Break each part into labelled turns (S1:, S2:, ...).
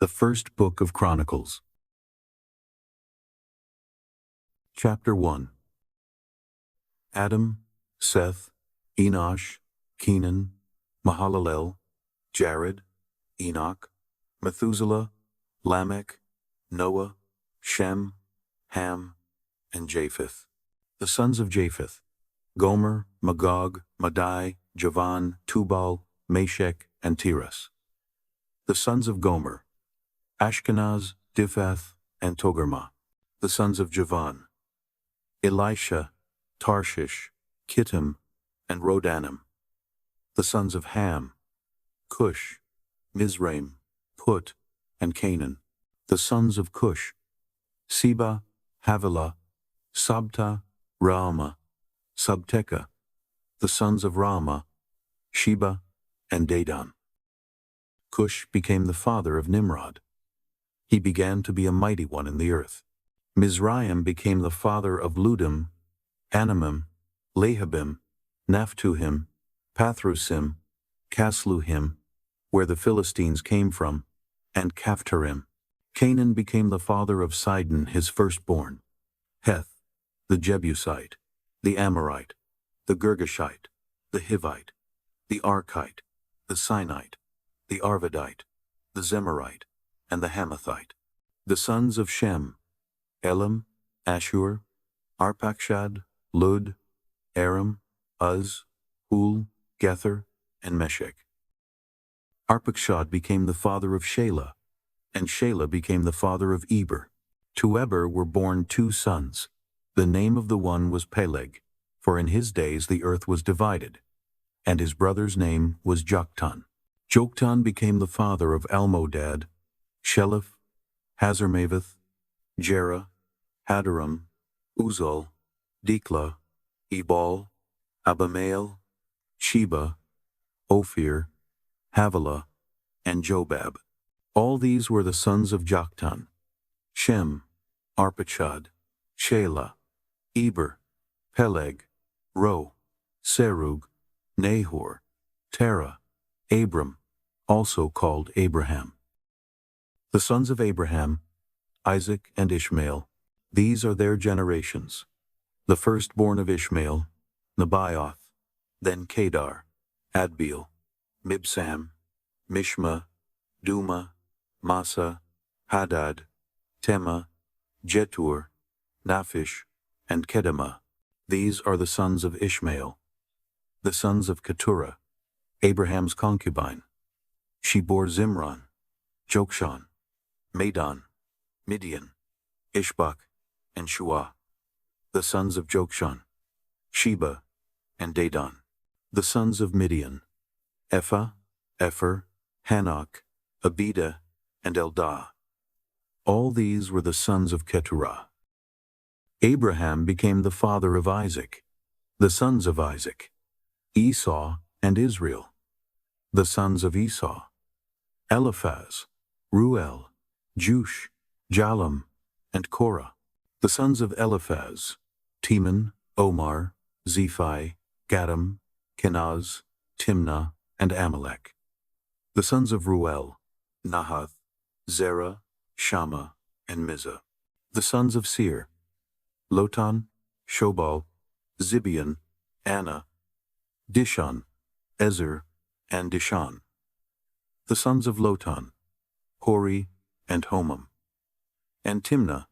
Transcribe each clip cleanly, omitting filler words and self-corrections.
S1: The First Book of Chronicles. Chapter 1. Adam, Seth, Enosh, Kenan, Mahalalel, Jared, Enoch, Methuselah, Lamech, Noah, Shem, Ham, and Japheth. The sons of Japheth: Gomer, Magog, Madai, Javan, Tubal, Meshech, and Tiras. The sons of Gomer: Ashkenaz, Diphath, and Togarmah. The sons of Javan: Elisha, Tarshish, Kittim, and Rodanim. The sons of Ham: Cush, Mizraim, Put, and Canaan. The sons of Cush: Seba, Havilah, Sabta, Raamah, Sabteka. The sons of Raamah: Sheba and Dedan. Cush became the father of Nimrod. He began to be a mighty one in the earth. Mizraim became the father of Ludim, Anamim, Lehabim, Naphtuhim, Pathrusim, Casluhim, where the Philistines came from, and Caphtarim. Canaan became the father of Sidon, his firstborn, Heth, the Jebusite, the Amorite, the Girgashite, the Hivite, the Arkite, the Sinite, the Arvadite, the Zemarite, and the Hamathite. The sons of Shem: Elam, Ashur, Arpachshad, Lud, Aram, Uz, Hul, Gether, and Meshech. Arpachshad became the father of Shelah, and Shelah became the father of Eber. To Eber were born 2 sons. The name of the one was Peleg, for in his days the earth was divided, and his brother's name was Joktan. Joktan became the father of Almodad, Sheleph, Hazarmaveth, Jerah, Hadaram, Uzal, Dikla, Ebal, Abimael, Sheba, Ophir, Havilah, and Jobab. All these were the sons of Joktan: Shem, Arpachshad, Shelah, Eber, Peleg, Ro, Serug, Nahor, Terah, Abram, also called Abraham. The sons of Abraham: Isaac and Ishmael. These are their generations. The firstborn of Ishmael: Nebaioth, then Kedar, Adbeel, Mibsam, Mishma, Duma, Massa, Hadad, Tema, Jetur, Naphish, and Kedemah. These are the sons of Ishmael. The sons of Keturah, Abraham's concubine. She bore Zimran, Jokshan, Madon, Midian, Ishbak, and Shua. The sons of Jokshan: Sheba and Dedan. The sons of Midian: Ephah, Epher, Hanok, Abida, and Eldah. All these were the sons of Keturah. Abraham became the father of Isaac. The sons of Isaac: Esau and Israel. The sons of Esau: Eliphaz, Ruel, Jush, Jalam, and Korah. The sons of Eliphaz: Teman, Omar, Zephi, Gatam, Kenaz, Timnah, and Amalek. The sons of Ruel: Nahath, Zerah, Shammah, and Mizah. The sons of Seir: Lotan, Shobal, Zibeon, Anna, Dishon, Ezer, and Dishan. The sons of Lotan: Hori and Homam. And Timnah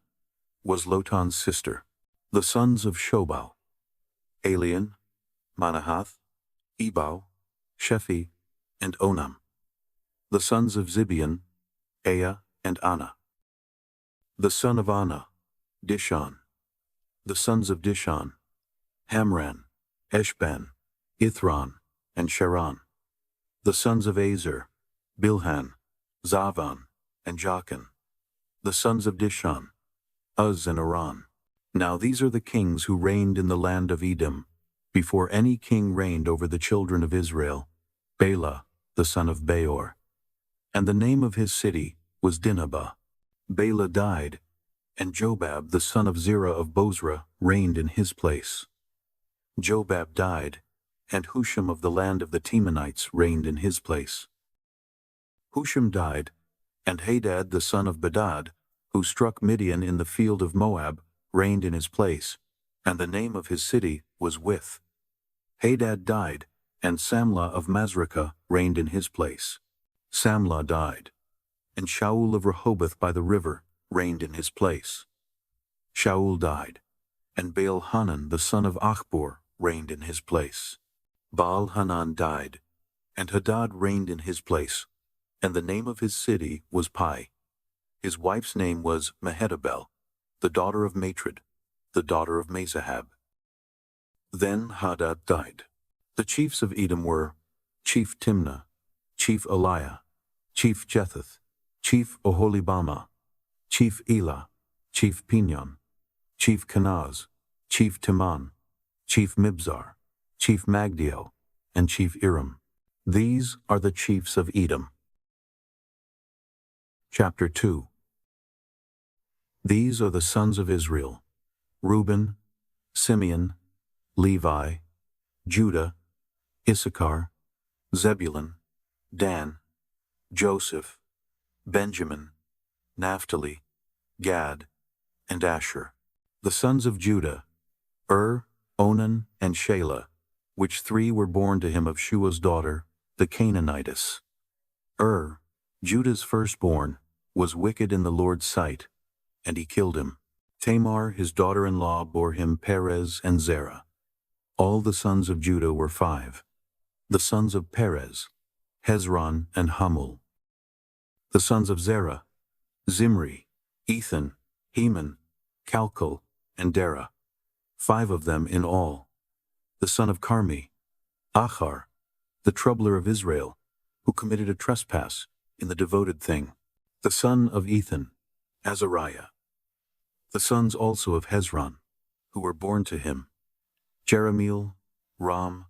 S1: was Lotan's sister. The sons of Shobal: Alian, Manahath, Ebal, Shephi, and Onam. The sons of Zibeon: Ea and Anna. The son of Anna: Dishon. The sons of Dishon: Hamran, Eshban, Ithran, and Sharan. The sons of Azer: Bilhan, Zavan, and Jachin. The sons of Dishon: Uz and Aran. Now these are the kings who reigned in the land of Edom, before any king reigned over the children of Israel: Bela, the son of Beor. And the name of his city was Dinhabah. Bela died, and Jobab the son of Zerah of Bozrah reigned in his place. Jobab died, and Husham of the land of the Temanites reigned in his place. Husham died, And Hadad the son of Bedad, who struck Midian in the field of Moab, reigned in his place, and the name of his city was With. Hadad died, and Samlah of Masrekah reigned in his place. Samlah died, and Shaul of Rehoboth by the river reigned in his place. Shaul died, and Baal-Hanan the son of Achbor reigned in his place. Baal-Hanan died, and Hadad reigned in his place, and the name of his city was Pai. His wife's name was Mehetabel, the daughter of Matred, the daughter of Mezahab. Then Hadad died. The chiefs of Edom were Chief Timnah, Chief Eliah, Chief Jethath, Chief Oholibamah, Chief Elah, Chief Pinon, Chief Kenaz, Chief Timon, Chief Mibzar, Chief Magdiel, and Chief Iram. These are the chiefs of Edom. Chapter 2. These are the sons of Israel: Reuben, Simeon, Levi, Judah, Issachar, Zebulun, Dan, Joseph, Benjamin, Naphtali, Gad, and Asher. The sons of Judah: Onan, and Shelah, which three were born to him of Shua's daughter, the Canaanitess. Judah's firstborn, was wicked in the Lord's sight, and he killed him. Tamar, his daughter-in-law, bore him Perez and Zerah. All the sons of Judah were 5. The sons of Perez: Hezron and Hamul. The sons of Zerah: Zimri, Ethan, Heman, Calcol, and Dara. 5 of them in all. The son of Carmi: Achar, the troubler of Israel, who committed a trespass in the devoted thing. The son of Ethan: Azariah. The sons also of Hezron, who were born to him: Jerahmeel, Ram,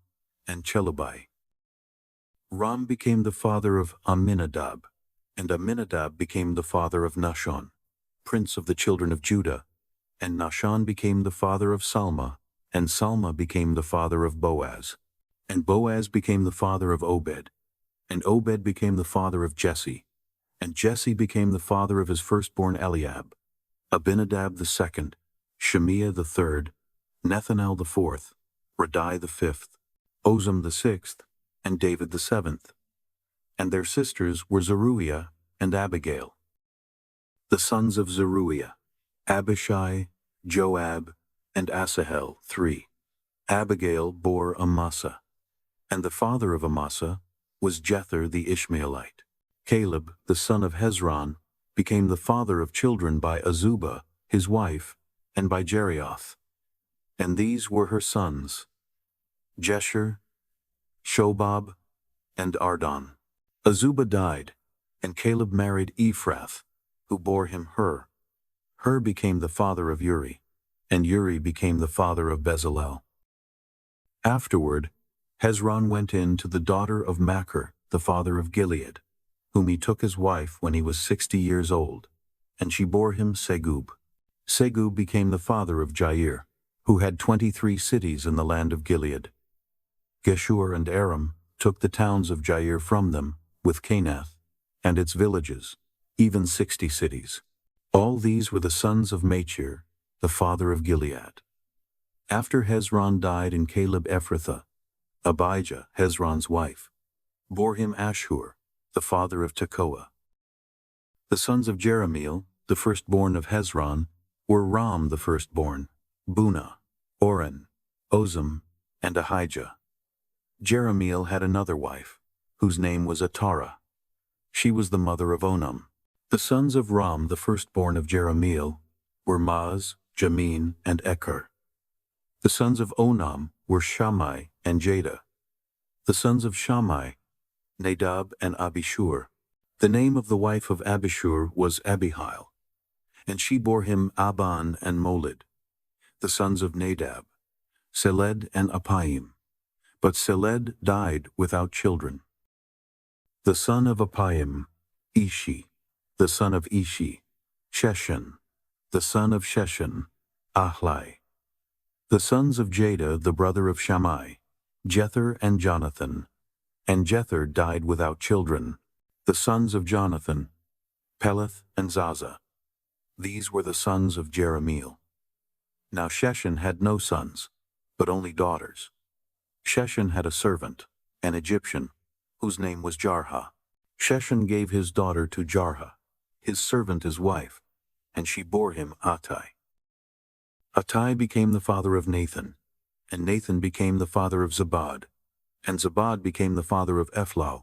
S1: and Chelubai. Ram became the father of Amminadab, and Amminadab became the father of Nahshon, prince of the children of Judah, and Nahshon became the father of Salma, and Salma became the father of Boaz, and Boaz became the father of Obed, and Obed became the father of Jesse, and Jesse became the father of his firstborn Eliab, Abinadab the second, Shemiah the third, Nethanel the fourth, Radai the fifth, Ozem the sixth, and David the seventh. And their sisters were Zeruiah and Abigail. The sons of Zeruiah: Abishai, Joab, and Asahel, 3. Abigail bore Amasa, and the father of Amasa was Jether the Ishmaelite. Caleb, the son of Hezron, became the father of children by Azubah, his wife, and by Jerioth. And these were her sons: Jesher, Shobab, and Ardon. Azubah died, and Caleb married Ephrath, who bore him Hur. Hur became the father of Uri, and Uri became the father of Bezalel. Afterward, Hezron went in to the daughter of Machir, the father of Gilead, whom he took as wife when he was 60 years old, and she bore him Segub. Segub became the father of Jair, who had 23 cities in the land of Gilead. Geshur and Aram took the towns of Jair from them, with Canath, and its villages, even 60 cities. All these were the sons of Machir, the father of Gilead. After Hezron died in Caleb Ephrathah, Abijah, Hezron's wife, bore him Ashur, the father of Tekoa. The sons of Jerahmeel, the firstborn of Hezron, were Ram the firstborn, Bunah, Oren, Ozem, and Ahijah. Jerahmeel had another wife, whose name was Atara. She was the mother of Onam. The sons of Ram the firstborn of Jerahmeel were Maz, Jamin, and Eker. The sons of Onam were Shammai and Jada. The sons of Shammai: Nadab and Abishur. The name of the wife of Abishur was Abihail, and she bore him Aban and Molid. The sons of Nadab: Seled and Appaim. But Seled died without children. The son of Appaim: Ishi. The son of Ishi: Sheshan. The son of Sheshan: Ahlai. The sons of Jada, the brother of Shammai: Jether and Jonathan. And Jether died without children. The sons of Jonathan: Peleth, and Zaza. These were the sons of Jerahmeel. Now Sheshan had no sons, but only daughters. Sheshan had a servant, an Egyptian, whose name was Jarha. Sheshan gave his daughter to Jarha, his servant his wife, and she bore him Attai. Attai became the father of Nathan, and Nathan became the father of Zabad, and Zabad became the father of Ephlal,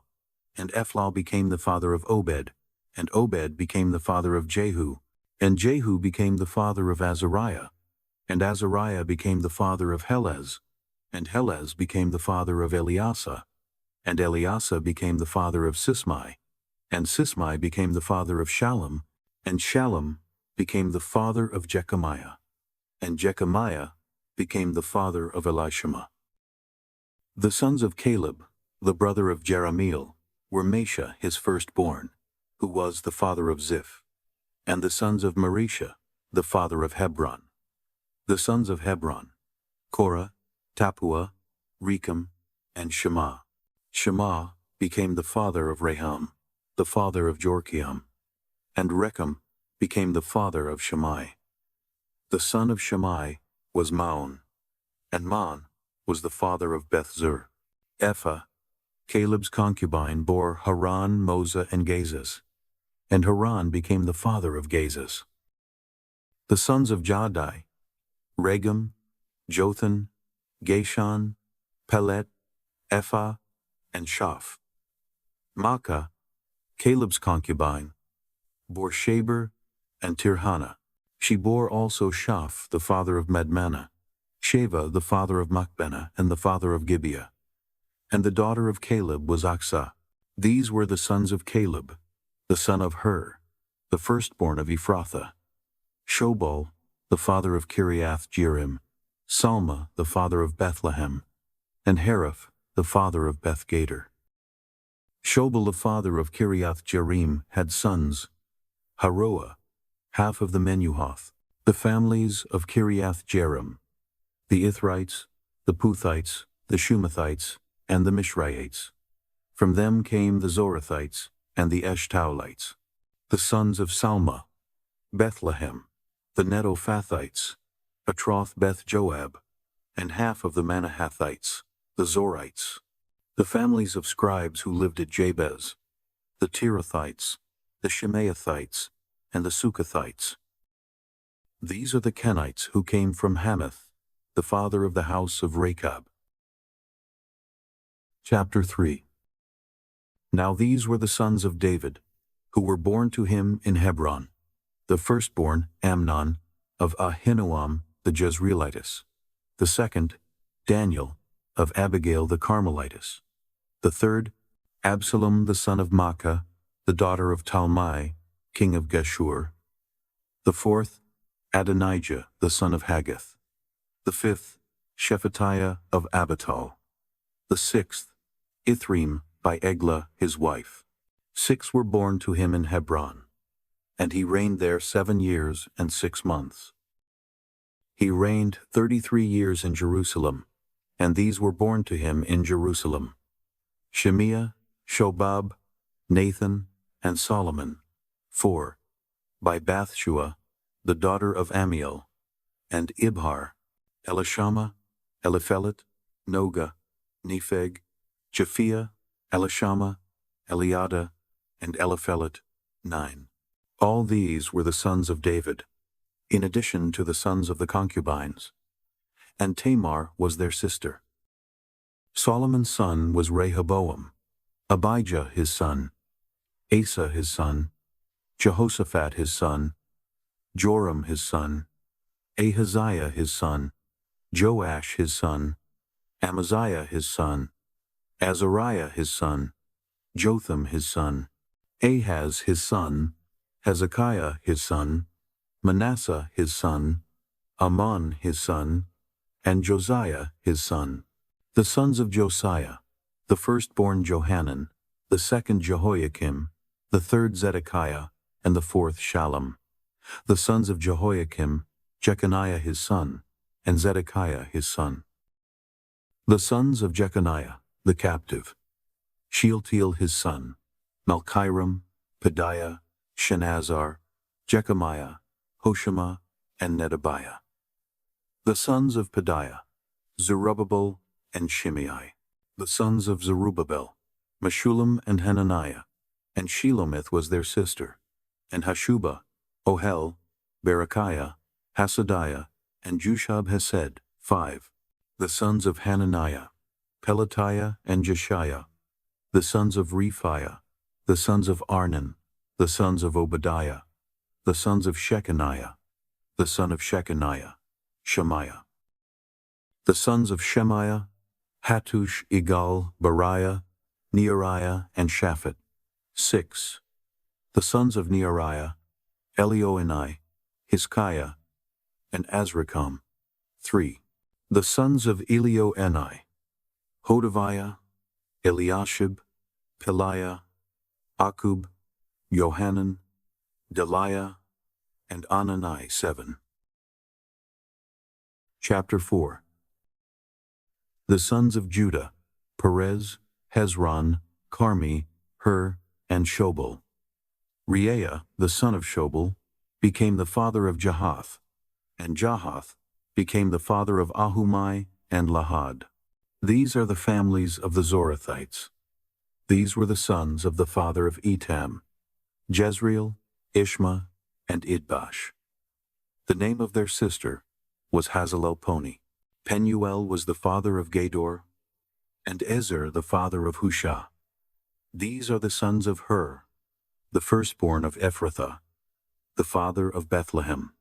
S1: and Ephlal became the father of Obed, and Obed became the father of Jehu, and Jehu became the father of Azariah, and Azariah became the father of Helez, and Helez became the father of Eliasa, and Eliasa became the father of Sismai, and Sismai became the father of Shallum, and Shallum became the father of Jechemiah, and Jechemiah became the father of Elishama. The sons of Caleb, the brother of Jerahmeel, were Mesha his firstborn, who was the father of Ziph, and the sons of Marisha, the father of Hebron. The sons of Hebron, Korah, Tapua, Rechem, and Shema. Shema became the father of Raham, the father of Jorkiam, and Rechem became the father of Shammai. The son of Shammai was Maon, and Maon was the father of Beth-zur. Ephah, Caleb's concubine, bore Haran, Moza, and Gazez, and Haran became the father of Gazez. The sons of Jahdai, Regem, Jothan, Geshan, Pelet, Ephah, and Shaph. Maacah, Caleb's concubine, bore Shaber and Tirhana. She bore also Shaph, the father of Madmannah, Sheva, the father of Machbenah, and the father of Gibeah. And the daughter of Caleb was Aksah. These were the sons of Caleb, the son of Hur, the firstborn of Ephrathah. Shobal, the father of Kiriath Jearim, Salma, the father of Bethlehem, and Haraph, the father of Beth Gader. Shobal, the father of Kiriath Jearim, had sons, Haroah, half of the Menuhoth, the families of Kiriath Jearim, the Ithrites, the Puthites, the Shumathites, and the Mishraites. From them came the Zorathites and the Eshtaulites. The sons of Salma, Bethlehem, the Netophathites, Atroth Beth Joab, and half of the Manahathites, the Zorites. The families of scribes who lived at Jabez, the Tirathites, the Shemaathites, and the Sukathites. These are the Kenites who came from Hamath, the father of the house of Rechab. Chapter 3. Now these were the sons of David, who were born to him in Hebron. The firstborn, Amnon, of Ahinoam the Jezreelitess. The second, Daniel, of Abigail the Carmelitess. The third, Absalom the son of Maacah, the daughter of Talmai, king of Geshur. The fourth, Adonijah the son of Haggith. The fifth, Shephatiah of Abital. The sixth, Ithream by Eglah his wife. 6 were born to him in Hebron, and he reigned there 7 years and 6 months. He reigned 33 years in Jerusalem, and these were born to him in Jerusalem: Shemiah, Shobab, Nathan, and Solomon. 4, by Bathshua, the daughter of Amiel, and Ibhar, Elishama, Eliphelet, Noga, Nepheg, Japhia, Elishama, Eliada, and Eliphelet. 9. All these were the sons of David, in addition to the sons of the concubines, and Tamar was their sister. Solomon's son was Rehoboam, Abijah his son, Asa his son, Jehoshaphat his son, Joram his son, Ahaziah his son, Joash his son, Amaziah his son, Azariah his son, Jotham his son, Ahaz his son, Hezekiah his son, Manasseh his son, Amon his son, and Josiah his son. The sons of Josiah: the firstborn Johanan, the second Jehoiakim, the third Zedekiah, and the fourth Shallum. The sons of Jehoiakim: Jeconiah his son, and Zedekiah his son. The sons of Jeconiah, the captive: Shealtiel his son, Malchiram, Pedaiah, Shenazar, Jechemiah, Hoshama, and Nedabiah. The sons of Pedaiah, Zerubbabel and Shimei. The sons of Zerubbabel, Meshullam and Hananiah, and Shelomith was their sister, and Hashubah, Ohel, Berechiah, Hasadiah, and Jushab-Hesed. 5. The sons of Hananiah, Pelatiah and Jeshiah. The sons of Rephiah, the sons of Arnan, the sons of Obadiah, the sons of Shechaniah, the son of Shechaniah, Shemaiah. The sons of Shemaiah, Hattush, Igal, Bariah, Neariah, and Shaphat. 6. The sons of Neariah, Elioenai, Hiskiah, and Azrikam. 3. The sons of Elioenai, Hodaviah, Eliashib, Peliah, Akub, Johanan, Deliah, and Anani. 7. Chapter 4. The sons of Judah, Perez, Hezron, Carmi, Hur, and Shobal. Reaiah, the son of Shobal, became the father of Jahath, and Jahath became the father of Ahumai and Lahad. These are the families of the Zorathites. These were the sons of the father of Etam, Jezreel, Ishma, and Idbash. The name of their sister was Hazelelponi. Penuel was the father of Gedor, and Ezer the father of Hushah. These are the sons of Hur, the firstborn of Ephrathah, the father of Bethlehem.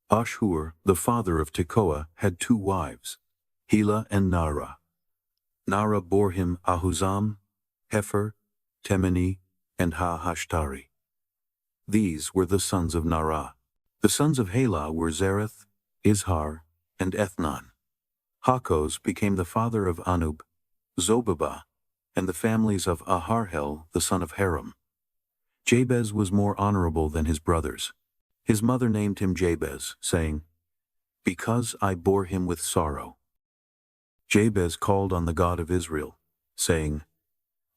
S1: Ashur, the father of Tekoa, had 2 wives, Hela and Nara. Nara bore him Ahuzam, Hefer, Temeni, and Ha-Hashtari. These were the sons of Nara. The sons of Hela were Zereth, Izhar, and Ethnan. Hakos became the father of Anub, Zobabah, and the families of Aharhel, the son of Haram. Jabez was more honorable than his brothers. His mother named him Jabez, saying, "Because I bore him with sorrow." Jabez called on the God of Israel, saying,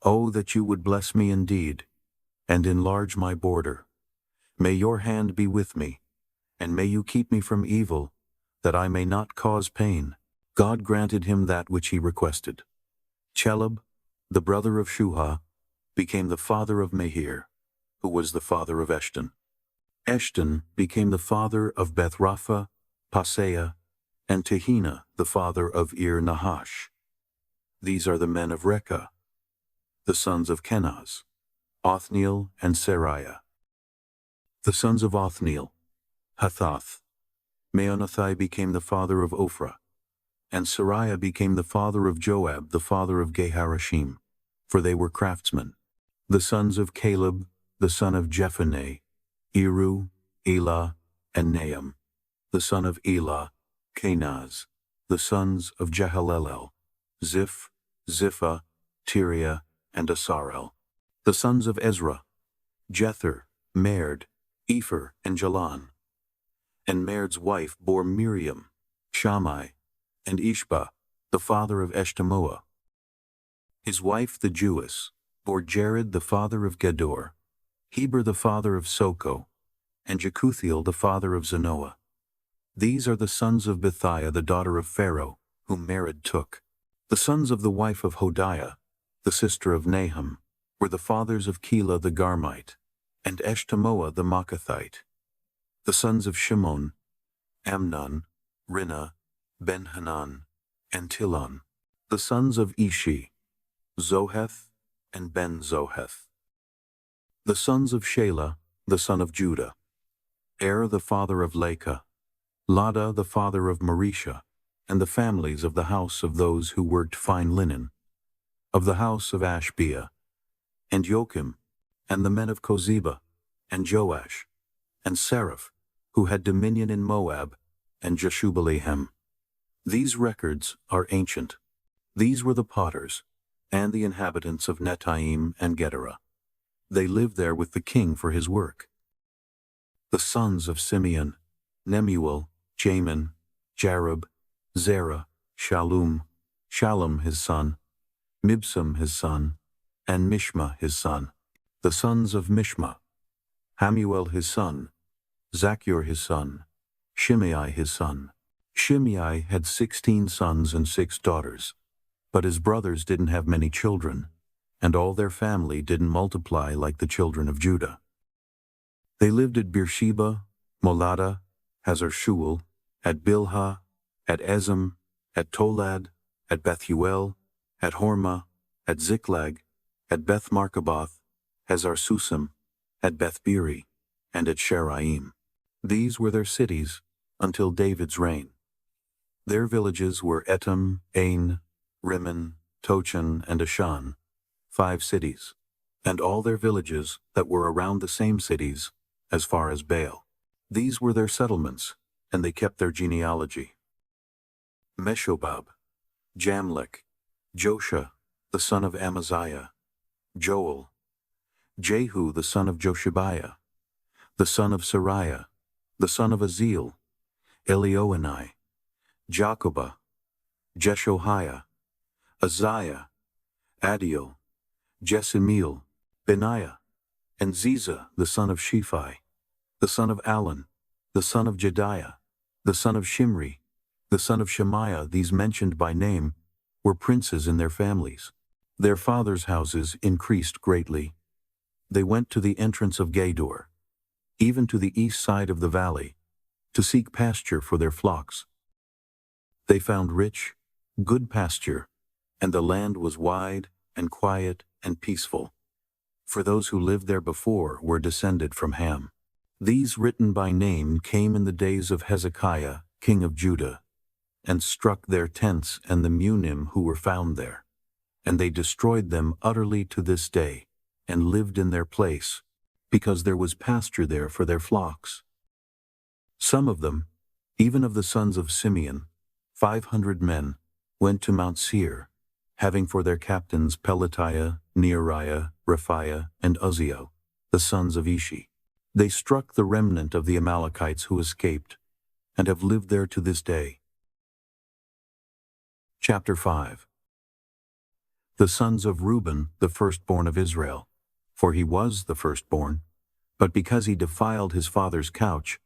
S1: "Oh, that you would bless me indeed, and enlarge my border. May your hand be with me, and may you keep me from evil, that I may not cause pain." God granted him that which he requested. Chelub, the brother of Shuha, became the father of Mehir, who was the father of Eshton. Eshton became the father of Bethrapha, Paseah, and Tehina, the father of Ir-Nahash. These are the men of Rekah, the sons of Kenaz, Othniel and Sariah. The sons of Othniel, Hathath. Meonothai became the father of Ophrah, and Sariah became the father of Joab, the father of Geharashim, for they were craftsmen. The sons of Caleb, the son of Jephunneh, Eru, Elah, and Nahum. The son of Elah, Kenaz. The sons of Jehalelel, Ziph, Ziphah, Tiria, and Asarel. The sons of Ezra, Jether, Merd, Epher, and Jalan. And Merd's wife bore Miriam, Shammai, and Ishba, the father of Eshtemoa. His wife, the Jewess, bore Jared, the father of Gedor, Heber, the father of Soko, and Jekuthiel, the father of Zanoah. These are the sons of Bethiah, the daughter of Pharaoh, whom Mered took. The sons of the wife of Hodiah, the sister of Nahum, were the fathers of Keilah the Garmite, and Eshtemoa the Maacathite. The sons of Shimon, Amnon, Rinnah, Ben-Hanan, and Tilon. The sons of Ishi, Zoheth, and Ben-Zoheth. The sons of Shelah, the son of Judah, the father of Leka, Lada the father of Marisha, and the families of the house of those who worked fine linen, of the house of Ashbea, and Joachim, and the men of Kozeba, and Joash, and Seraph, who had dominion in Moab, and Jeshubalehem. These records are ancient. These were the potters, and the inhabitants of Netaim and Gedera. They lived there with the king for his work. The sons of Simeon, Nemuel, Jamin, Jarib, Zerah, Shallum, Shallum his son, Mibsam his son, and Mishma his son. The sons of Mishma, Hamuel his son, Zacchur his son, Shimei his son. Shimei had 16 sons and 6 daughters, but his brothers didn't have many children, and all their family didn't multiply like the children of Judah. They lived at Beersheba, Molada, Hazar-Shual, at Bilhah, at Ezem, at Tolad, at Bethuel, at Hormah, at Ziklag, at Beth-Markaboth, Hazar-Susam, at Beth-Biri, and at Sharaim. These were their cities until David's reign. Their villages were Etam, Ain, Rimmon, Tochan, and Ashan, 5 cities, and all their villages that were around the same cities, as far as Baal. These were their settlements, and they kept their genealogy. Meshobab, Jamlech, Josha, the son of Amaziah, Joel, Jehu the son of Joshabiah, the son of Sariah, the son of Aziel, Elioenai, Jacobah, Jeshoiah, Azariah, Adiel, Jesimiel, Benaiah, and Ziza the son of Shephi, the son of Alon, the son of Jediah, the son of Shimri, the son of Shemaiah. These mentioned by name were princes in their families. Their fathers' houses increased greatly. They went to the entrance of Gedor, even to the east side of the valley, to seek pasture for their flocks. They found rich, good pasture, and the land was wide and quiet and peaceful, for those who lived there before were descended from Ham. These written by name came in the days of Hezekiah, king of Judah, and struck their tents and the Munim who were found there, and they destroyed them utterly to this day, and lived in their place, because there was pasture there for their flocks. Some of them, even of the sons of Simeon, 500 men, went to Mount Seir, having for their captains Pelatiah, Neariah, Rephaiah, and Uzziel, the sons of Ishi. They struck the remnant of the Amalekites who escaped, and have lived there to this day. Chapter 5. The sons of Reuben, the firstborn of Israel, for he was the firstborn, but because he defiled his father's couch,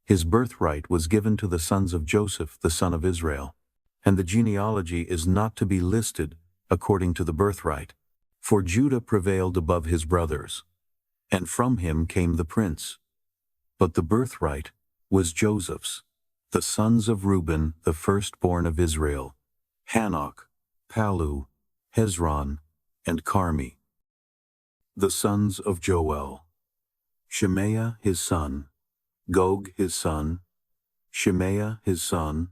S1: his birthright was given to the sons of Joseph, the son of Israel, and the genealogy is not to be listed according to the birthright. For Judah prevailed above his brothers, and from him came the prince. But the birthright was Joseph's. The sons of Reuben, the firstborn of Israel, Hanok, Palu, Hezron, and Carmi. The sons of Joel, Shemaiah his son, Gog his son, Shemaiah his son,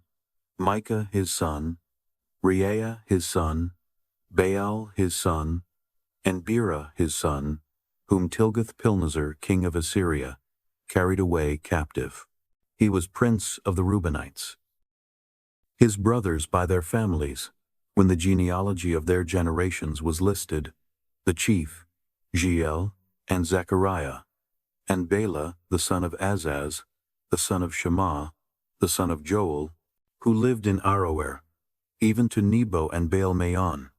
S1: Micah his son, Reaiah his son, Baal his son, and Bera his son, whom Tilgath-Pilneser, king of Assyria, carried away captive. He was prince of the Reubenites. His brothers by their families, when the genealogy of their generations was listed, the chief, Jeiel, and Zechariah, and Bela, the son of Azaz, the son of Shema, the son of Joel, who lived in Aroer, even to Nebo and Baal-Meon.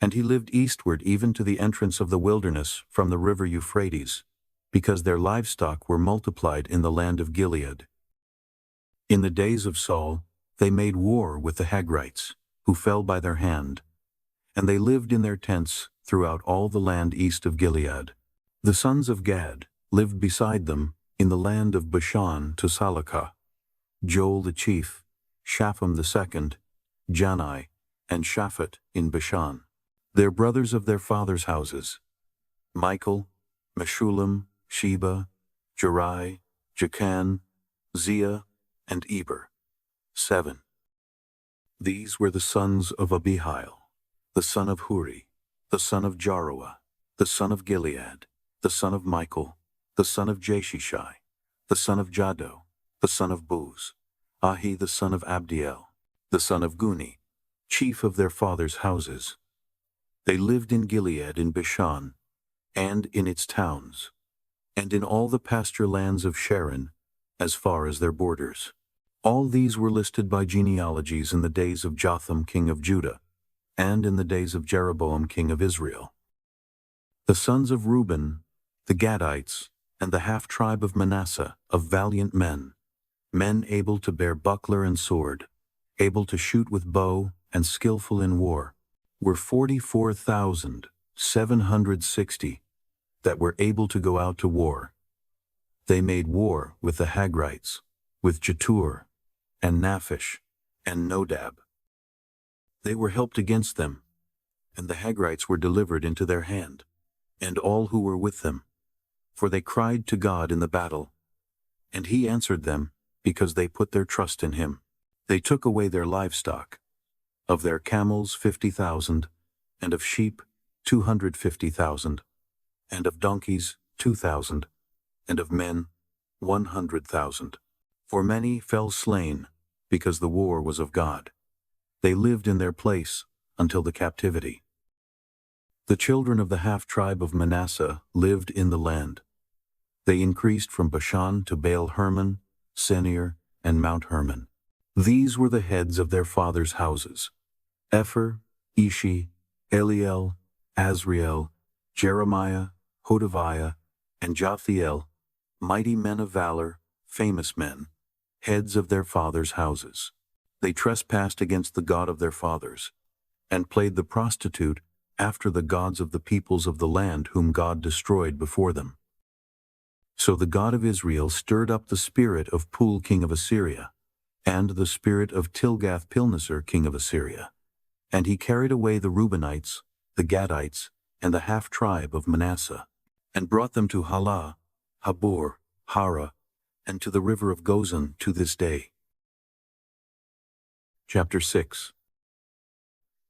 S1: And he lived eastward even to the entrance of the wilderness from the river Euphrates, because their livestock were multiplied in the land of Gilead. In the days of Saul, they made war with the Hagrites, who fell by their hand, and they lived in their tents throughout all the land east of Gilead. The sons of Gad lived beside them in the land of Bashan to Salakah, Joel the chief, Shapham the second, Janai, and Shaphat in Bashan. Their brothers of their fathers' houses, Michael, Meshullam, Sheba, Jerai, Jachan, Zia, and Eber, 7. These were the sons of Abihail, the son of Huri, the son of Jaroah, the son of Gilead, the son of Michael, the son of Jeshishai, the son of Jado, the son of Buz, Ahi the son of Abdiel, the son of Guni, chief of their fathers' houses. They lived in Gilead in Bashan, and in its towns, and in all the pasture lands of Sharon, as far as their borders. All these were listed by genealogies in the days of Jotham king of Judah, and in the days of Jeroboam king of Israel. The sons of Reuben, the Gadites, and the half-tribe of Manasseh, of valiant men, men able to bear buckler and sword, able to shoot with bow and skillful in war, were 44,760 that were able to go out to war. They made war with the Hagrites, with Jetur, and Naphish, and Nodab. They were helped against them, and the Hagrites were delivered into their hand, and all who were with them, for they cried to God in the battle, and he answered them, because they put their trust in him. They took away their livestock, of their camels 50,000, and of sheep 250,000, and of donkeys 2,000, and of men 100,000. For many fell slain, because the war was of God. They lived in their place until the captivity. The children of the half-tribe of Manasseh lived in the land. They increased from Bashan to Baal Hermon, Senir, and Mount Hermon. These were the heads of their fathers' houses: Epher, Ishi, Eliel, Azriel, Jeremiah, Hodaviah, and Jothiel, mighty men of valor, famous men, heads of their fathers' houses. They trespassed against the God of their fathers, and played the prostitute after the gods of the peoples of the land whom God destroyed before them. So the God of Israel stirred up the spirit of Pul king of Assyria, and the spirit of Tilgath-Pilneser king of Assyria, and he carried away the Reubenites, the Gadites, and the half-tribe of Manasseh, and brought them to Halah, Habor, Hara, and to the river of Gozan to this day. Chapter 6.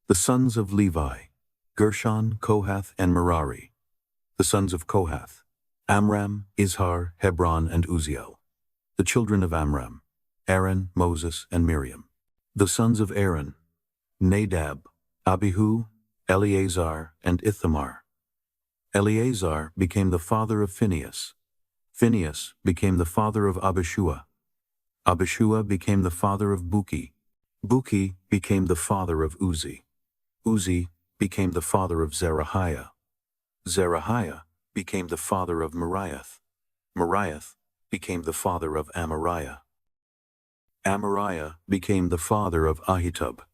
S1: The sons of Levi: Gershon, Kohath, and Merari. The sons of Kohath: Amram, Izhar, Hebron, and Uzziel. The children of Amram: Aaron, Moses, and Miriam. The sons of Aaron: Nadab, Abihu, Eleazar, and Ithamar. Eleazar became the father of Phinehas. Phinehas became the father of Abishua. Abishua became the father of Buki. Buki became the father of Uzi. Uzi became the father of Zerahiah. Zerahiah became the father of Moriath. Moriath became the father of Amariah. Amariah became the father of Ahitub.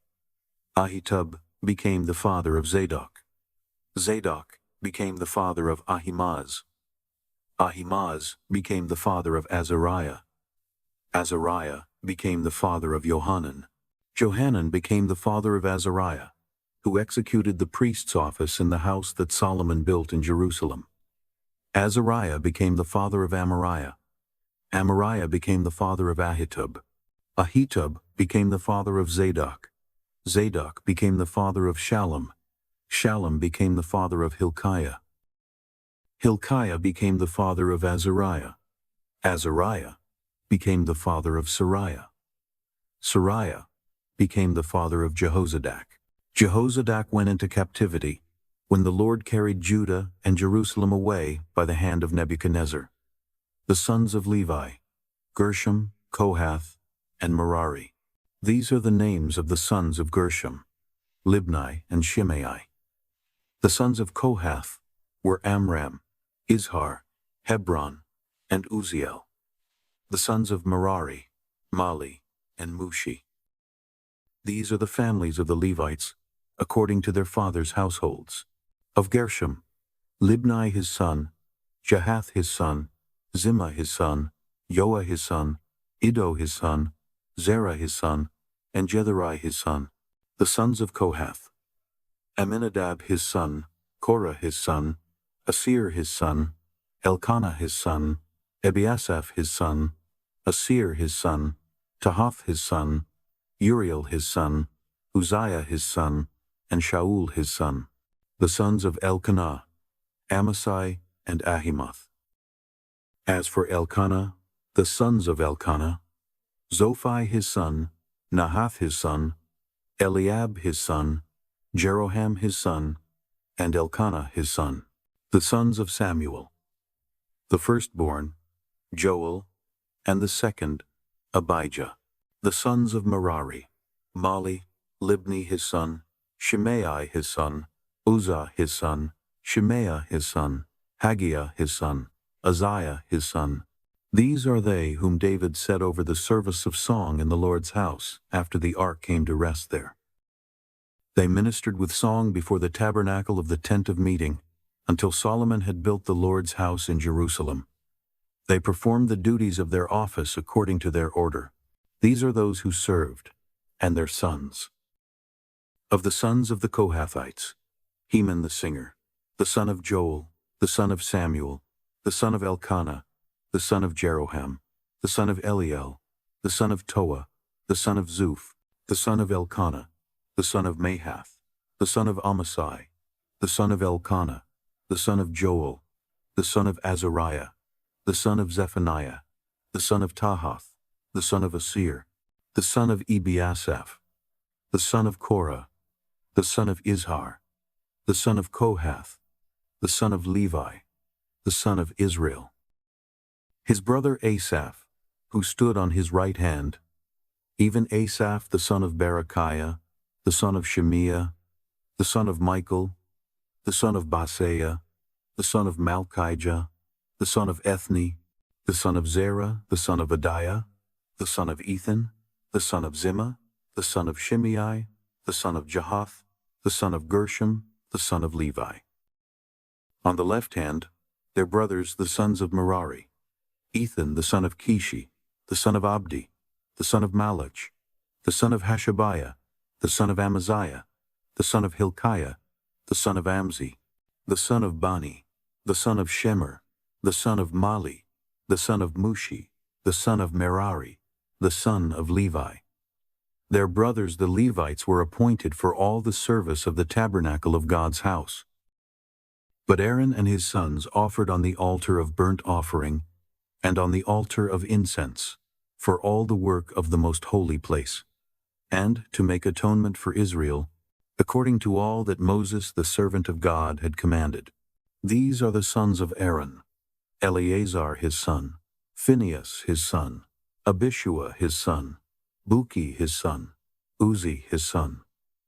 S1: Ahitub became the father of Zadok. Zadok became the father of Ahimaaz. Ahimaaz became the father of Azariah. Azariah became the father of Johanan. Johanan became the father of Azariah, who executed the priest's office in the house that Solomon built in Jerusalem. Azariah became the father of Amariah. Amariah became the father of Ahitub. Ahitub became the father of Zadok. Zadok became the father of Shallum. Shallum became the father of Hilkiah. Hilkiah became the father of Azariah. Azariah became the father of Sariah. Sariah became the father of Jehozadak. Jehozadak went into captivity when the Lord carried Judah and Jerusalem away by the hand of Nebuchadnezzar. The sons of Levi: Gershom, Kohath, and Merari. These are the names of the sons of Gershom: Libni and Shimei. The sons of Kohath were Amram, Izhar, Hebron, and Uzziel. The sons of Merari: Mali and Mushi. These are the families of the Levites, according to their fathers' households. Of Gershom: Libni his son, Jahath his son, Zimmah his son, Joah his son, Iddo his son, Zerah his son, and Jetheri his son. The sons of Kohath: Aminadab his son, Korah his son, Asir his son, Elkanah his son, Ebiasaph his son, Asir his son, Tahath his son, Uriel his son, Uzziah his son, and Shaul his son. The sons of Elkanah: Amasai and Ahimoth. As for Elkanah, the sons of Elkanah: Zophai his son, Nahath his son, Eliab his son, Jeroham his son, and Elkanah his son. The sons of Samuel: the firstborn, Joel, and the second, Abijah. The sons of Merari: Mali, Libni his son, Shimei his son, Uzzah his son, Shemaiah his son, Haggiah his son, Uzziah his son. These are they whom David set over the service of song in the Lord's house, after the ark came to rest there. They ministered with song before the tabernacle of the tent of meeting, until Solomon had built the Lord's house in Jerusalem. They performed the duties of their office according to their order. These are those who served, and their sons. Of the sons of the Kohathites, Heman the singer, the son of Joel, the son of Samuel, the son of Elkanah, the son of Jeroham, the son of Eliel, the son of Toah, the son of Zuph, the son of Elkanah, the son of Mahath, the son of Amasai, the son of Elkanah, the son of Joel, the son of Azariah, the son of Zephaniah, the son of Tahath, the son of Asir, the son of Ebiasaph, the son of Korah, the son of Izhar, the son of Kohath, the son of Levi, the son of Israel. His brother Asaph, who stood on his right hand, even Asaph the son of Berechiah, the son of Shemiah, the son of Michael, the son of Baaseiah, the son of Malchijah, the son of Ethni, the son of Zerah, the son of Adiah, the son of Ethan, the son of Zimmah, the son of Shimei, the son of Jahath, the son of Gershom, the son of Levi. On the left hand, their brothers the sons of Merari, Ethan the son of Kishi, the son of Abdi, the son of Malach, the son of Hashabiah, the son of Amaziah, the son of Hilkiah, the son of Amzi, the son of Bani, the son of Shemer, the son of Mali, the son of Mushi, the son of Merari, the son of Levi. Their brothers the Levites were appointed for all the service of the tabernacle of God's house. But Aaron and his sons offered on the altar of burnt offering and on the altar of incense for all the work of the most holy place, and to make atonement for Israel, according to all that Moses the servant of God had commanded. These are the sons of Aaron: Eleazar his son, Phinehas his son, Abishua his son, Buki his son, Uzi his son,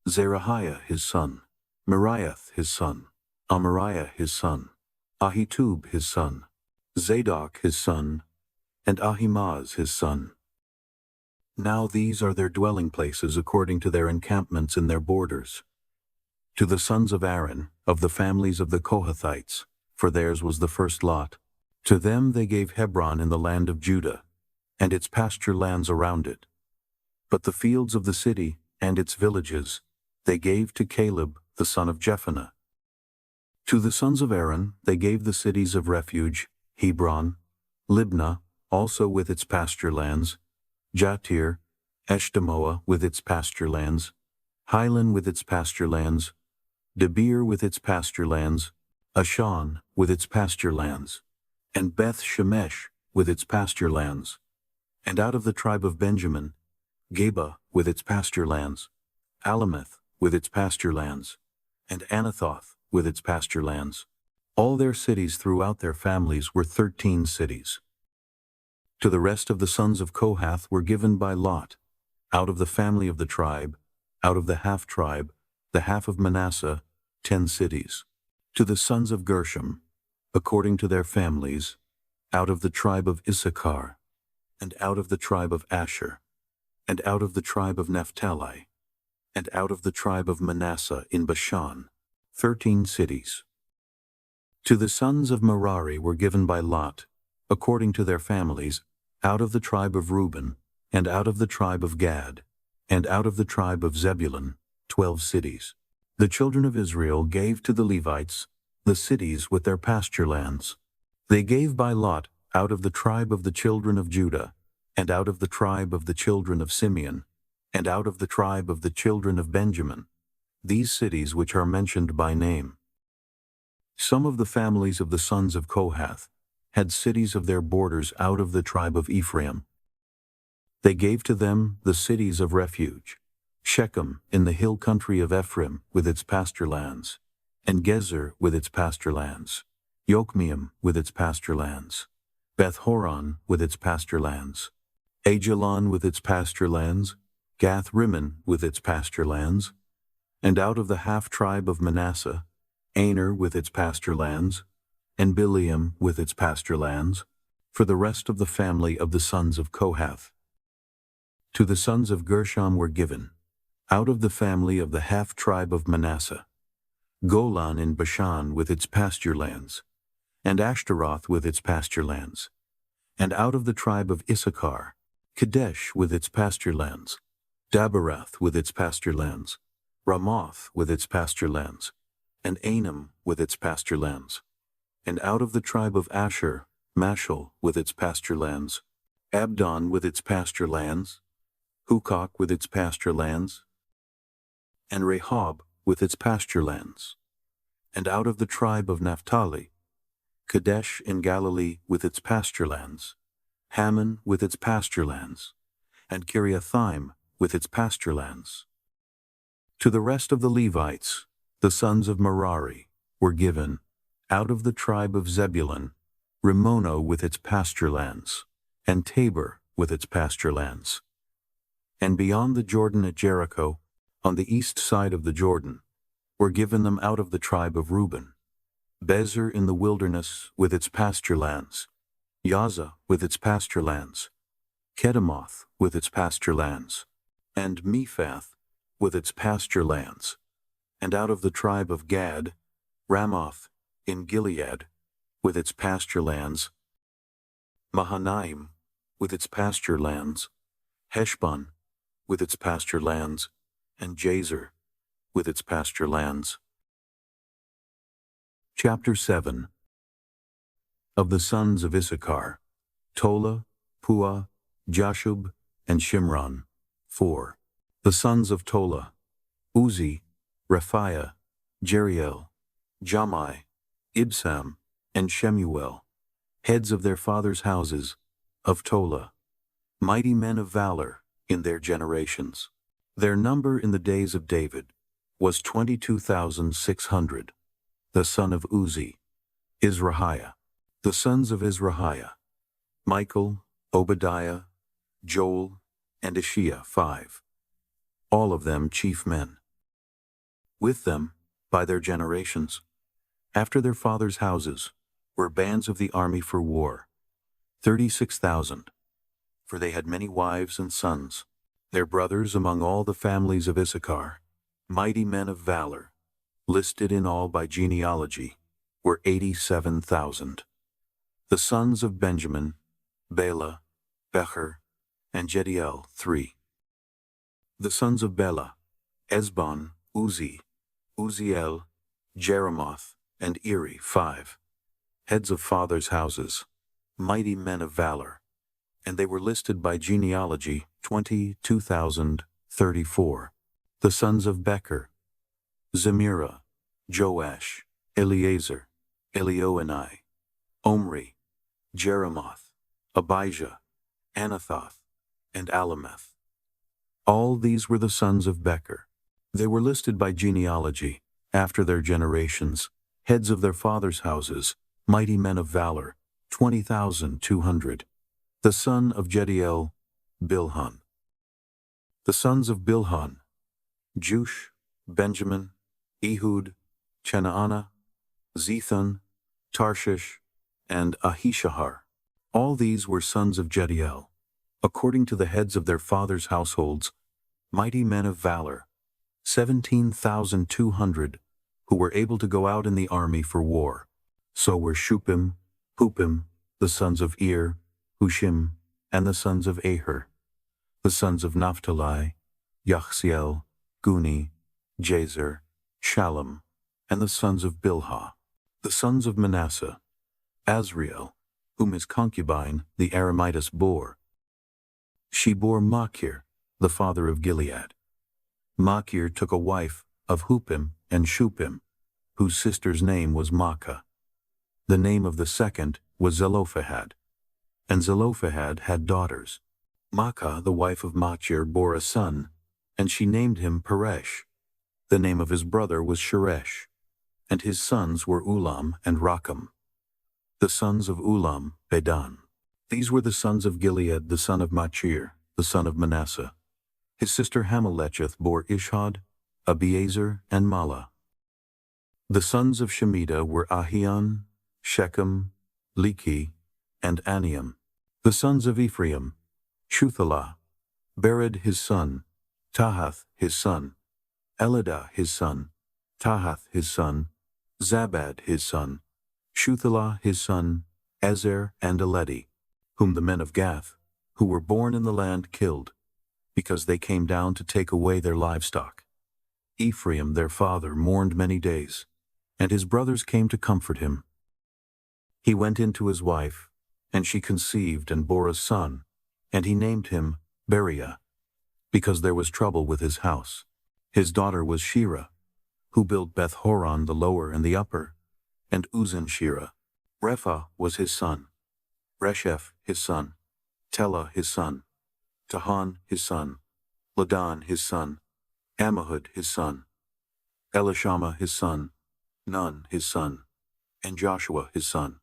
S1: Zerahiah his son, Meriath his son, Amariah his son, Ahitub his son, Zadok his son, and Ahimaaz his son. Now these are their dwelling places according to their encampments in their borders. To the sons of Aaron, of the families of the Kohathites, for theirs was the first lot, to them they gave Hebron in the land of Judah, and its pasture lands around it. But the fields of the city and its villages they gave to Caleb the son of Jephunneh. To the sons of Aaron they gave the cities of refuge, Hebron, Libnah, also with its pasture lands, Jatir, Eshtemoa with its pasture lands, Hilan with its pasture lands, Debir with its pasture lands, Ashan with its pasture lands, and Beth Shemesh with its pasture lands. And out of the tribe of Benjamin, Geba with its pasture lands, Alameth with its pasture lands, and Anathoth with its pasture lands. All their cities throughout their families were 13 cities. To the rest of the sons of Kohath were given by lot, out of the family of the tribe, out of the half-tribe, the half of Manasseh, 10 cities. To the sons of Gershom, according to their families, out of the tribe of Issachar, and out of the tribe of Asher, and out of the tribe of Naphtali, and out of the tribe of Manasseh in Bashan, 13 cities. To the sons of Merari were given by lot, according to their families, out of the tribe of Reuben, and out of the tribe of Gad, and out of the tribe of Zebulun, 12 cities. The children of Israel gave to the Levites the cities with their pasture lands. They gave by lot out of the tribe of the children of Judah, and out of the tribe of the children of Simeon, and out of the tribe of the children of Benjamin, these cities which are mentioned by name. Some of the families of the sons of Kohath had cities of their borders out of the tribe of Ephraim. They gave to them the cities of refuge, Shechem in the hill country of Ephraim with its pasture lands, and Gezer with its pasture lands, Yokmeam with its pasture lands, Beth-horon with its pasture lands, Ajalon with its pasture lands, Gath-rimmon with its pasture lands, and out of the half-tribe of Manasseh, Aner with its pasture lands, and Bileam with its pasture lands, for the rest of the family of the sons of Kohath. To the sons of Gershom were given, out of the family of the half-tribe of Manasseh, Golan in Bashan with its pasture lands, and Ashtaroth with its pasture lands, and out of the tribe of Issachar, Kadesh with its pasture lands, Daberath with its pasture lands, Ramoth with its pasture lands, and Anam with its pasture lands, and out of the tribe of Asher, Mashal with its pasture lands, Abdon with its pasture lands, Hukok with its pasture lands, and Rehob with its pasture lands, and out of the tribe of Naphtali, Kadesh in Galilee with its pasture lands, Hammon with its pasture lands, and Kiriathaim with its pasture lands. To the rest of the Levites, the sons of Merari, were given, out of the tribe of Zebulun, Rimono with its pasture lands, and Tabor with its pasture lands. And beyond the Jordan at Jericho, on the east side of the Jordan, were given them out of the tribe of Reuben, Bezer in the wilderness with its pasture lands, Yaza with its pasture lands, Kedemoth with its pasture lands, and Mephath with its pasture lands, and out of the tribe of Gad, Ramoth in Gilead with its pasture lands, Mahanaim with its pasture lands, Heshbon with its pasture lands, and Jazer with its pasture lands. Chapter 7. Of the sons of Issachar, Tola, Puah, Jashub, and Shimron, 4. The sons of Tola, Uzi, Rephiah, Jeriel, Jamai, Ibsam, and Shemuel, heads of their fathers' houses, of Tola, mighty men of valor in their generations. Their number in the days of David was 22,600. The son of Uzi, Izrahiah. The sons of Izrahiah, Michael, Obadiah, Joel, and Ishiah, 5. All of them chief men. With them, by their generations, after their fathers' houses, were bands of the army for war, 36,000, for they had many wives and sons. Their brothers among all the families of Issachar, mighty men of valor, listed in all by genealogy, were 87,000. The sons of Benjamin, Bela, Becher, and Jediel, 3. The sons of Bela, Esbon, Uzi, Uziel, Jeremoth, and Eri, 5. Heads of fathers' houses, mighty men of valor, and they were listed by genealogy, 22,034. The sons of Becher, Zemirah, Joash, Eleazar, Elioenai, Omri, Jeremoth, Abijah, Anathoth, and Alameth. All these were the sons of Becher. They were listed by genealogy, after their generations, heads of their fathers' houses, mighty men of valor, 20,200. The son of Jediel, Bilhan. The sons of Bilhan, Jush, Benjamin, Ehud, Chenaanah, Zethon, Tarshish, and Ahishahar. All these were sons of Jediel, according to the heads of their fathers' households, mighty men of valor, 17,200, who were able to go out in the army for war. So were Shupim, Hupim, the sons of Ir, Hushim, and the sons of Aher, the sons of Naphtali, Yachziel, Guni, Jazer, Shalom, and the sons of Bilhah, the sons of Manasseh, Azriel, whom his concubine, the Aramitess, bore. She bore Machir, the father of Gilead. Machir took a wife of Hupim and Shupim, whose sister's name was Maacah. The name of the second was Zelophehad, and Zelophehad had daughters. Maacah, the wife of Machir, bore a son, and she named him Peresh. The name of his brother was Sheresh, and his sons were Ulam and Rakam. The sons of Ulam, Bedan. These were the sons of Gilead, the son of Machir, the son of Manasseh. His sister Hamelecheth bore Ishhod, Abiezer, and Mala. The sons of Shemida were Ahian, Shechem, Lehi, and Aniam. The sons of Ephraim, Shuthalah, Bered his son, Tahath his son, Elidah his son, Tahath his son, Zabad his son, Shuthalah his son, Ezer and Eledi, whom the men of Gath, who were born in the land, killed, because they came down to take away their livestock. Ephraim their father mourned many days, and his brothers came to comfort him. He went in to his wife, and she conceived and bore a son, and he named him Beriah, because there was trouble with his house. His daughter was Shira, who built Beth-horon the lower and the upper, and Uzan-Shira. Repha was his son, Resheph his son, Telah his son, Tahan his son, Ladan his son, Ammihud his son, Elishama his son, Nun his son, and Joshua his son.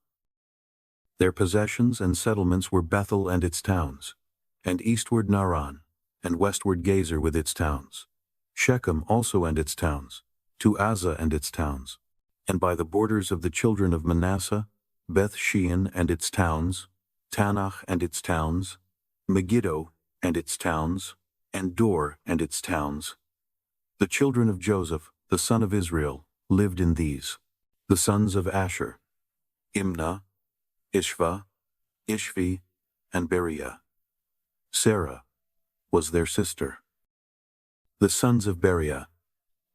S1: Their possessions and settlements were Bethel and its towns, and eastward Naran, and westward Gezer with its towns, Shechem also and its towns, to Azzah and its towns, and by the borders of the children of Manasseh, Beth-shean and its towns, Tanach and its towns, Megiddo and its towns, and Dor and its towns. The children of Joseph, the son of Israel, lived in these. The sons of Asher, Imnah, Ishva, Ishvi, and Beriah. Sarah was their sister. The sons of Beriah,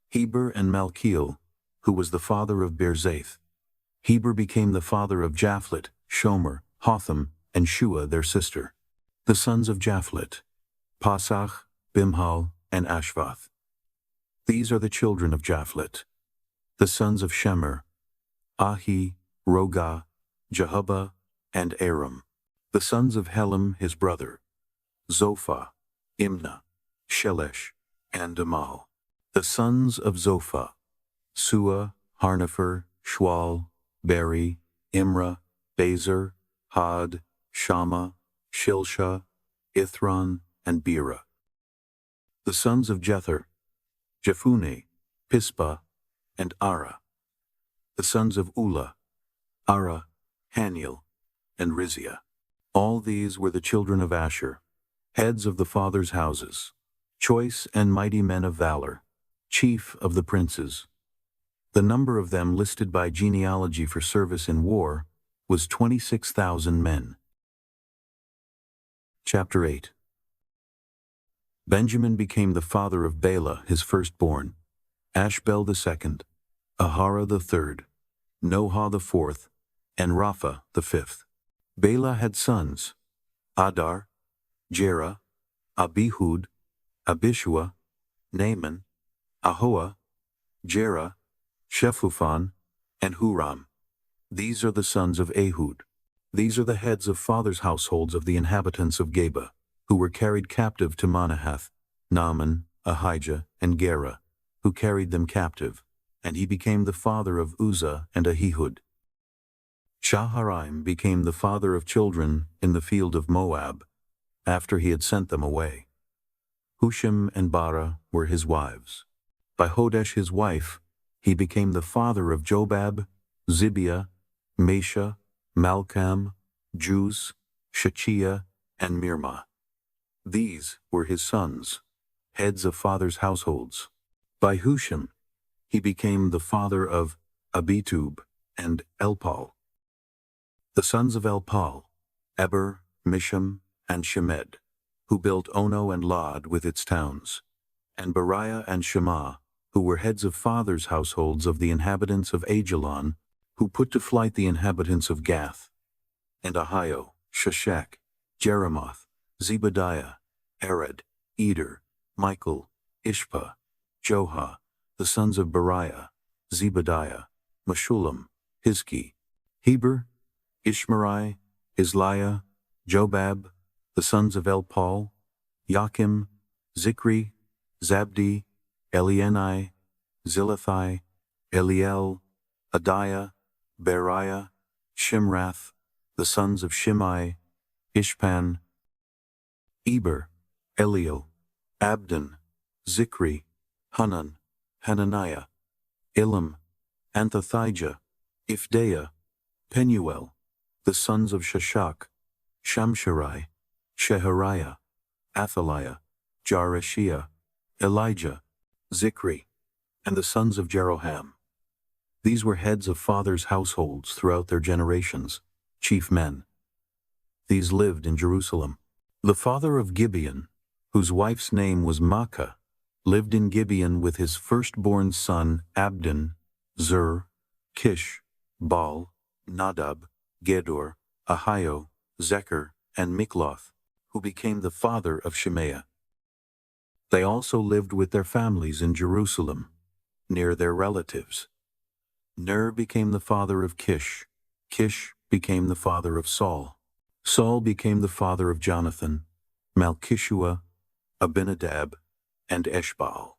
S1: Heber and Malchiel, who was the father of Berzaith. Heber became the father of Japhlet, Shomer, Hotham, and Shua their sister. The sons of Japhlet, Pasach, Bimhal, and Ashvath. These are the children of Japhlet. The sons of Shemer, Ahi, Rogah, Jehubbah, and Aram. The sons of Helam his brother, Zophah, Imnah, Shelesh, and Amal. The sons of Zophah, Sua, Harnepher, Shwal, Beri, Imrah, Bezer, Had, Shammah, Shilsha, Ithran, and Bera. The sons of Jether, Jephunneh, Pispa, and Ara. The sons of Ulah, Ara, Haniel, and Rizia. All these were the children of Asher, heads of the fathers' houses, choice and mighty men of valor, chief of the princes. The number of them listed by genealogy for service in war was 26,000 men. Chapter 8. Benjamin became the father of Bela, his firstborn, Ashbel the second, Ahara the third, Noha the fourth, and Rapha the fifth. Bela had sons, Adar, Jerah, Abihud, Abishua, Naaman, Ahoah, Jerah, Shephuphan, and Huram. These are the sons of Ehud. These are the heads of fathers' households of the inhabitants of Geba, who were carried captive to Manahath, Naaman, Ahijah, and Gera, who carried them captive, and he became the father of Uzzah and Ahihud. Shaharaim became the father of children in the field of Moab, after he had sent them away. Hushim and Bara were his wives. By Hodesh his wife, he became the father of Jobab, Zibiah, Mesha, Malcham, Juz, Shachia, and Mirmah. These were his sons, heads of fathers' households. By Hushim, he became the father of Abitub and Elpal. The sons of Elpal, Eber, Misham, and Shemed, who built Ono and Lod with its towns, and Beriah and Shema, who were heads of fathers' households of the inhabitants of Ajalon, who put to flight the inhabitants of Gath, and Ahio, Shashak, Jeremoth, Zebadiah, Arad, Eder, Michael, Ishpa, Joha, the sons of Beriah, Zebadiah, Meshullam, Hizki, Heber, Ishmerai, Isliah, Jobab, the sons of Elpal, Yakim, Zikri, Zabdi, Elienai, Zilithai, Eliel, Adiah, Beriah, Shimrath, the sons of Shimei, Ishpan, Eber, Eliel, Abdon, Zikri, Hanan, Hananiah, Elam, Anthothijah, Ifdeiah, Penuel, the sons of Shashak, Shamsharai, Shehariah, Athaliah, Jareshiah, Elijah, Zikri, and the sons of Jeroham. These were heads of fathers' households throughout their generations, chief men. These lived in Jerusalem. The father of Gibeon, whose wife's name was Maacah, lived in Gibeon with his firstborn son Abdon, Zur, Kish, Baal, Nadab, Gedor, Ahio, Zechar, and Mikloth, who became the father of Shemaiah. They also lived with their families in Jerusalem, near their relatives. Ner became the father of Kish. Kish became the father of Saul. Saul became the father of Jonathan, Malchishua, Abinadab, and Eshbaal.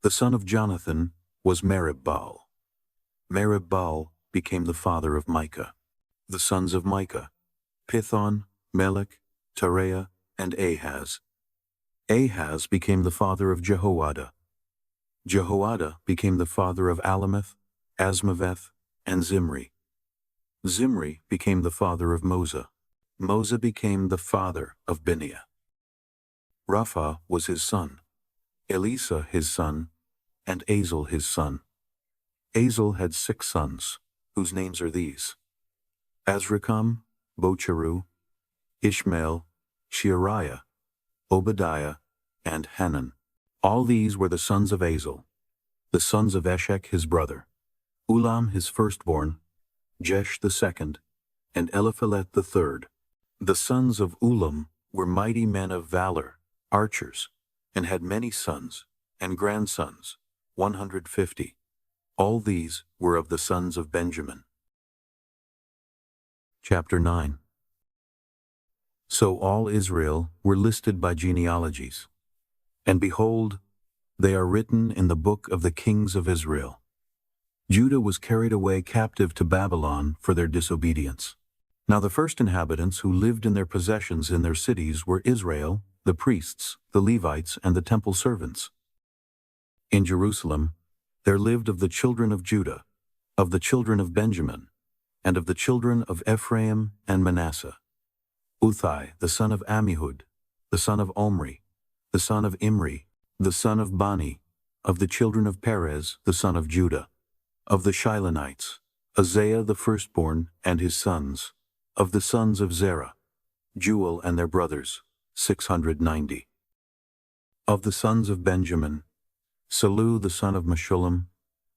S1: The son of Jonathan was Merib-Baal. Merib-Baal became the father of Micah. The sons of Micah, Pithon, Melech, Tareah, and Ahaz. Ahaz became the father of Jehoiada. Jehoiada became the father of Alameth, Asmaveth, and Zimri. Zimri became the father of Moza. Moza became the father of Bineah. Rapha was his son, Elisa his son, and Azel his son. Azel had 6 sons, whose names are these: Azrikam, Bocheru, Ishmael, Sheariah, Obadiah, and Hanan. All these were the sons of Azel. The sons of Eshek his brother, Ulam his firstborn, Jesh the second, and Eliphalet the third. The sons of Ulam were mighty men of valor, archers, and had many sons and grandsons, 150. All these were of the sons of Benjamin. Chapter 9. So all Israel were listed by genealogies, and behold, they are written in the book of the kings of Israel. Judah was carried away captive to Babylon for their disobedience. Now the first inhabitants who lived in their possessions in their cities were Israel, the priests, the Levites, and the temple servants. In Jerusalem there lived of the children of Judah, of the children of Benjamin, and of the children of Ephraim and Manasseh, Uthai the son of Ammihud, the son of Omri, the son of Imri, the son of Bani, of the children of Perez, the son of Judah, of the Shilonites, Uzziah the firstborn and his sons, of the sons of Zerah, Jewel and their brothers, 690. Of the sons of Benjamin, Salu the son of Meshullam,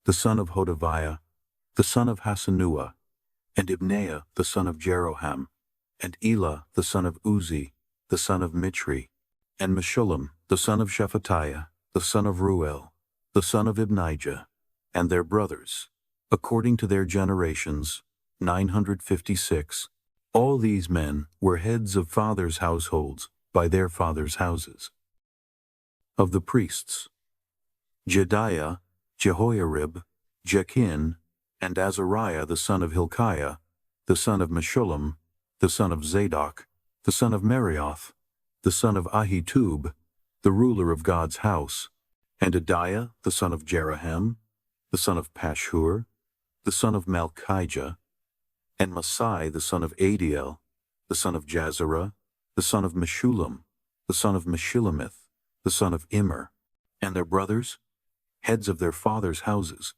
S1: the son of Hodaviah, the son of Hasanuah, and Ibneiah the son of Jeroham, and Elah the son of Uzi, the son of Mitri, and Meshullam the son of Shephatiah, the son of Ruel, the son of Ibnijah, and their brothers, according to their generations, 956. All these men were heads of fathers' households by their fathers' houses. Of the priests, Jedaiah, Jehoiarib, Jachin, and Azariah the son of Hilkiah, the son of Meshullam, the son of Zadok, the son of Merioth, the son of Ahitub, the ruler of God's house, and Adiah the son of Jeroham, the son of Pashhur, the son of Malchijah, and Masai the son of Adiel, the son of Jazerah, the son of Meshullam, the son of Meshillemith, the son of Immer, and their brothers, heads of their fathers' houses,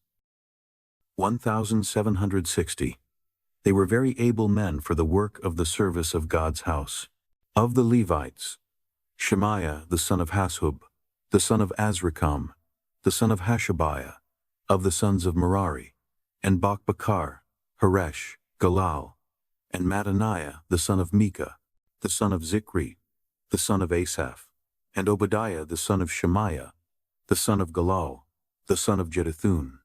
S1: 1,760. They were very able men for the work of the service of God's house. Of the Levites, Shemaiah the son of Hashub, the son of Azrikam, the son of Hashabiah, of the sons of Merari, and Bakbakar, Haresh, Galal, and Mattaniah the son of Micah, the son of Zikri, the son of Asaph, and Obadiah the son of Shemaiah, the son of Galal, the son of Jeduthun,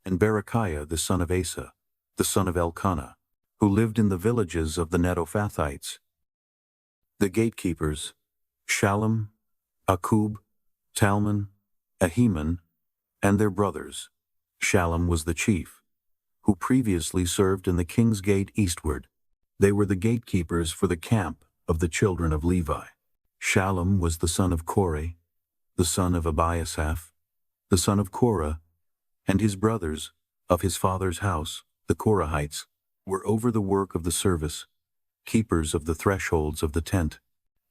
S1: and Berechiah the son of Asa, the son of Elkanah, who lived in the villages of the Netophathites. The gatekeepers, Shallum, Akub, Talmon, Ahiman, and their brothers. Shallum was the chief, who previously served in the king's gate eastward. They were the gatekeepers for the camp of the children of Levi. Shallum was the son of Korah, the son of Abiasaph, the son of Korah, and his brothers, of his father's house, the Korahites, were over the work of the service, keepers of the thresholds of the tent.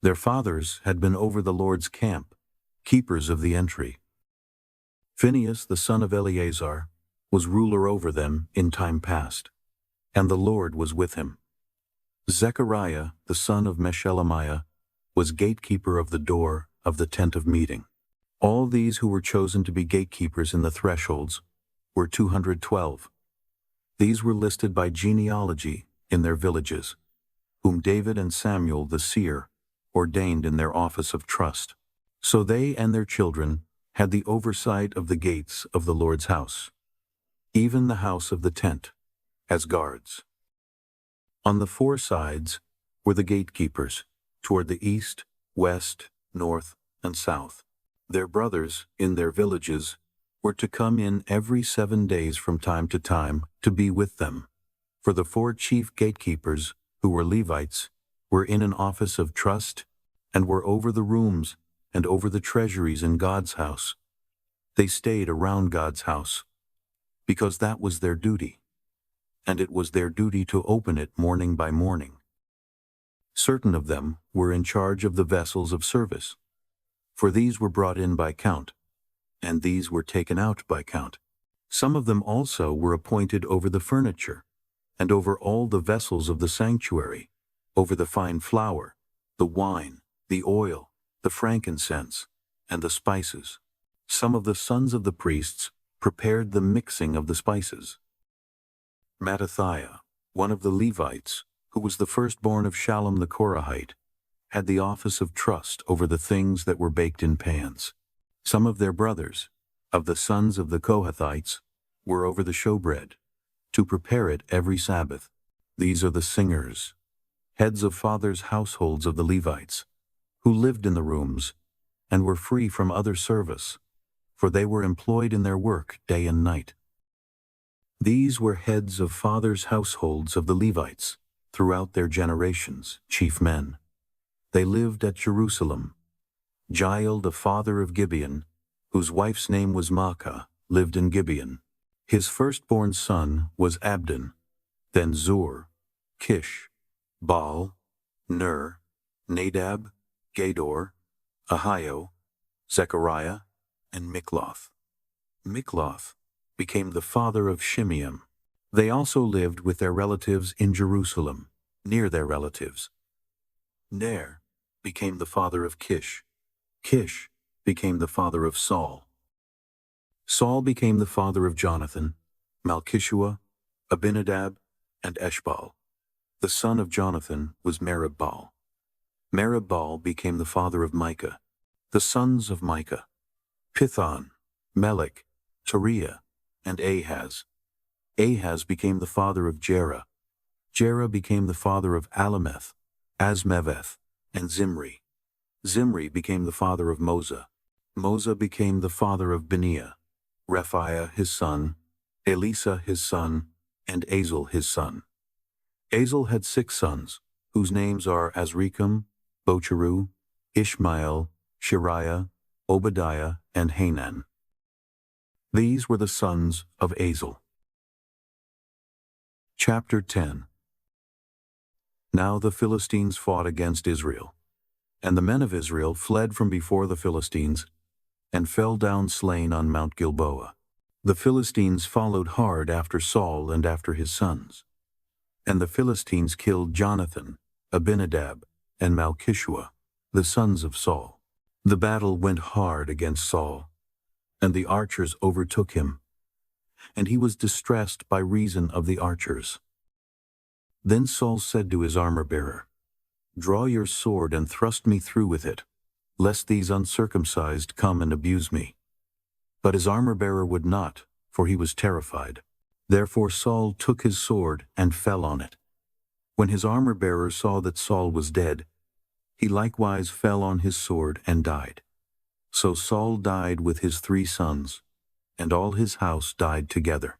S1: Their fathers had been over the Lord's camp, keepers of the entry. Phinehas, the son of Eleazar, was ruler over them in time past, and the Lord was with him. Zechariah, the son of Meshelemiah, was gatekeeper of the door of the tent of meeting. All these who were chosen to be gatekeepers in the thresholds were 212. These were listed by genealogy in their villages, whom David and Samuel the seer ordained in their office of trust. So they and their children had the oversight of the gates of the Lord's house, even the house of the tent, as guards. On the four sides were the gatekeepers, toward the east, west, north, and south. Their brothers, in their villages, were to come in every 7 days from time to time to be with them. For the four chief gatekeepers, who were Levites, were in an office of trust, and were over the rooms and over the treasuries in God's house. They stayed around God's house, because that was their duty, and it was their duty to open it morning by morning. Certain of them were in charge of the vessels of service, for these were brought in by count, and these were taken out by count. Some of them also were appointed over the furniture, and over all the vessels of the sanctuary, over the fine flour, the wine, the oil, the frankincense, and the spices. Some of the sons of the priests prepared the mixing of the spices. Mattithiah, one of the Levites, who was the firstborn of Shallum the Korahite, had the office of trust over the things that were baked in pans. Some of their brothers, of the sons of the Kohathites, were over the showbread, to prepare it every Sabbath. These are the singers, heads of fathers' households of the Levites, who lived in the rooms, and were free from other service, for they were employed in their work day and night. These were heads of fathers' households of the Levites, throughout their generations, chief men. They lived at Jerusalem. Jael, the father of Gibeon, whose wife's name was Maacah, lived in Gibeon. His firstborn son was Abdon, then Zur, Kish, Baal, Ner, Nadab, Gedor, Ahio, Zechariah, and Mikloth. Mikloth became the father of Shimeam. They also lived with their relatives in Jerusalem, near their relatives. Ner became the father of Kish. Kish became the father of Saul. Saul became the father of Jonathan, Malchishua, Abinadab, and Eshbaal. The son of Jonathan was Merib-Baal. Merib-Baal became the father of Micah. The sons of Micah: Pithon, Melech, Teriah, and Ahaz. Ahaz became the father of Jerah. Jerah became the father of Alameth, Asmaveth, and Zimri. Zimri became the father of Moza. Moza became the father of Beniah, Rephaiah his son, Elisa his son, and Azel his son. Azel had 6 sons, whose names are Azrikam, Bocheru, Ishmael, Shariah, Obadiah, and Hanan. These were the sons of Azel. Chapter 10. Now the Philistines fought against Israel, and the men of Israel fled from before the Philistines, and fell down slain on Mount Gilboa. The Philistines followed hard after Saul and after his sons. And the Philistines killed Jonathan, Abinadab, and Malchishua, the sons of Saul. The battle went hard against Saul, and the archers overtook him, and he was distressed by reason of the archers. Then Saul said to his armor-bearer, "Draw your sword and thrust me through with it, lest these uncircumcised come and abuse me." But his armor-bearer would not, for he was terrified. Therefore Saul took his sword and fell on it. When his armor-bearer saw that Saul was dead, he likewise fell on his sword and died. So Saul died with his 3 sons, and all his house died together.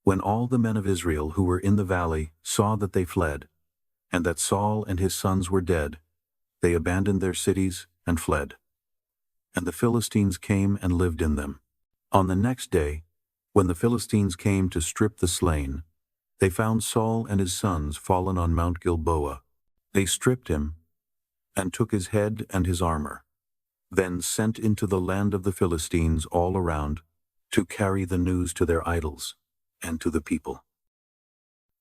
S1: When all the men of Israel who were in the valley saw that they fled, and that Saul and his sons were dead, they abandoned their cities and fled. And the Philistines came and lived in them. On the next day, when the Philistines came to strip the slain, They found Saul and his sons fallen on Mount Gilboa. They stripped him and took his head and his armor, then sent into the land of the Philistines all around to carry the news to their idols and to the people.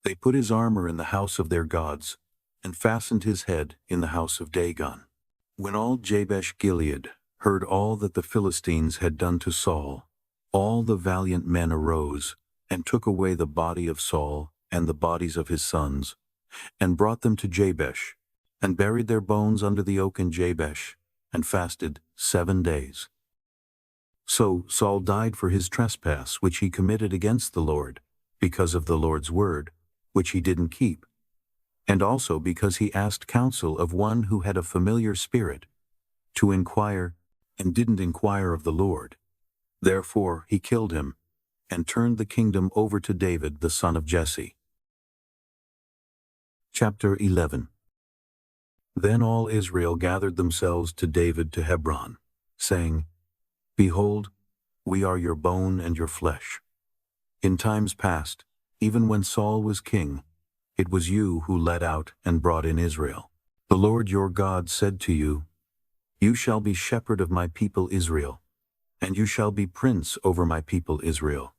S1: They put his armor in the house of their gods and fastened his head in the house of Dagon. When all Jabesh Gilead heard all that the Philistines had done to Saul, all the valiant men arose and took away the body of Saul and the bodies of his sons, and brought them to Jabesh, and buried their bones under the oak in Jabesh, and fasted 7 days. So Saul died for his trespass which he committed against the Lord, because of the Lord's word, which he didn't keep, and also because he asked counsel of one who had a familiar spirit, to inquire, and didn't inquire of the Lord. Therefore he killed him, and turned the kingdom over to David the son of Jesse. Chapter 11. Then all Israel gathered themselves to David to Hebron, saying, Behold, we are your bone and your flesh. In times past, even when Saul was king, it was you who led out and brought in Israel. The Lord your God said to you, You shall be shepherd of my people Israel, and you shall be prince over my people Israel.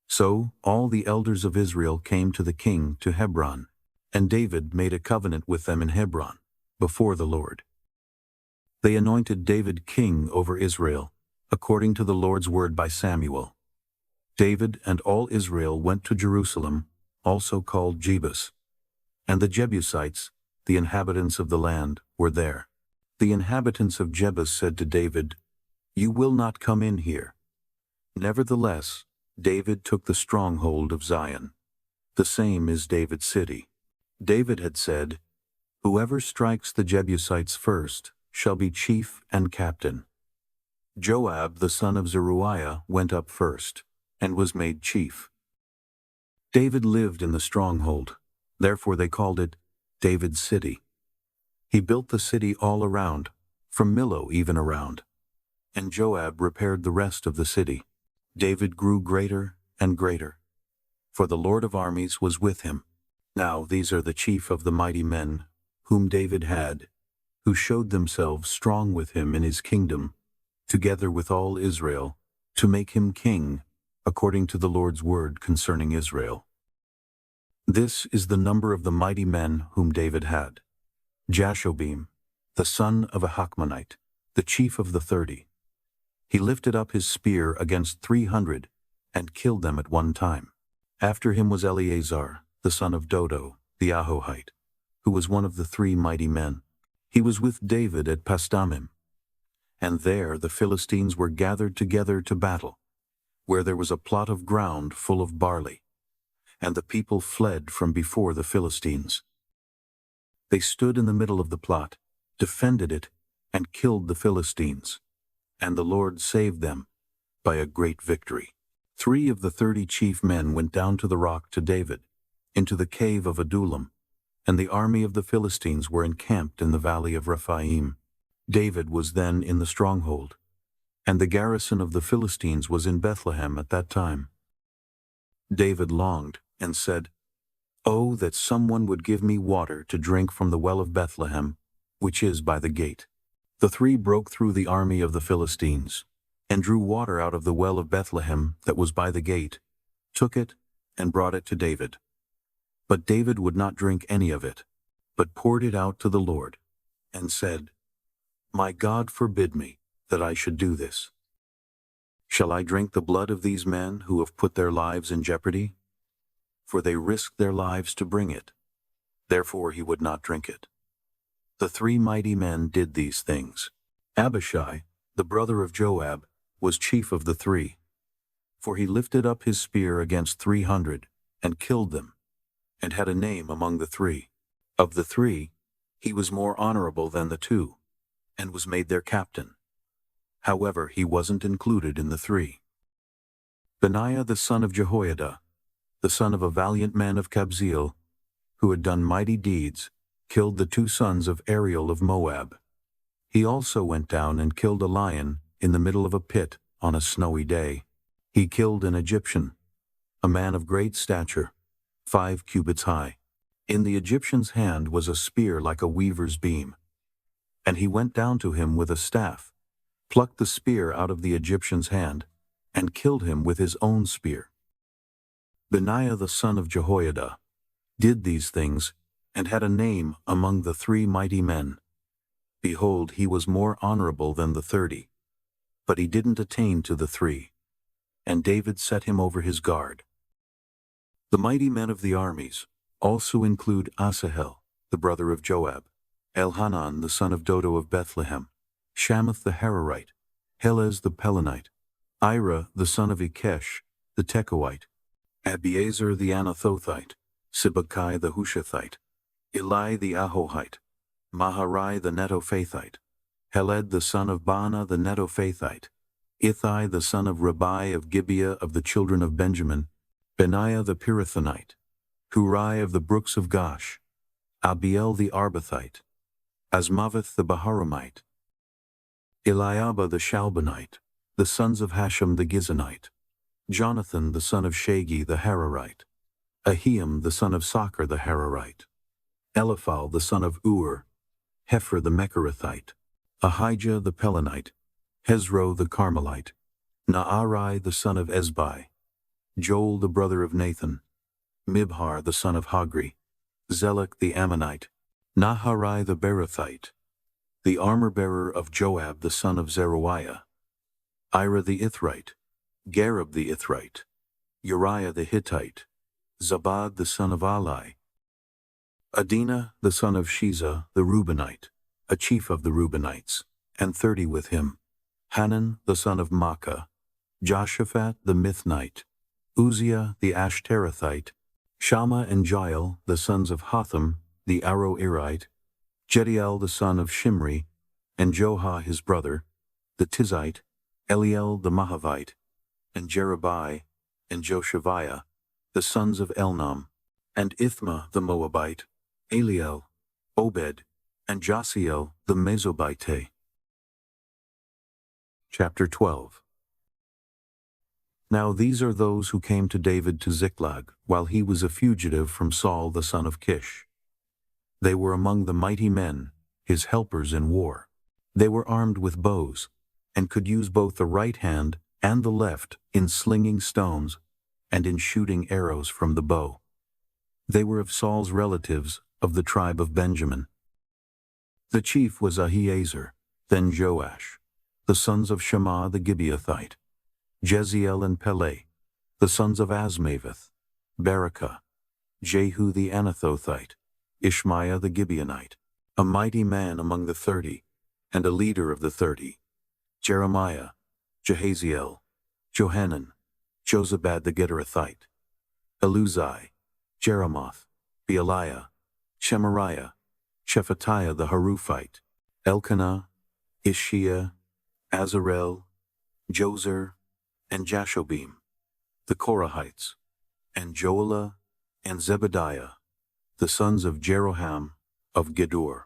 S1: So all the elders of Israel came to the king to Hebron, and David made a covenant with them in Hebron, before the Lord. They anointed David king over Israel, according to the Lord's word by Samuel. David and all Israel went to Jerusalem, also called Jebus, and the Jebusites, the inhabitants of the land, were there. The inhabitants of Jebus said to David, You will not come in here. Nevertheless, David took the stronghold of Zion. The same is David's city. David had said, Whoever strikes the Jebusites first shall be chief and captain. Joab the son of Zeruiah went up first, and was made chief. David lived in the stronghold, therefore they called it David's city. He built the city all around, from Millo even around, and Joab repaired the rest of the city. David grew greater and greater, for the Lord of armies was with him. Now these are the chief of the mighty men whom David had, who showed themselves strong with him in his kingdom, together with all Israel, to make him king, according to the Lord's word concerning Israel. This is the number of the mighty men whom David had. Jashobim, the son of a Hachmonite, the chief of the 30. He lifted up his spear against 300, and killed them at one time. After him was Eleazar, the son of Dodo, the Ahohite, who was one of the 3 mighty men. He was with David at Pasdamim. And there the Philistines were gathered together to battle, where there was a plot of ground full of barley, and the people fled from before the Philistines. They stood in the middle of the plot, defended it, and killed the Philistines, and the Lord saved them by a great victory. 3 of the 30 chief men went down to the rock to David, into the cave of Adullam, and the army of the Philistines were encamped in the valley of Rephaim. David was then in the stronghold, and the garrison of the Philistines was in Bethlehem at that time. David longed and said, Oh, that someone would give me water to drink from the well of Bethlehem, which is by the gate. The 3 broke through the army of the Philistines, and drew water out of the well of Bethlehem that was by the gate, took it, and brought it to David. But David would not drink any of it, but poured it out to the Lord, and said, My God forbid me that I should do this. Shall I drink the blood of these men who have put their lives in jeopardy? For they risked their lives to bring it. Therefore he would not drink it. The 3 mighty men did these things. Abishai, the brother of Joab, was chief of the 3. For he lifted up his spear against 300, and killed them, and had a name among the 3. Of the 3, he was more honorable than the 2, and was made their captain. However, he wasn't included in the 3. Benaiah the son of Jehoiada, the son of a valiant man of Kabzeel, who had done mighty deeds, killed the 2 sons of Ariel of Moab. He also went down and killed a lion in the middle of a pit on a snowy day. He killed an Egyptian, a man of great stature, 5 cubits high. In the Egyptian's hand was a spear like a weaver's beam. And he went down to him with a staff, plucked the spear out of the Egyptian's hand, and killed him with his own spear. Benaiah the son of Jehoiada did these things, and had a name among the 3 mighty men. Behold, he was more honorable than the 30, but he didn't attain to the 3. And David set him over his guard. The mighty men of the armies also include Asahel, the brother of Joab, Elhanan the son of Dodo of Bethlehem, Shammath the Hararite, Helez the Pelonite, Ira the son of Ikesh the Tekoite, Abiezer the Anathothite, Sibbecai the Hushathite, Eli the Ahohite, Maharai the Netophathite, Heled the son of Baana the Netophathite, Ithai the son of Ribai of Gibeah of the children of Benjamin, Benaiah the Pirathonite, Hurai of the brooks of Gash, Abiel the Arbathite, Asmaveth the Baharamite, Eliabah the Shalbanite, the sons of Hashem the Gizonite, Jonathan the son of Shagi the Hararite, Ahiam the son of Sachar the Hararite, Eliphal the son of Ur, Hefer the Mecherathite, Ahijah the Pelonite, Hezro the Carmelite, Naarai the son of Ezbai, Joel the brother of Nathan, Mibhar the son of Hagri, Zelek the Ammonite, Naharai the Berothite, the armor-bearer of Joab the son of Zeruiah, Ira the Ithrite, Gareb the Ithrite, Uriah the Hittite, Zabad the son of Ali, Adina the son of Shiza the Reubenite, a chief of the Reubenites, and 30 with him, Hanan the son of Makkah, Joshaphat the Mithnite, Uzziah the Ashterathite, Shammah and Jael the sons of Hotham the Aroerite, Jediel the son of Shimri, and Johah his brother, the Tizite, Eliel the Mahavite, and Jerubai, and Joshaviah, the sons of Elnam, and Ithma the Moabite, Eliel, Obed, and Jasiel the Mesobite. Chapter 12. Now these are those who came to David to Ziklag, while he was a fugitive from Saul the son of Kish. They were among the mighty men, his helpers in war. They were armed with bows, and could use both the right hand and the left in slinging stones and in shooting arrows from the bow. They were of Saul's relatives of the tribe of Benjamin. The chief was Ahiezer, then Joash, the sons of Shammah the Gibeathite, Jeziel and Peleh, the sons of Asmaveth, Barakah, Jehu the Anathothite, Ishmaiah the Gibeonite, a mighty man among the 30, and a leader of the 30, Jeremiah, Jehaziel, Johanan, Jozabad the Gederathite, Eluzai, Jeremoth, Bealiah, Shemariah, Shephatiah the Haruphite, Elkanah, Ishia, Azarel, Jozer, and Jashobim, the Korahites, and Joelah and Zebediah, the sons of Jeroham of Gedor.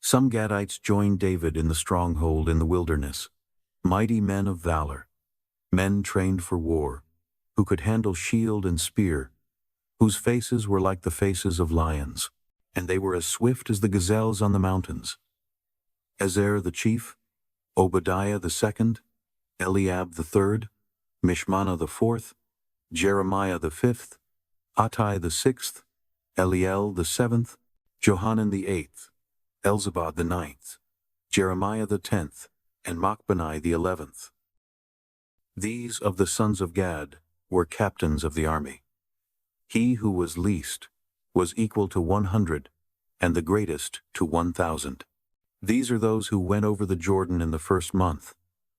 S1: Some Gadites joined David in the stronghold in the wilderness, mighty men of valor, men trained for war, who could handle shield and spear, whose faces were like the faces of lions, and they were as swift as the gazelles on the mountains. Ezer the chief, Obadiah the second, Eliab the third, Mishmannah the fourth, Jeremiah the fifth, Attai the sixth, Eliel the seventh, Johanan the eighth, Elzabad the ninth, Jeremiah the 10th, and Machbanai the 11th. These of the sons of Gad were captains of the army. He who was least was equal to 100, and the greatest to 1,000. These are those who went over the Jordan in the first month,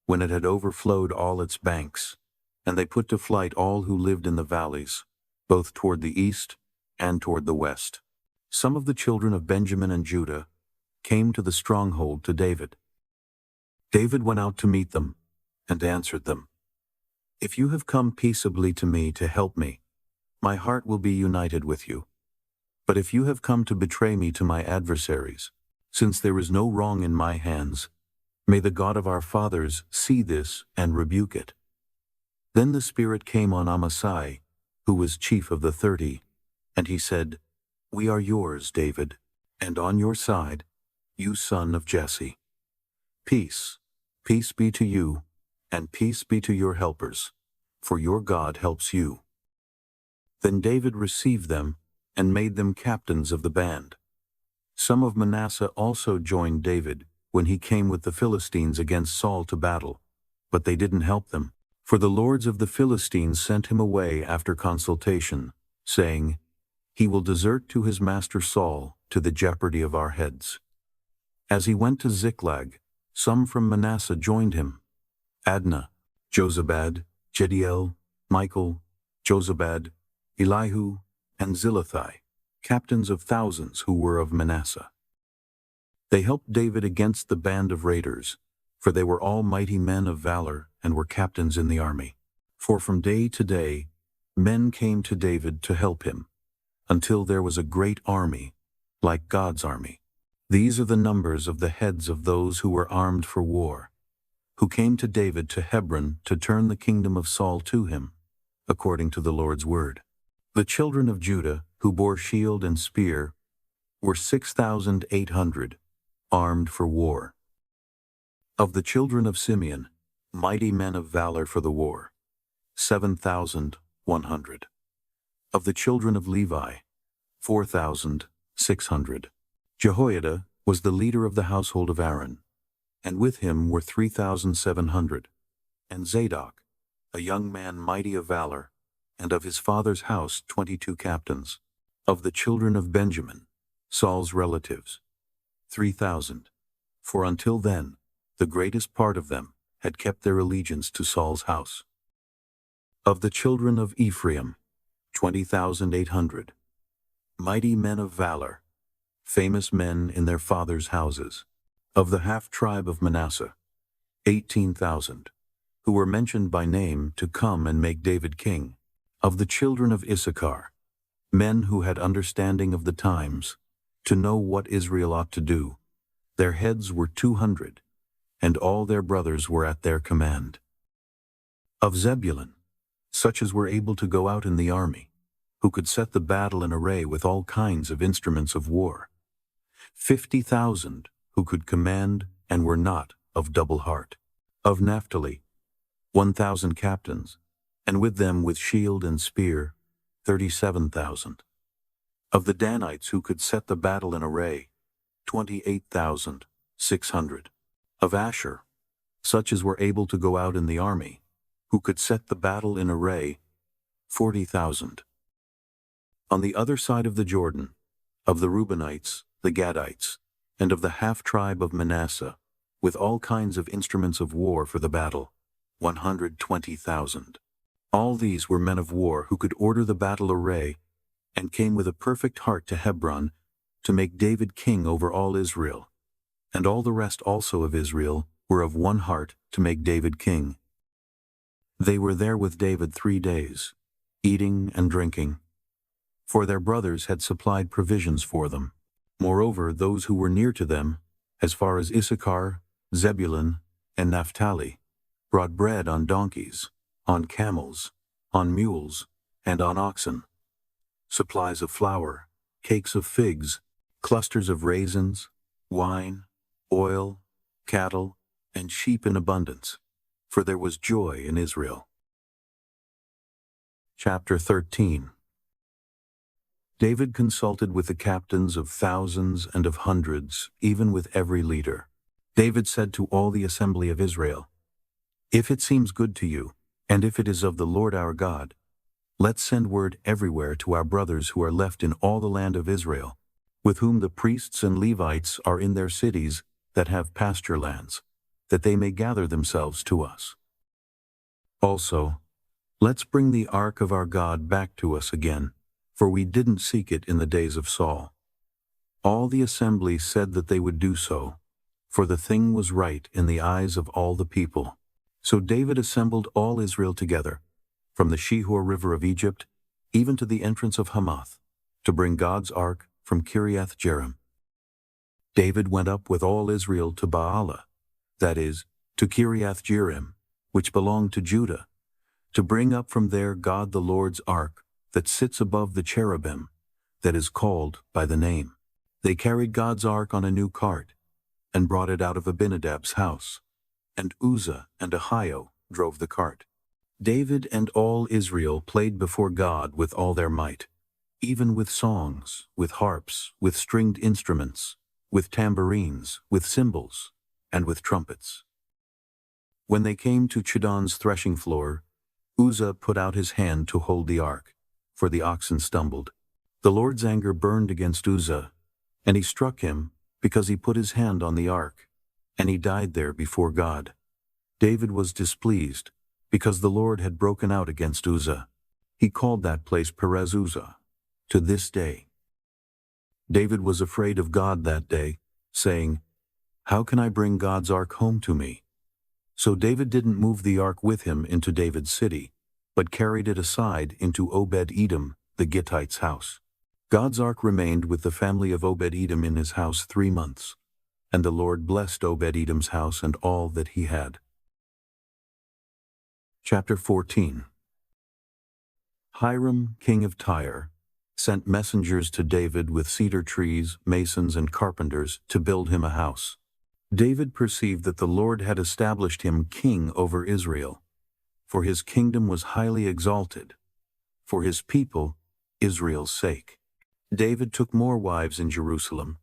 S1: when it had overflowed all its banks, and they put to flight all who lived in the valleys, both toward the east and toward the west. Some of the children of Benjamin and Judah came to the stronghold to David. David went out to meet them, and answered them, "If you have come peaceably to me to help me, my heart will be united with you. But if you have come to betray me to my adversaries, since there is no wrong in my hands, may the God of our fathers see this and rebuke it." Then the Spirit came on Amasai, who was chief of the 30, and he said, "We are yours, David, and on your side, you son of Jesse. Peace, peace be to you, and peace be to your helpers, for your God helps you." Then David received them and made them captains of the band. Some of Manasseh also joined David when he came with the Philistines against Saul to battle, but they didn't help them, for the lords of the Philistines sent him away after consultation, saying, "He will desert to his master Saul to the jeopardy of our heads." As he went to Ziklag, some from Manasseh joined him: Adnah, Jozabad, Jediel, Michael, Jozabad, Elihu, and Zillethai, captains of thousands who were of Manasseh. They helped David against the band of raiders, for they were all mighty men of valor and were captains in the army. For from day to day men came to David to help him, until there was a great army, like God's army. These are the numbers of the heads of those who were armed for war, who came to David to Hebron to turn the kingdom of Saul to him, according to the Lord's word. The children of Judah, who bore shield and spear, were 6,800, armed for war. Of the children of Simeon, mighty men of valor for the war, 7,100. Of the children of Levi, 4,600. Jehoiada was the leader of the household of Aaron, and with him were 3,700. And Zadok, a young man mighty of valor, and of his father's house 22 captains. Of the children of Benjamin, Saul's relatives, 3,000. For until then, the greatest part of them had kept their allegiance to Saul's house. Of the children of Ephraim, 20,800. Mighty men of valor, famous men in their fathers' houses. Of the half-tribe of Manasseh, 18,000, who were mentioned by name to come and make David king. Of the children of Issachar, men who had understanding of the times, to know what Israel ought to do, their heads were 200, and all their brothers were at their command. Of Zebulun, such as were able to go out in the army, who could set the battle in array with all kinds of instruments of war, 50,000 who could command and were not of double heart. Of Naphtali, 1,000 captains, and with them with shield and spear, 37,000. Of the Danites who could set the battle in array, 28,600. Of Asher, such as were able to go out in the army, who could set the battle in array, 40,000. On the other side of the Jordan, of the Reubenites, the Gadites, and of the half-tribe of Manasseh, with all kinds of instruments of war for the battle, 120,000. All these were men of war who could order the battle array, and came with a perfect heart to Hebron to make David king over all Israel. And all the rest also of Israel were of one heart to make David king. They were there with David 3 days, eating and drinking, for their brothers had supplied provisions for them. Moreover, those who were near to them, as far as Issachar, Zebulun, and Naphtali, brought bread on donkeys, on camels, on mules, and on oxen, supplies of flour, cakes of figs, clusters of raisins, wine, oil, cattle, and sheep in abundance, for there was joy in Israel. Chapter 13. David consulted with the captains of thousands and of hundreds, even with every leader. David said to all the assembly of Israel, "If it seems good to you, and if it is of the Lord our God, let's send word everywhere to our brothers who are left in all the land of Israel, with whom the priests and Levites are in their cities that have pasture lands, that they may gather themselves to us. Also, let's bring the ark of our God back to us again, for we didn't seek it in the days of Saul." All the assembly said that they would do so, for the thing was right in the eyes of all the people. So David assembled all Israel together, from the Shihor river of Egypt, even to the entrance of Hamath, to bring God's ark from Kiriath Jearim. David went up with all Israel to Baalah, that is, to Kiriath Jearim, which belonged to Judah, to bring up from there God the Lord's ark that sits above the cherubim, that is called by the name. They carried God's ark on a new cart, and brought it out of Abinadab's house, and Uzzah and Ahio drove the cart. David and all Israel played before God with all their might, even with songs, with harps, with stringed instruments, with tambourines, with cymbals, and with trumpets. When they came to Chidon's threshing floor, Uzzah put out his hand to hold the ark, for the oxen stumbled. The Lord's anger burned against Uzzah, and he struck him because he put his hand on the ark, and he died there before God. David was displeased, because the Lord had broken out against Uzzah. He called that place Perez Uzzah, to this day. David was afraid of God that day, saying, "How can I bring God's ark home to me?" So David didn't move the ark with him into David's city, but carried it aside into Obed-Edom, the Gittite's house. God's ark remained with the family of Obed-Edom in his house 3 months, and the Lord blessed Obed-Edom's house and all that he had. Chapter 14. Hiram, king of Tyre, sent messengers to David with cedar trees, masons, and carpenters to build him a house. David perceived that the Lord had established him king over Israel, for his kingdom was highly exalted, for his people, Israel's sake. David took more wives in Jerusalem,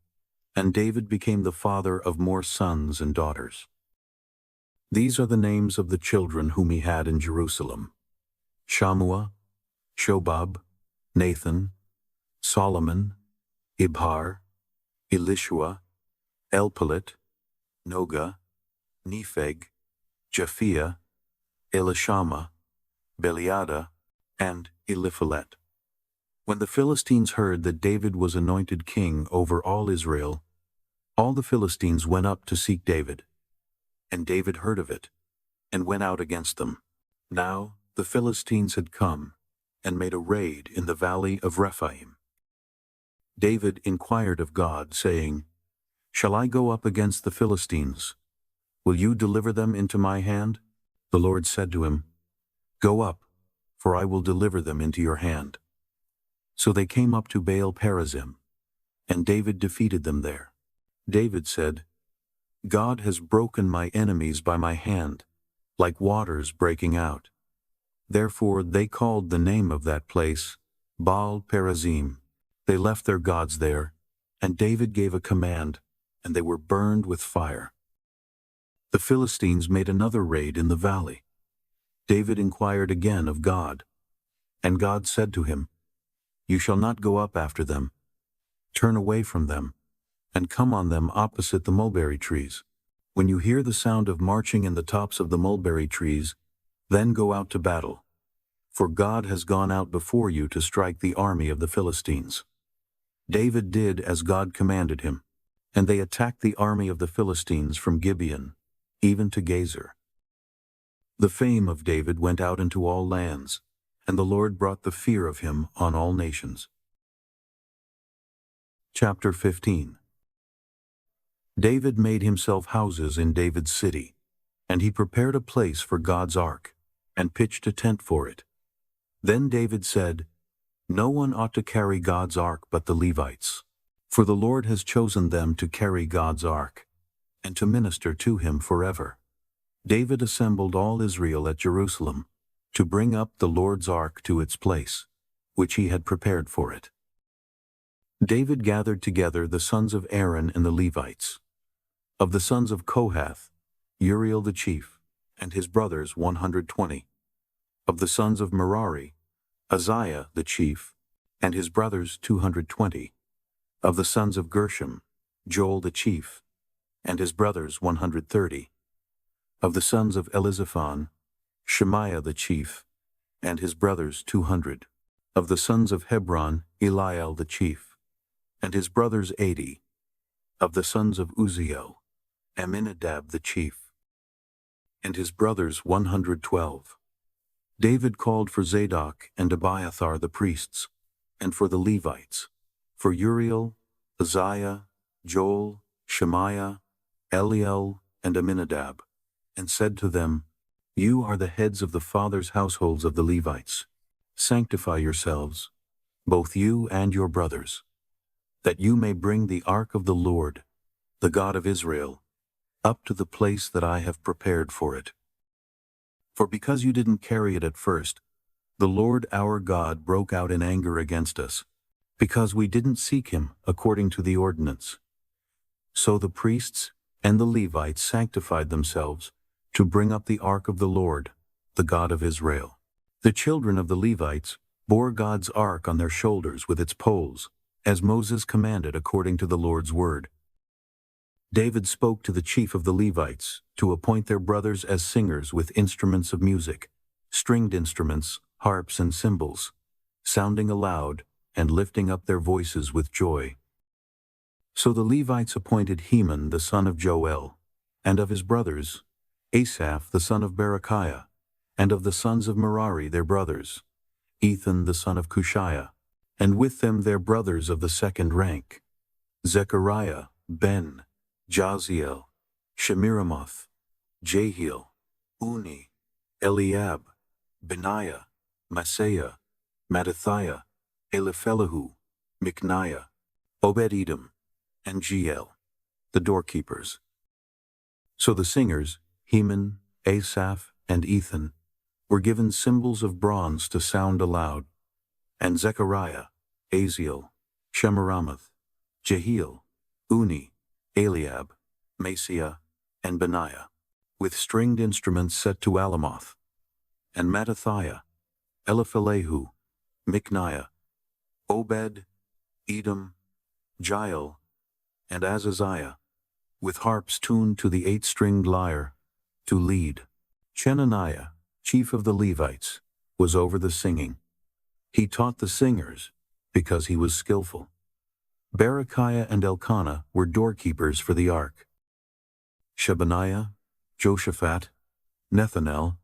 S1: and David became the father of more sons and daughters. These are the names of the children whom he had in Jerusalem: Shammua, Shobab, Nathan, Solomon, Ibhar, Elishua, Elpalet, Noga, Nepheg, Japhia, Elishama, Beliada, and Eliphalet. When the Philistines heard that David was anointed king over all Israel, all the Philistines went up to seek David. And David heard of it, and went out against them. Now the Philistines had come, and made a raid in the valley of Rephaim. David inquired of God, saying, "Shall I go up against the Philistines? Will you deliver them into my hand?" The Lord said to him, "Go up, for I will deliver them into your hand." So they came up to Baal-perazim, and David defeated them there. David said, "God has broken my enemies by my hand, like waters breaking out." Therefore they called the name of that place Baal-perazim. They left their gods there, and David gave a command, and they were burned with fire. The Philistines made another raid in the valley. David inquired again of God, and God said to him, "You shall not go up after them. Turn away from them, and come on them opposite the mulberry trees. When you hear the sound of marching in the tops of the mulberry trees, then go out to battle. For God has gone out before you to strike the army of the Philistines." David did as God commanded him, and they attacked the army of the Philistines from Gibeon, even to Gezer. The fame of David went out into all lands, and the Lord brought the fear of him on all nations. Chapter 15. David made himself houses in David's city, and he prepared a place for God's ark, and pitched a tent for it. Then David said, "No one ought to carry God's ark but the Levites, for the Lord has chosen them to carry God's ark, and to minister to him forever." David assembled all Israel at Jerusalem, to bring up the Lord's ark to its place, which he had prepared for it. David gathered together the sons of Aaron and the Levites. Of the sons of Kohath, Uriel the chief, and his brothers 120. Of the sons of Merari, Uzziah the chief, and his brothers 220. Of the sons of Gershom, Joel the chief, and his brothers 130. Of the sons of Elizaphan, Shemaiah the chief, and his brothers 200. Of the sons of Hebron, Eliel the chief, and his brothers 80. Of the sons of Uzziel, Aminadab the chief, and his brothers 112. David called for Zadok and Abiathar the priests, and for the Levites, for Uriel, Uzziah, Joel, Shemaiah, Eliel, and Aminadab, and said to them, "You are the heads of the fathers' households of the Levites. Sanctify yourselves, both you and your brothers, that you may bring the ark of the Lord, the God of Israel, up to the place that I have prepared for it. For because you didn't carry it at first, the Lord our God broke out in anger against us, because we didn't seek him according to the ordinance. So the priests and the Levites sanctified themselves to bring up the ark of the Lord, the God of Israel. The children of the Levites bore God's ark on their shoulders with its poles, as Moses commanded according to the Lord's word. David spoke to the chief of the Levites to appoint their brothers as singers with instruments of music, stringed instruments, harps and cymbals, sounding aloud and lifting up their voices with joy. So the Levites appointed Heman the son of Joel, and of his brothers, Asaph the son of Berechiah, and of the sons of Merari their brothers, Ethan the son of Cushiah, and with them their brothers of the second rank, Zechariah, Ben, Jaziel, Shemiramoth, Jehiel, Uni, Eliab, Benaiah, Maaseiah, Mattithiah, Eliphelehu, Micniah, Obed-Edom, and Jeiel, the doorkeepers. So the singers, Heman, Asaph, and Ethan, were given cymbals of bronze to sound aloud, and Zechariah, Aziel, Shemiramoth, Jehiel, Uni, Eliab, Maaseiah, and Benaiah, with stringed instruments set to Alamoth, and Mattithiah, Eliphelehu, Micniah, Obed, Edom, Jeiel, and Azaziah, with harps tuned to the 8-stringed lyre, to lead. Chenaniah, chief of the Levites, was over the singing. He taught the singers, because he was skillful. Berechiah and Elkanah were doorkeepers for the ark. Shebaniah, Joshaphat, Nethanel,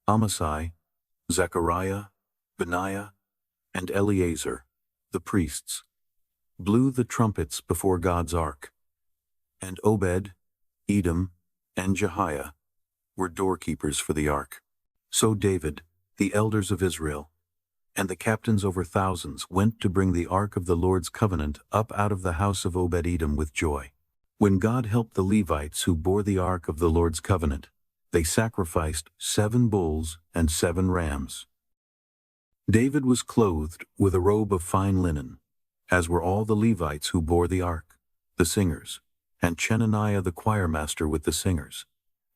S1: Amasai, Zechariah, Benaiah, and Eleazar, the priests, blew the trumpets before God's ark, and Obed, Edom, and Jehiah were doorkeepers for the ark. So David, the elders of Israel, and the captains over thousands went to bring the ark of the Lord's covenant up out of the house of Obed-Edom with joy. When God helped the Levites who bore the ark of the Lord's covenant, they sacrificed 7 bulls and 7 rams. David was clothed with a robe of fine linen, as were all the Levites who bore the ark, the singers, and Chenaniah the choirmaster with the singers.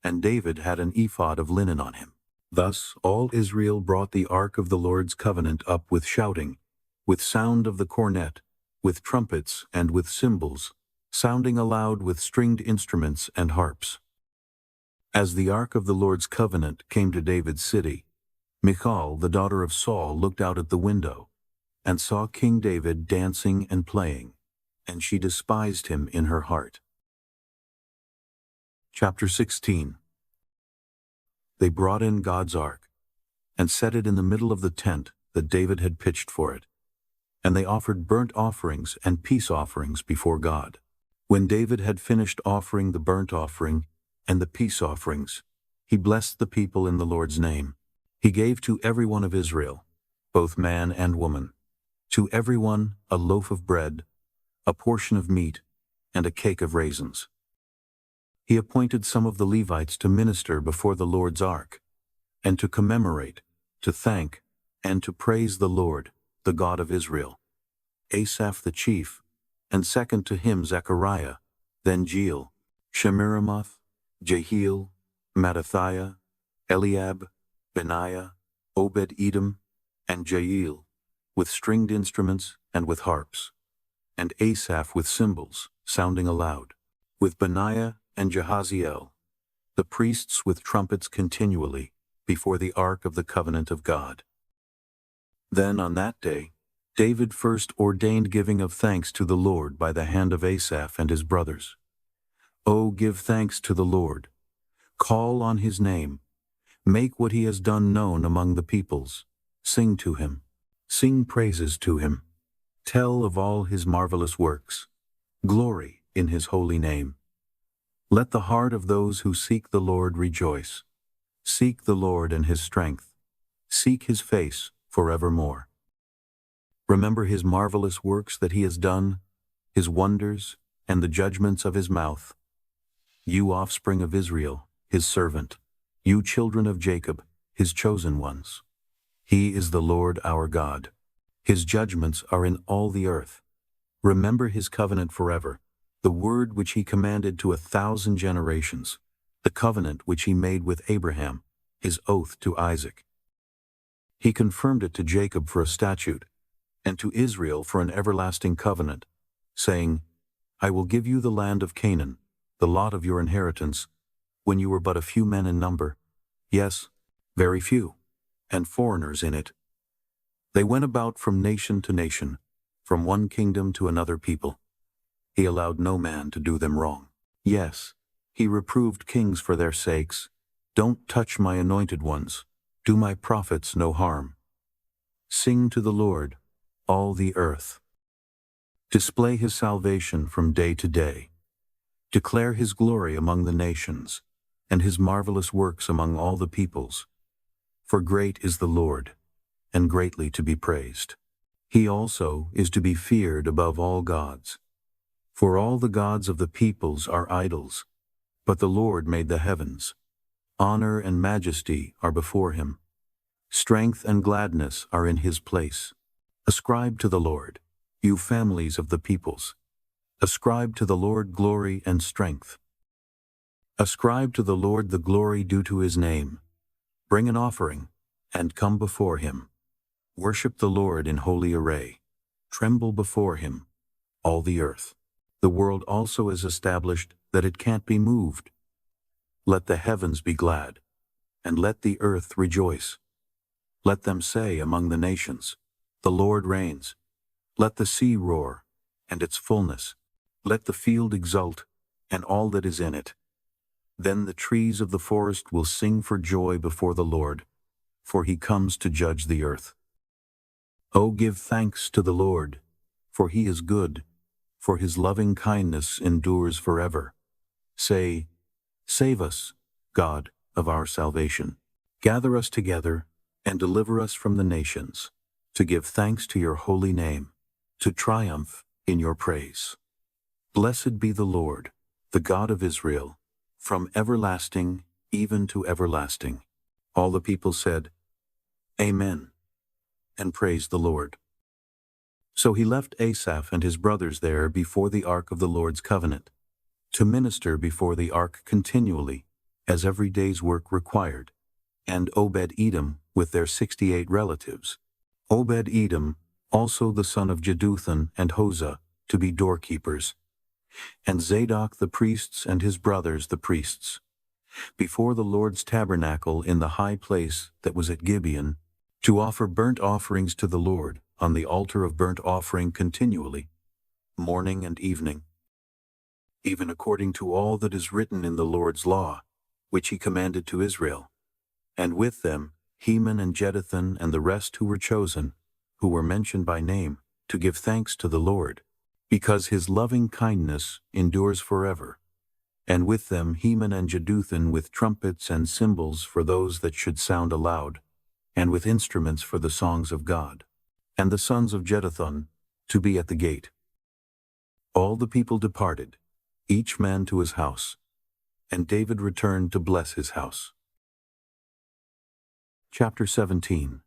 S1: And David had an ephod of linen on him. Thus all Israel brought the ark of the Lord's covenant up with shouting, with sound of the cornet, with trumpets and with cymbals, sounding aloud with stringed instruments and harps. As the ark of the Lord's covenant came to David's city, Michal, the daughter of Saul, looked out at the window, and saw King David dancing and playing, and she despised him in her heart. Chapter 16. They brought in God's ark, and set it in the middle of the tent that David had pitched for it, and they offered burnt offerings and peace offerings before God. When David had finished offering the burnt offering and the peace offerings, he blessed the people in the Lord's name. He gave to every one of Israel, both man and woman, to every one a loaf of bread, a portion of meat, and a cake of raisins. He appointed some of the Levites to minister before the Lord's ark, and to commemorate, to thank, and to praise the Lord, the God of Israel. Asaph the chief, and second to him Zechariah, then Jeiel, Shemiramoth, Jehiel, Mattithiah, Eliab, Benaiah, Obed-Edom, and Jeiel, with stringed instruments and with harps, and Asaph with cymbals, sounding aloud, with Benaiah and Jahaziel, the priests with trumpets continually, before the ark of the covenant of God. Then on that day, David first ordained giving of thanks to the Lord by the hand of Asaph and his brothers. O give thanks to the Lord, call on his name, make what he has done known among the peoples, sing to him, sing praises to him, tell of all his marvelous works, glory in his holy name. Let the heart of those who seek the Lord rejoice. Seek the Lord and his strength. Seek his face, forevermore. Remember his marvelous works that he has done, his wonders, and the judgments of his mouth. You offspring of Israel, his servant, you children of Jacob, his chosen ones. He is the Lord our God. His judgments are in all the earth. Remember his covenant forever, the word which he commanded to 1,000 generations, the covenant which he made with Abraham, his oath to Isaac. He confirmed it to Jacob for a statute, and to Israel for an everlasting covenant, saying, I will give you the land of Canaan, the lot of your inheritance, when you were but a few men in number, yes, very few, and foreigners in it. They went about from nation to nation, from one kingdom to another people. He allowed no man to do them wrong. Yes, he reproved kings for their sakes. Don't touch my anointed ones. Do my prophets no harm. Sing to the Lord, all the earth. Display his salvation from day to day. Declare his glory among the nations, and his marvelous works among all the peoples. For great is the Lord, and greatly to be praised. He also is to be feared above all gods. For all the gods of the peoples are idols, but the Lord made the heavens. Honor and majesty are before him. Strength and gladness are in his place. Ascribe to the Lord, you families of the peoples. Ascribe to the Lord glory and strength. Ascribe to the Lord the glory due to his name. Bring an offering, and come before him. Worship the Lord in holy array. Tremble before him, all the earth. The world also is established that it can't be moved. Let the heavens be glad, and let the earth rejoice. Let them say among the nations, the Lord reigns. Let the sea roar, and its fullness. Let the field exult, and all that is in it. Then the trees of the forest will sing for joy before the Lord, for he comes to judge the earth. O give thanks to the Lord, for he is good, for his loving kindness endures forever. Say, save us, God of our salvation. Gather us together, and deliver us from the nations, to give thanks to your holy name, to triumph in your praise. Blessed be the Lord, the God of Israel, from everlasting even to everlasting. All the people said, Amen, and praised the Lord. So he left Asaph and his brothers there before the ark of the Lord's covenant, to minister before the ark continually, as every day's work required, and Obed-Edom with their 68 relatives. Obed-Edom, also the son of Jeduthun and Hosah, to be doorkeepers, and Zadok the priests and his brothers the priests, before the Lord's tabernacle in the high place that was at Gibeon, to offer burnt offerings to the Lord on the altar of burnt offering continually, morning and evening, even according to all that is written in the Lord's law, which he commanded to Israel. And with them Heman and Jeduthun and the rest who were chosen, who were mentioned by name, to give thanks to the Lord, because his loving kindness endures forever. And with them Heman and Jeduthun with trumpets and cymbals for those that should sound aloud, and with instruments for the songs of God. And the sons of Jeduthun to be at the gate. All the people departed, each man to his house, and David returned to bless his house. Chapter 17.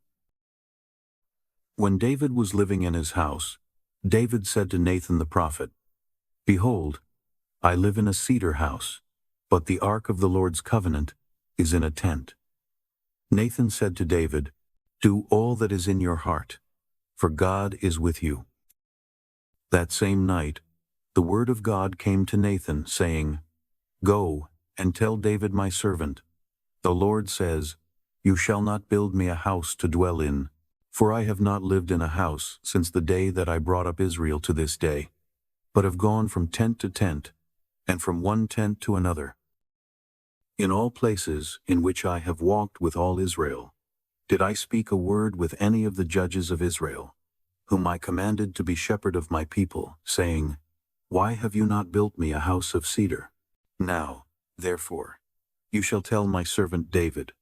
S1: When David was living in his house, David said to Nathan the prophet, Behold, I live in a cedar house, but the ark of the Lord's covenant is in a tent. Nathan said to David, Do all that is in your heart, for God is with you. That same night, the word of God came to Nathan, saying, Go and tell David my servant, The Lord says, You shall not build me a house to dwell in, for I have not lived in a house since the day that I brought up Israel to this day, but have gone from tent to tent, and from one tent to another. In all places in which I have walked with all Israel, did I speak a word with any of the judges of Israel, whom I commanded to be shepherd of my people, saying, Why have you not built me a house of cedar? Now, therefore, you shall tell my servant David,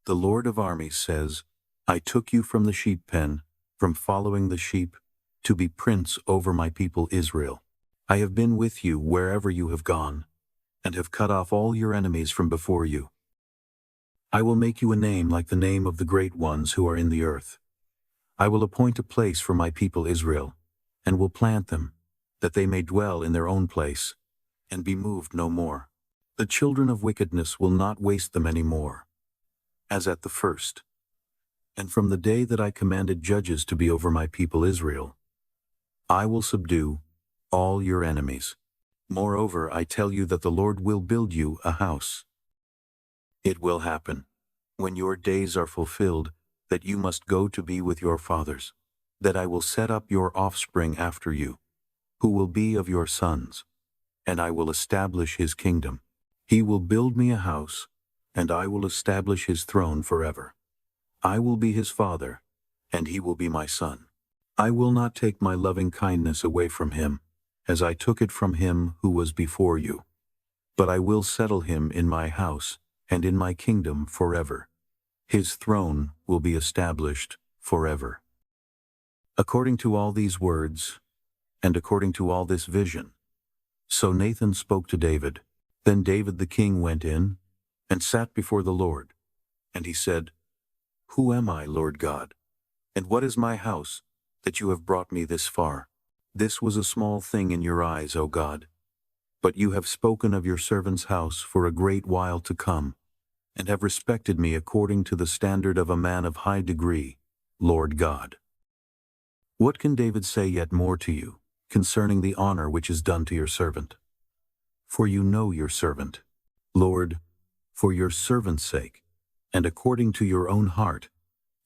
S1: The Lord of armies says, I took you from the sheep pen, from following the sheep, to be prince over my people Israel. I have been with you wherever you have gone, and have cut off all your enemies from before you. I will make you a name like the name of the great ones who are in the earth. I will appoint a place for my people Israel, and will plant them, that they may dwell in their own place, and be moved no more. The children of wickedness will not waste them any more, as at the first. And from the day that I commanded judges to be over my people Israel, I will subdue all your enemies. Moreover, I tell you that the Lord will build you a house. It will happen, when your days are fulfilled, that you must go to be with your fathers, that I will set up your offspring after you, who will be of your sons, and I will establish his kingdom. He will build me a house, and I will establish his throne forever. I will be his father, and he will be my son. I will not take my loving kindness away from him, as I took it from him who was before you. But I will settle him in my house and in my kingdom forever. His throne will be established forever. According to all these words, and according to all this vision, so Nathan spoke to David. Then David the king went in, and sat before the Lord. And he said, Who am I, Lord God? And what is my house, that you have brought me this far? This was a small thing in your eyes, O God. But you have spoken of your servant's house for a great while to come, and have respected me according to the standard of a man of high degree, Lord God. What can David say yet more to you, concerning the honor which is done to your servant? For you know your servant. Lord, for your servant's sake, and according to your own heart,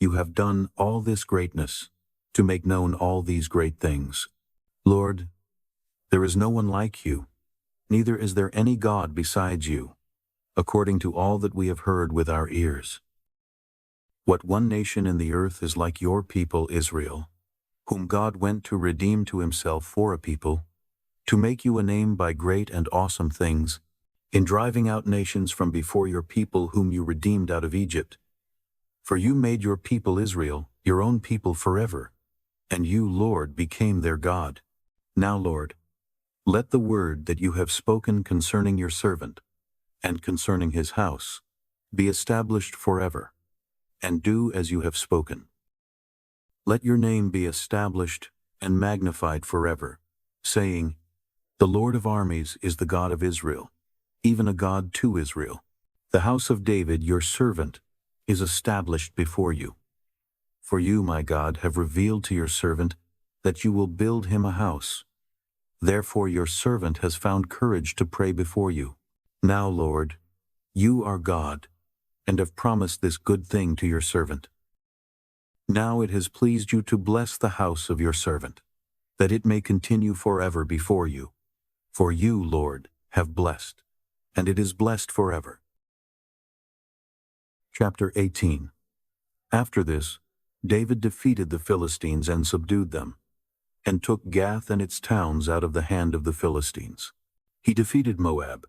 S1: you have done all this greatness, to make known all these great things. Lord, there is no one like you, neither is there any God besides you, according to all that we have heard with our ears. What one nation in the earth is like your people Israel, whom God went to redeem to himself for a people, to make you a name by great and awesome things, in driving out nations from before your people whom you redeemed out of Egypt. For you made your people Israel your own people forever, and you, Lord, became their God. Now, Lord, let the word that you have spoken concerning your servant, and concerning his house, be established forever, and do as you have spoken. Let your name be established and magnified forever, saying, The Lord of armies is the God of Israel, even a God to Israel. The house of David, your servant, is established before you. For you, my God, have revealed to your servant that you will build him a house. Therefore your servant has found courage to pray before you. Now, Lord, you are God, and have promised this good thing to your servant. Now it has pleased you to bless the house of your servant, that it may continue forever before you. For you, Lord, have blessed, and it is blessed forever. Chapter 18. After this, David defeated the Philistines and subdued them, and took Gath and its towns out of the hand of the Philistines. He defeated Moab,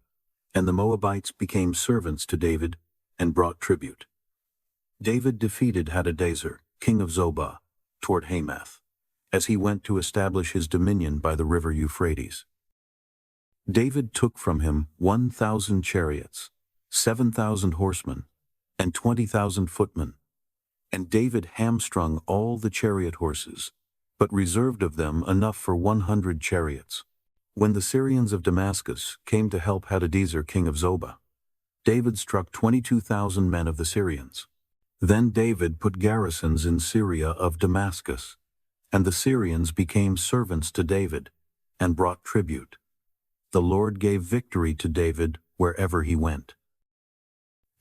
S1: and the Moabites became servants to David and brought tribute. David defeated Hadadezer, king of Zobah, toward Hamath, as he went to establish his dominion by the river Euphrates. David took from him 1,000 chariots, 7,000 horsemen, and 20,000 footmen. And David hamstrung all the chariot horses, but reserved of them enough for 100 chariots. When the Syrians of Damascus came to help Hadadezer, king of Zobah, David struck 22,000 men of the Syrians. Then David put garrisons in Syria of Damascus, and the Syrians became servants to David, and brought tribute. The Lord gave victory to David wherever he went.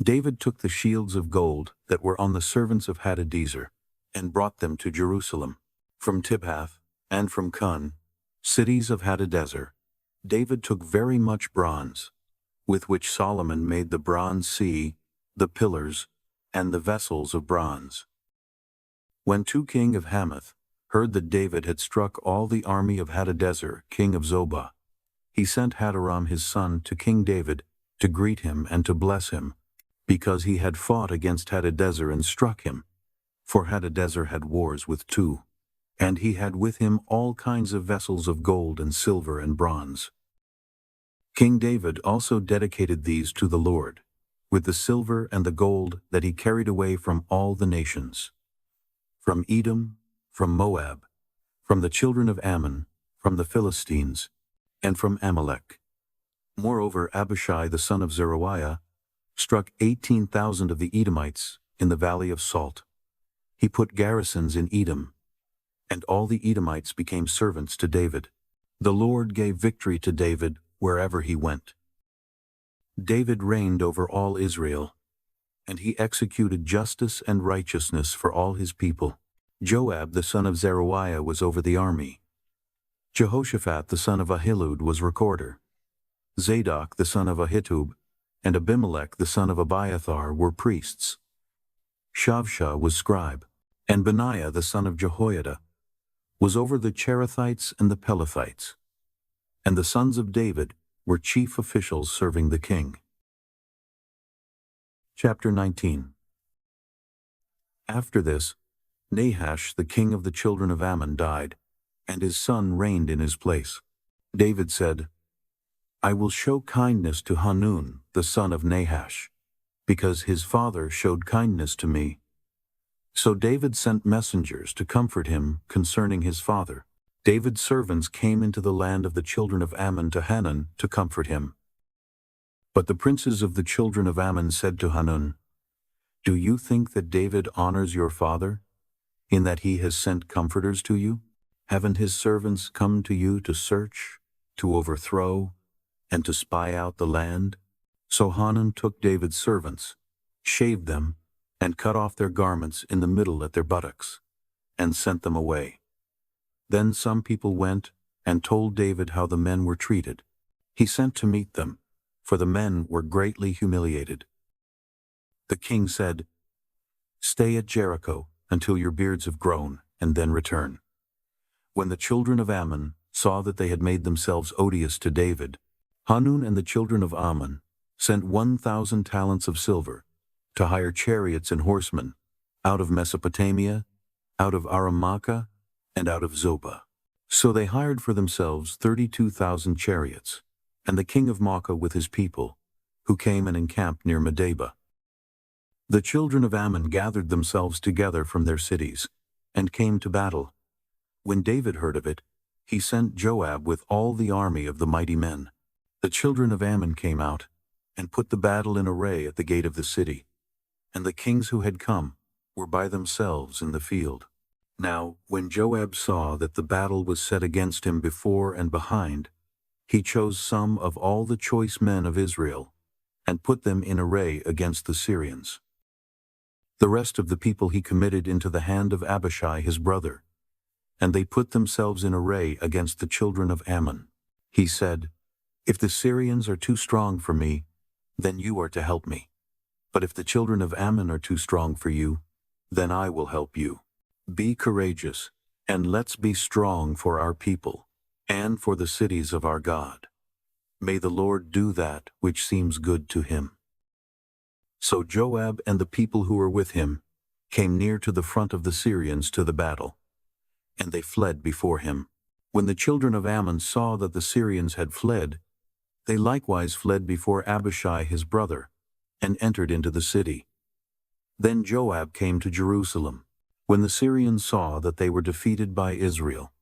S1: David took the shields of gold that were on the servants of Hadadezer, and brought them to Jerusalem. From Tibhath, and from Cun, cities of Hadadezer, David took very much bronze, with which Solomon made the bronze sea, the pillars, and the vessels of bronze. When king of Hamath heard that David had struck all the army of Hadadezer, king of Zobah, he sent Hadaram his son to King David to greet him and to bless him, because he had fought against Hadadezer and struck him. For Hadadezer had wars with two, and he had with him all kinds of vessels of gold and silver and bronze. King David also dedicated these to the Lord, with the silver and the gold that he carried away from all the nations, from Edom, from Moab, from the children of Ammon, from the Philistines, and from Amalek. Moreover, Abishai the son of Zeruiah struck 18,000 of the Edomites in the valley of Salt. He put garrisons in Edom, and all the Edomites became servants to David. The Lord gave victory to David wherever he went. David reigned over all Israel, and he executed justice and righteousness for all his people. Joab the son of Zeruiah was over the army. Jehoshaphat the son of Ahilud was recorder. Zadok the son of Ahitub and Abimelech the son of Abiathar were priests. Shavsha was scribe, and Benaiah the son of Jehoiada was over the Cherethites and the Pelethites. And the sons of David were chief officials serving the king. Chapter 19. After this, Nahash the king of the children of Ammon died, and his son reigned in his place. David said, I will show kindness to Hanun the son of Nahash, because his father showed kindness to me. So David sent messengers to comfort him concerning his father. David's servants came into the land of the children of Ammon to Hanun to comfort him. But the princes of the children of Ammon said to Hanun, Do you think that David honors your father, in that he has sent comforters to you? Haven't his servants come to you to search, to overthrow, and to spy out the land? So Hanun took David's servants, shaved them, and cut off their garments in the middle at their buttocks, and sent them away. Then some people went and told David how the men were treated. He sent to meet them, for the men were greatly humiliated. The king said, Stay at Jericho until your beards have grown, and then return. When the children of Ammon saw that they had made themselves odious to David, Hanun and the children of Ammon sent 1,000 talents of silver to hire chariots and horsemen out of Mesopotamia, out of Aramaka, and out of Zobah. So they hired for themselves 32,000 chariots, and the king of Maacah with his people, who came and encamped near Medeba. The children of Ammon gathered themselves together from their cities, and came to battle. When David heard of it, he sent Joab with all the army of the mighty men. The children of Ammon came out, and put the battle in array at the gate of the city, and the kings who had come were by themselves in the field. Now, when Joab saw that the battle was set against him before and behind, he chose some of all the choice men of Israel, and put them in array against the Syrians. The rest of the people he committed into the hand of Abishai his brother, and they put themselves in array against the children of Ammon. He said, If the Syrians are too strong for me, then you are to help me. But if the children of Ammon are too strong for you, then I will help you. Be courageous, and let's be strong for our people, and for the cities of our God. May the Lord do that which seems good to him. So Joab and the people who were with him came near to the front of the Syrians to the battle, and they fled before him. When the children of Ammon saw that the Syrians had fled, they likewise fled before Abishai his brother, and entered into the city. Then Joab came to Jerusalem. When the Syrians saw that they were defeated by Israel,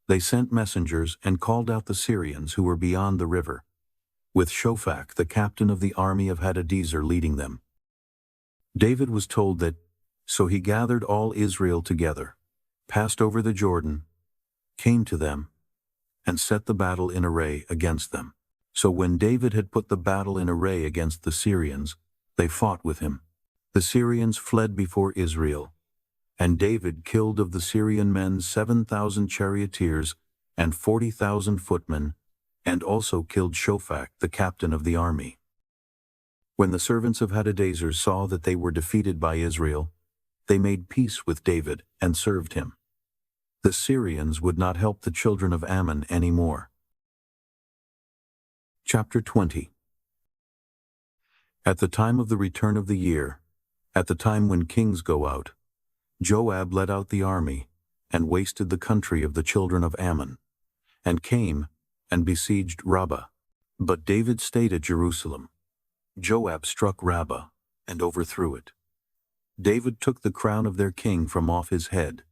S1: they sent messengers and called out the Syrians who were beyond the river, with Shophak the captain of the army of Hadadezer leading them. David was told that, so he gathered all Israel together, passed over the Jordan, came to them, and set the battle in array against them. So when David had put the battle in array against the Syrians, they fought with him. The Syrians fled before Israel, and David killed of the Syrian men 7,000 charioteers and 40,000 footmen, and also killed Shophak the captain of the army. When the servants of Hadadezer saw that they were defeated by Israel, they made peace with David and served him. The Syrians would not help the children of Ammon any more. Chapter 20. At the time of the return of the year, at the time when kings go out, Joab led out the army, and wasted the country of the children of Ammon, and came and besieged Rabbah. But David stayed at Jerusalem. Joab struck Rabbah, and overthrew it. David took the crown of their king from off his head,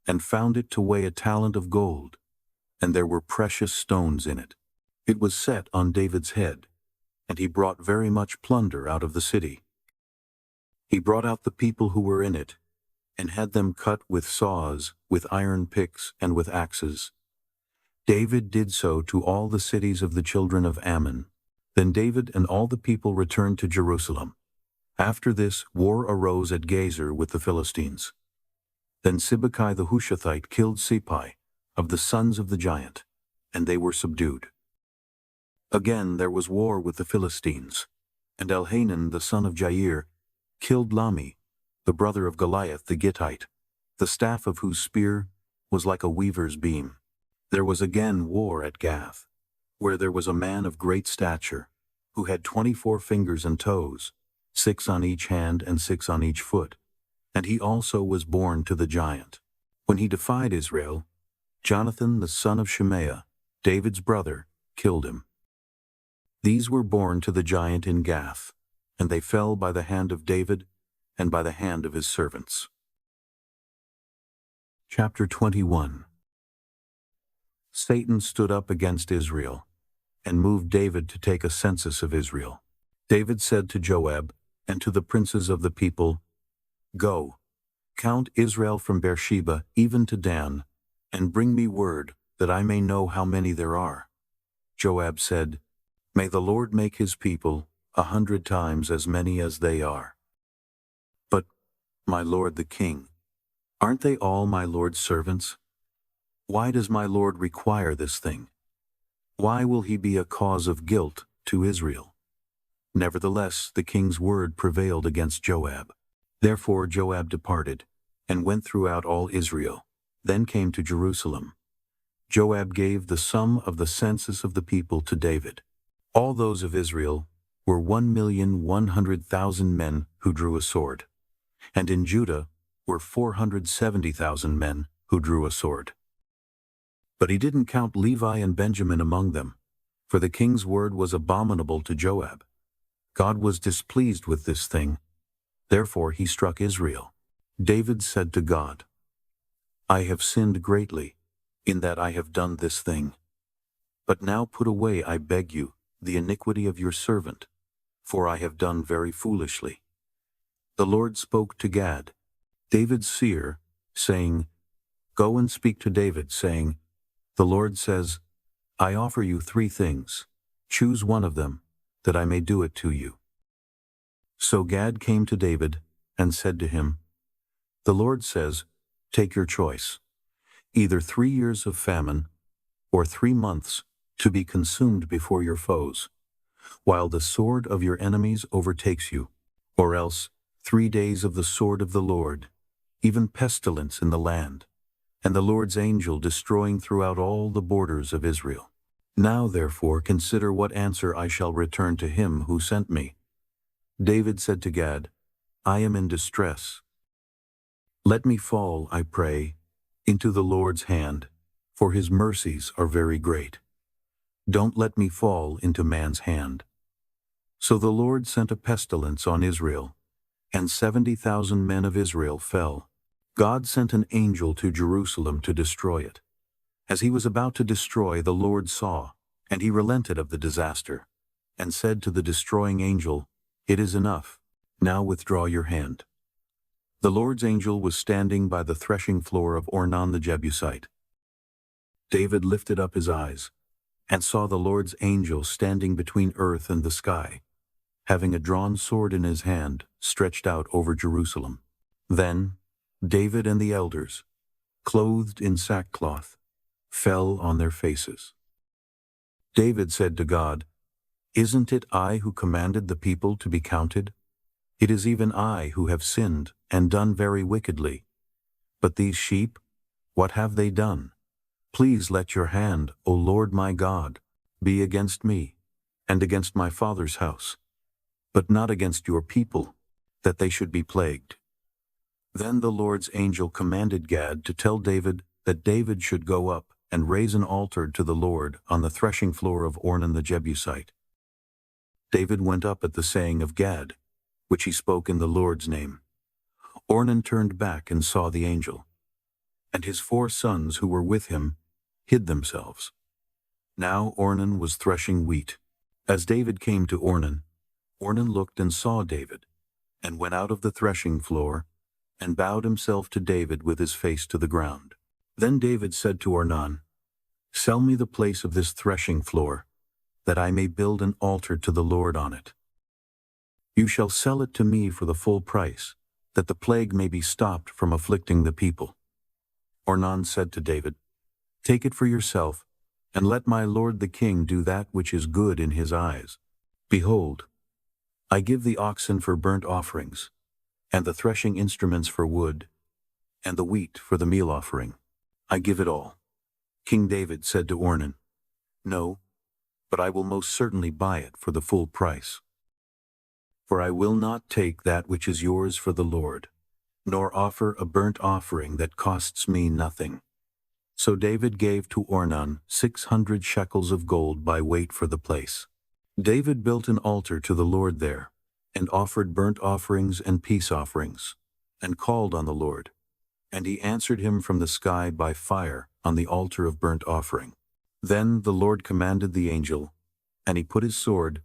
S1: and found it to weigh a talent of gold, and there were precious stones in it. It was set on David's head, and he brought very much plunder out of the city. He brought out the people who were in it, and had them cut with saws, with iron picks, and with axes. David did so to all the cities of the children of Ammon. Then David and all the people returned to Jerusalem. After this, war arose at Gezer with the Philistines. Then Sibbecai the Hushathite killed Sippai, of the sons of the giant, and they were subdued. Again there was war with the Philistines, and Elhanan the son of Jair killed Lami, the brother of Goliath the Gittite, the staff of whose spear was like a weaver's beam. There was again war at Gath, where there was a man of great stature, who had 24 fingers and toes, 6 on each hand and 6 on each foot, and he also was born to the giant. When he defied Israel, Jonathan the son of Shemaiah, David's brother, killed him. These were born to the giant in Gath, and they fell by the hand of David and by the hand of his servants. Chapter 21. Satan stood up against Israel, and moved David to take a census of Israel. David said to Joab and to the princes of the people, "Go, count Israel from Beersheba even to Dan, and bring me word that I may know how many there are." Joab said, "May the Lord make his people 100 times as many as they are." "But, my lord the king, aren't they all my lord's servants? Why does my lord require this thing? Why will he be a cause of guilt to Israel?" Nevertheless, the king's word prevailed against Joab. Therefore Joab departed, and went throughout all Israel, then came to Jerusalem. Joab gave the sum of the census of the people to David. All those of Israel were 1,100,000 men who drew a sword, and in Judah were 470,000 men who drew a sword. But he didn't count Levi and Benjamin among them, for the king's word was abominable to Joab. God was displeased with this thing, therefore he struck Israel. David said to God, "I have sinned greatly, in that I have done this thing. But now put away, I beg you, the iniquity of your servant, for I have done very foolishly." The Lord spoke to Gad, David's seer, saying, "Go and speak to David, saying, The Lord says, I offer you 3 things. Choose one of them, that I may do it to you." So Gad came to David and said to him, "The Lord says, take your choice, either 3 years of famine or 3 months to be consumed before your foes, while the sword of your enemies overtakes you, or else 3 days of the sword of the Lord, even pestilence in the land, and the Lord's angel destroying throughout all the borders of Israel. Now therefore consider what answer I shall return to him who sent me." David said to Gad, "I am in distress. Let me fall, I pray, into the Lord's hand, for his mercies are very great. Don't let me fall into man's hand." So the Lord sent a pestilence on Israel, and 70,000 men of Israel fell. God sent an angel to Jerusalem to destroy it. As he was about to destroy, the Lord saw, and he relented of the disaster, and said to the destroying angel, "It is enough. Now withdraw your hand." The Lord's angel was standing by the threshing floor of Ornan the Jebusite. David lifted up his eyes, and saw the Lord's angel standing between earth and the sky, having a drawn sword in his hand, stretched out over Jerusalem. Then David and the elders, clothed in sackcloth, fell on their faces. David said to God, "Isn't it I who commanded the people to be counted? It is even I who have sinned and done very wickedly. But these sheep, what have they done? Please let your hand, O Lord my God, be against me, and against my father's house, but not against your people, that they should be plagued." Then the Lord's angel commanded Gad to tell David that David should go up and raise an altar to the Lord on the threshing floor of Ornan the Jebusite. David went up at the saying of Gad, which he spoke in the Lord's name. Ornan turned back and saw the angel, and his 4 sons who were with him hid themselves. Now Ornan was threshing wheat. As David came to Ornan, Ornan looked and saw David, and went out of the threshing floor, and bowed himself to David with his face to the ground. Then David said to Ornan, "Sell me the place of this threshing floor, that I may build an altar to the Lord on it. You shall sell it to me for the full price, that the plague may be stopped from afflicting the people." Ornan said to David, "Take it for yourself, and let my lord the king do that which is good in his eyes. Behold, I give the oxen for burnt offerings, and the threshing instruments for wood, and the wheat for the meal offering. I give it all." King David said to Ornan, "No, but I will most certainly buy it for the full price. For I will not take that which is yours for the Lord, nor offer a burnt offering that costs me nothing." So David gave to Ornan 600 shekels of gold by weight for the place. David built an altar to the Lord there, and offered burnt offerings and peace offerings, and called on the Lord. And he answered him from the sky by fire on the altar of burnt offering. Then the Lord commanded the angel, and he put his sword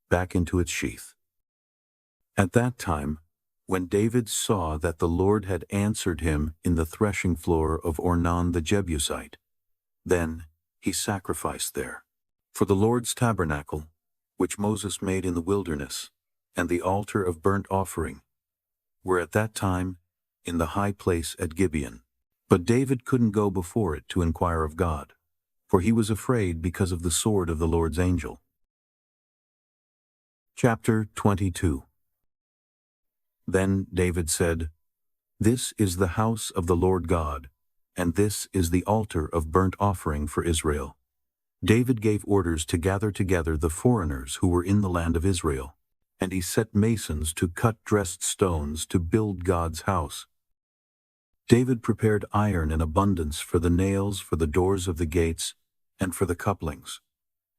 S1: back into its sheath. At that time, when David saw that the Lord had answered him in the threshing floor of Ornan the Jebusite, then he sacrificed there. For the Lord's tabernacle, which Moses made in the wilderness, and the altar of burnt offering, were at that time in the high place at Gibeon. But David couldn't go before it to inquire of God, for he was afraid because of the sword of the Lord's angel. Chapter 22. Then David said, "This is the house of the Lord God, and this is the altar of burnt offering for Israel." David gave orders to gather together the foreigners who were in the land of Israel, and he set masons to cut dressed stones to build God's house. David prepared iron in abundance for the nails for the doors of the gates and for the couplings,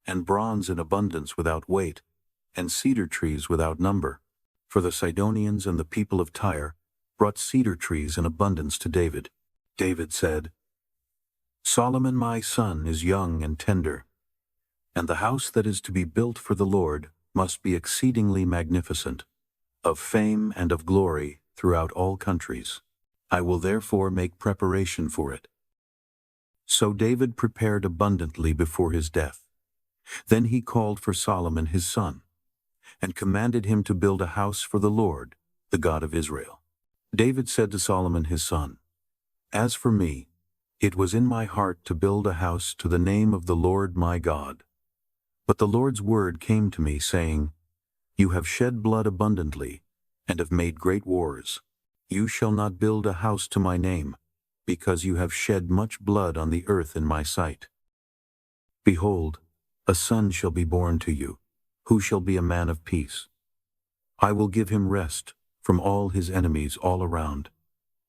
S1: and bronze in abundance without weight, and cedar trees without number. For the Sidonians and the people of Tyre brought cedar trees in abundance to David. David said, "Solomon my son is young and tender, and the house that is to be built for the Lord must be exceedingly magnificent, of fame and of glory throughout all countries. I will therefore make preparation for it." So David prepared abundantly before his death. Then he called for Solomon his son, and commanded him to build a house for the Lord, the God of Israel. David said to Solomon his son, "As for me, it was in my heart to build a house to the name of the Lord my God. But the Lord's word came to me, saying, 'You have shed blood abundantly, and have made great wars. You shall not build a house to my name, because you have shed much blood on the earth in my sight. Behold, a son shall be born to you, who shall be a man of peace. I will give him rest from all his enemies all around,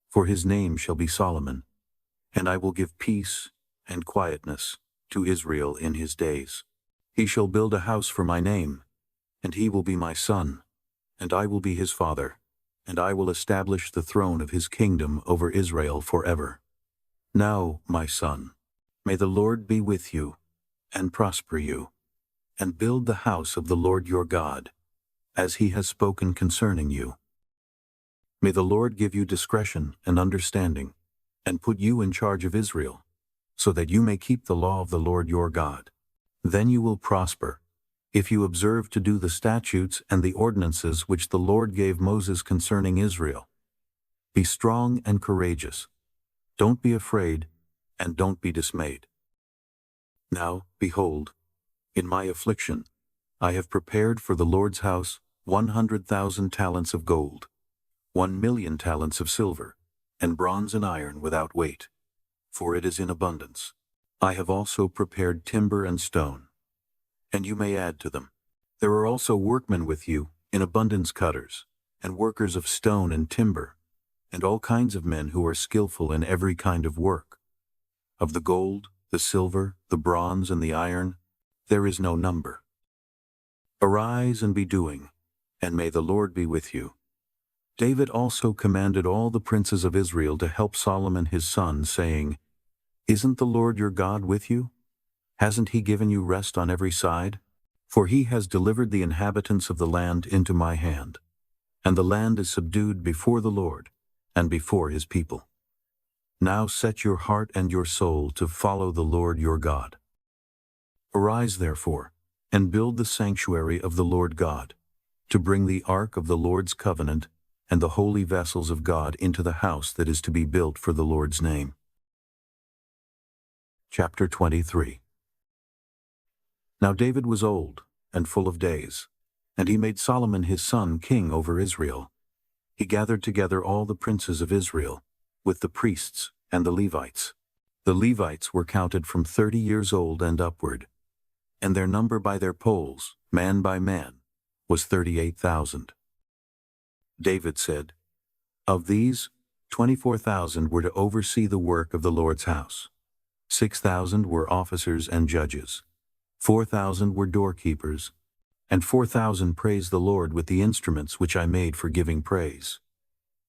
S1: for his name shall be Solomon, and I will give peace and quietness to Israel in his days. He shall build a house for my name, and he will be my son, and I will be his father, and I will establish the throne of his kingdom over Israel forever. Now, my son, may the Lord be with you, and prosper you, and build the house of the Lord your God, as he has spoken concerning you. May the Lord give you discretion and understanding, and put you in charge of Israel, so that you may keep the law of the Lord your God. Then you will prosper, if you observe to do the statutes and the ordinances which the Lord gave Moses concerning Israel. Be strong and courageous. Don't be afraid, and don't be dismayed. Now, behold, in my affliction, I have prepared for the Lord's house 100,000 talents of gold, 1,000,000 talents of silver, and bronze and iron without weight, for it is in abundance. I have also prepared timber and stone, and you may add to them. There are also workmen with you, in abundance cutters, and workers of stone and timber, and all kinds of men who are skillful in every kind of work. Of the gold, the silver, the bronze, and the iron, there is no number. Arise and be doing, and may the Lord be with you. David also commanded all the princes of Israel to help Solomon his son, saying, Isn't the Lord your God with you? Hasn't he given you rest on every side? For he has delivered the inhabitants of the land into my hand, and the land is subdued before the Lord, and before his people. Now set your heart and your soul to follow the Lord your God. Arise therefore, and build the sanctuary of the Lord God, to bring the ark of the Lord's covenant and the holy vessels of God into the house that is to be built for the Lord's name. Chapter 23. Now David was old and full of days, and he made Solomon his son king over Israel. He gathered together all the princes of Israel, with the priests and the Levites. The Levites were counted from 30 years old and upward, and their number by their polls, man by man, was 38,000. David said, Of these, 24,000 were to oversee the work of the Lord's house. 6,000 were officers and judges. 4,000 were doorkeepers, and 4,000 praised the Lord with the instruments which I made for giving praise.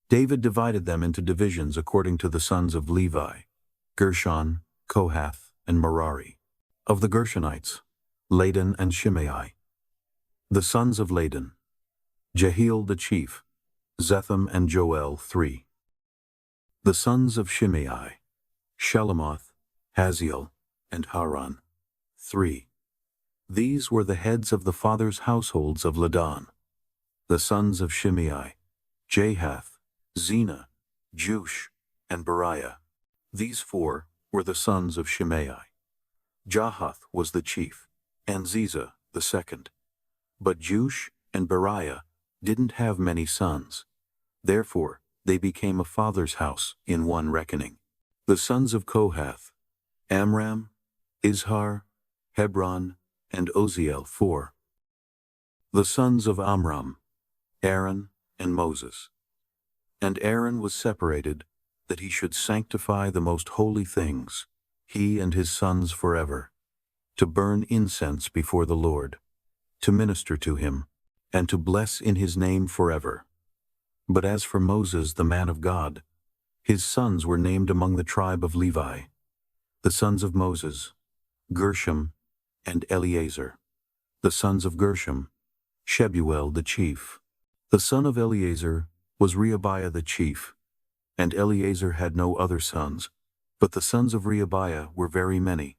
S1: David divided them into divisions according to the sons of Levi, Gershon, Kohath, and Merari. Of the Gershonites, Ladan and Shimei. The sons of Ladan, Jehiel the chief, Zetham and Joel 3. The sons of Shimei, Shelomoth, Haziel, and Haran 3. These were the heads of the fathers' households of Ladan. The sons of Shimei, Jahath, Zena, Jush, and Beriah. These 4 were the sons of Shimei. Jahath was the chief, and Ziza the second. But Jush and Beriah didn't have many sons. Therefore, they became a father's house in one reckoning. The sons of Kohath, Amram, Izhar, Hebron, and Oziel 4. The sons of Amram, Aaron, and Moses. And Aaron was separated, that he should sanctify the most holy things, he and his sons forever, to burn incense before the Lord, to minister to him, and to bless in his name forever. But as for Moses, the man of God, his sons were named among the tribe of Levi. The sons of Moses, Gershom and Eleazar. The sons of Gershom, Shebuel the chief. The son of Eleazar was Rehabiah the chief, and Eleazar had no other sons, but the sons of Rehabiah were very many.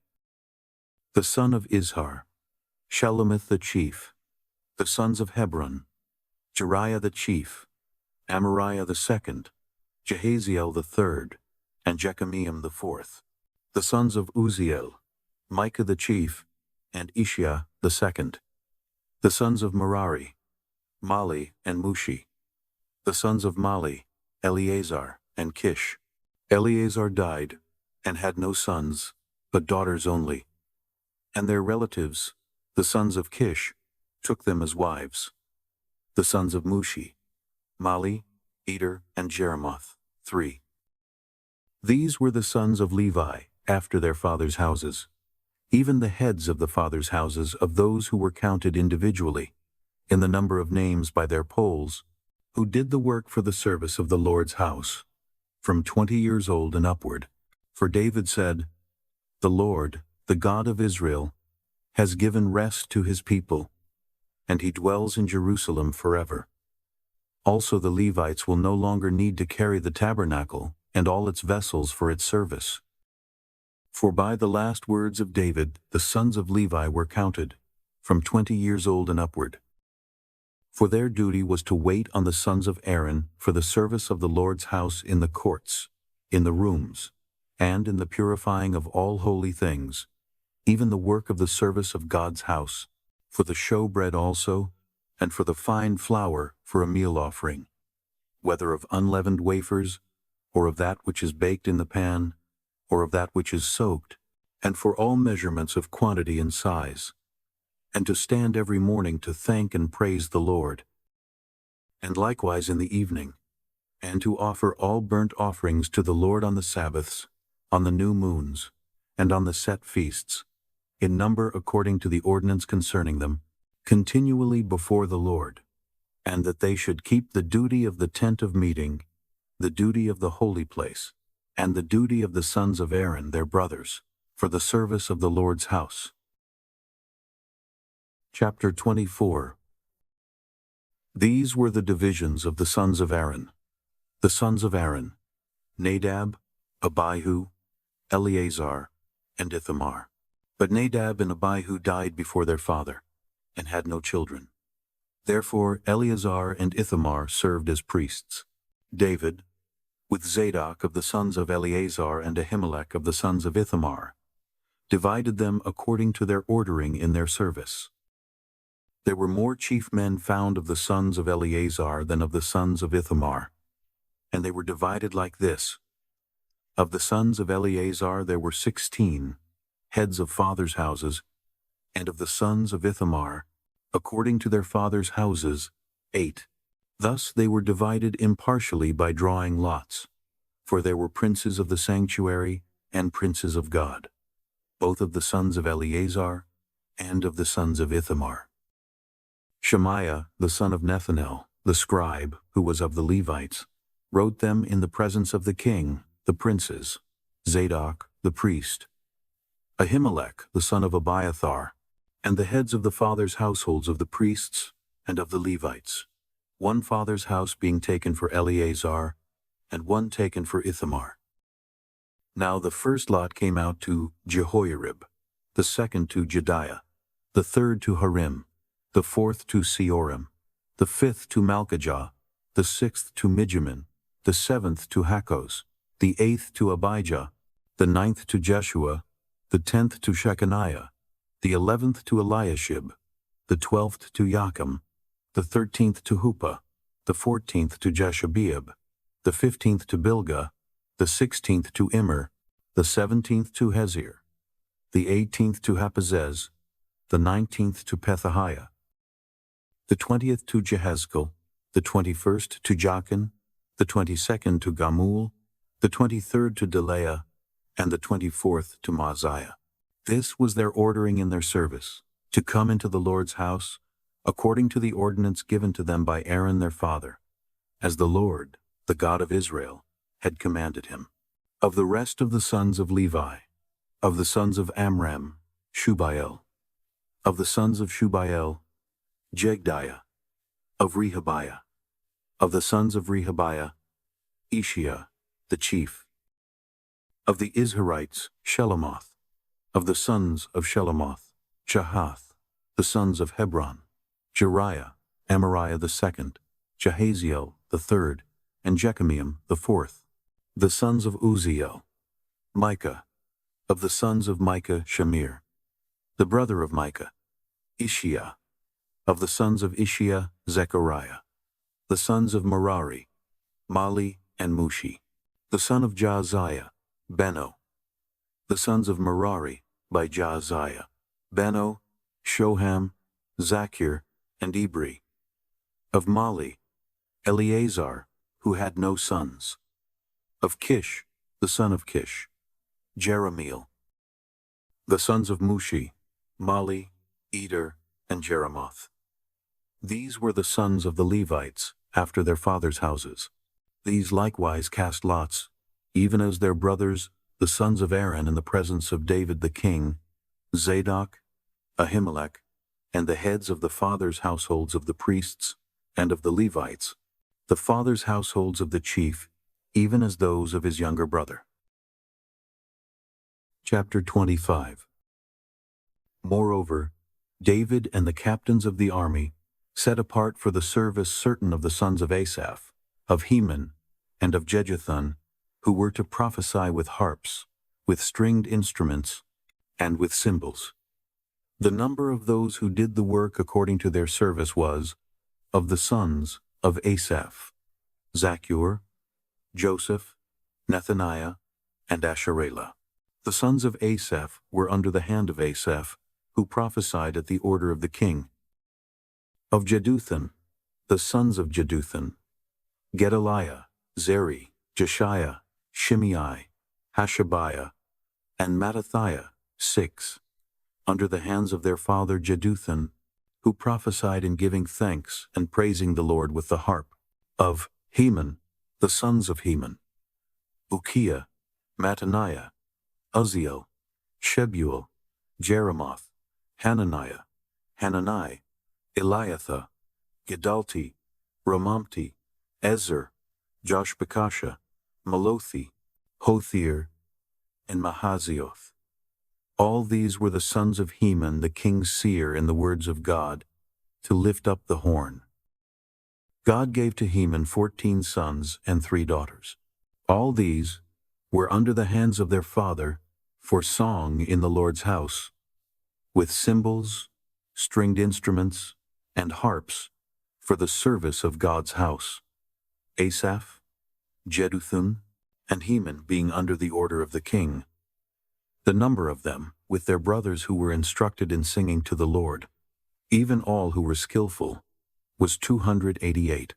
S1: The son of Izhar, Shalomith the chief. The sons of Hebron, Jeriah the chief, Amariah the second, Jehaziel the third, and Jekameam the fourth. The sons of Uziel, Micah the chief, and Ishiah the second. The sons of Merari, Mali and Mushi. The sons of Mali, Eleazar and Kish. Eleazar died, and had no sons, but daughters only. And their relatives, the sons of Kish, took them as wives. The sons of Mushi, Mali, Eder, and Jeremoth 3. These were the sons of Levi, after their fathers' houses, even the heads of the fathers' houses of those who were counted individually, in the number of names by their polls, who did the work for the service of the Lord's house, from 20 years old and upward. For David said, The Lord, the God of Israel, has given rest to his people, and he dwells in Jerusalem forever. Also the Levites will no longer need to carry the tabernacle and all its vessels for its service. For by the last words of David the sons of Levi were counted, from 20 years old and upward. For their duty was to wait on the sons of Aaron for the service of the Lord's house in the courts, in the rooms, and in the purifying of all holy things, even the work of the service of God's house, for the showbread also, and for the fine flour for a meal offering, whether of unleavened wafers, or of that which is baked in the pan, or of that which is soaked, and for all measurements of quantity and size, and to stand every morning to thank and praise the Lord. And likewise in the evening, and to offer all burnt offerings to the Lord on the Sabbaths, on the new moons, and on the set feasts, in number according to the ordinance concerning them, continually before the Lord, and that they should keep the duty of the tent of meeting, the duty of the holy place, and the duty of the sons of Aaron their brothers, for the service of the Lord's house. Chapter 24. These were the divisions of the sons of Aaron. The sons of Aaron: Nadab, Abihu, Eleazar, and Ithamar. But Nadab and Abihu died before their father, and had no children. Therefore Eleazar and Ithamar served as priests. David, with Zadok of the sons of Eleazar and Ahimelech of the sons of Ithamar, divided them according to their ordering in their service. There were more chief men found of the sons of Eleazar than of the sons of Ithamar, and they were divided like this. Of the sons of Eleazar there were 16, heads of fathers' houses, and of the sons of Ithamar, according to their fathers' houses, 8. Thus they were divided impartially by drawing lots, for there were princes of the sanctuary and princes of God, both of the sons of Eleazar and of the sons of Ithamar. Shemaiah, the son of Nethanel, the scribe, who was of the Levites, wrote them in the presence of the king, the princes, Zadok, the priest, Ahimelech, the son of Abiathar, and the heads of the fathers' households of the priests and of the Levites, one father's house being taken for Eleazar, and one taken for Ithamar. Now the first lot came out to Jehoiarib, the second to Jediah, the third to Harim, the fourth to Seorim, the fifth to Malchijah, the sixth to Mijamin, the seventh to Hakos, the eighth to Abijah, the ninth to Jeshua, the 10th to Shechaniah, the 11th to Eliashib, the 12th to Joachim, the 13th to Huppah, the 14th to Jeshabeab, the 15th to Bilgah, the 16th to Immer, the 17th to Hezir, the 18th to Haphazez, the 19th to Pethahiah, the 20th to Jehezkel, the 21st to Jachin, the 22nd to Gamul, the 23rd to Delaiah, and the 24th to Maaziah. This was their ordering in their service, to come into the Lord's house, according to the ordinance given to them by Aaron their father, as the Lord, the God of Israel, had commanded him. Of the rest of the sons of Levi, of the sons of Amram, Shubael; of the sons of Shubael, Jegdiah; of Rehabiah; of the sons of Rehabiah, Ishiah, the chief; of the Izharites, Shelomoth; of the sons of Shelomoth, Jahath; the sons of Hebron, Jeriah, Amariah the second, Jahaziel the third, and Jekameam the fourth; the sons of Uzziel, Micah; of the sons of Micah, Shamir, the brother of Micah, Ishiah; of the sons of Ishiah, Zechariah; the sons of Merari, Mali and Mushi; the son of Jaaziah, Beno; the sons of Merari, by Jaaziah, Beno, Shoham, Zachir, and Ibri; of Mali, Eleazar, who had no sons; of Kish, the son of Kish, Jeremiel; the sons of Mushi, Mali, Eder, and Jeremoth. These were the sons of the Levites, after their fathers' houses. These likewise cast lots, even as their brothers, the sons of Aaron, in the presence of David the king, Zadok, Ahimelech, and the heads of the fathers' households of the priests and of the Levites, the fathers' households of the chief, even as those of his younger brother. Chapter 25. Moreover, David and the captains of the army set apart for the service certain of the sons of Asaph, of Heman, and of Jeduthun, who were to prophesy with harps, with stringed instruments, and with cymbals. The number of those who did the work according to their service was, of the sons of Asaph, Zaccur, Joseph, Nethaniah, and Asharelah. The sons of Asaph were under the hand of Asaph, who prophesied at the order of the king. Of Jeduthun, the sons of Jeduthun, Gedaliah, Zeri, Jeshiah, Shimei, Hashabiah, and Mattathiah, 6, under the hands of their father Jeduthun, who prophesied in giving thanks and praising the Lord with the harp. Of Heman, the sons of Heman: Bukiah, Mattaniah, Uzziel, Shebuel, Jeremoth, Hananiah, Hanani, Eliathah, Gedalti, Romamti, Ezer, Joshbekasha, Malothi, Hothir, and Mahazioth. All these were the sons of Heman the king's seer in the words of God, to lift up the horn. God gave to Heman 14 sons and 3 daughters. All these were under the hands of their father for song in the Lord's house, with cymbals, stringed instruments, and harps for the service of God's house. Asaph, Jeduthun, and Heman being under the order of the king. The number of them, with their brothers who were instructed in singing to the Lord, even all who were skillful, was 288.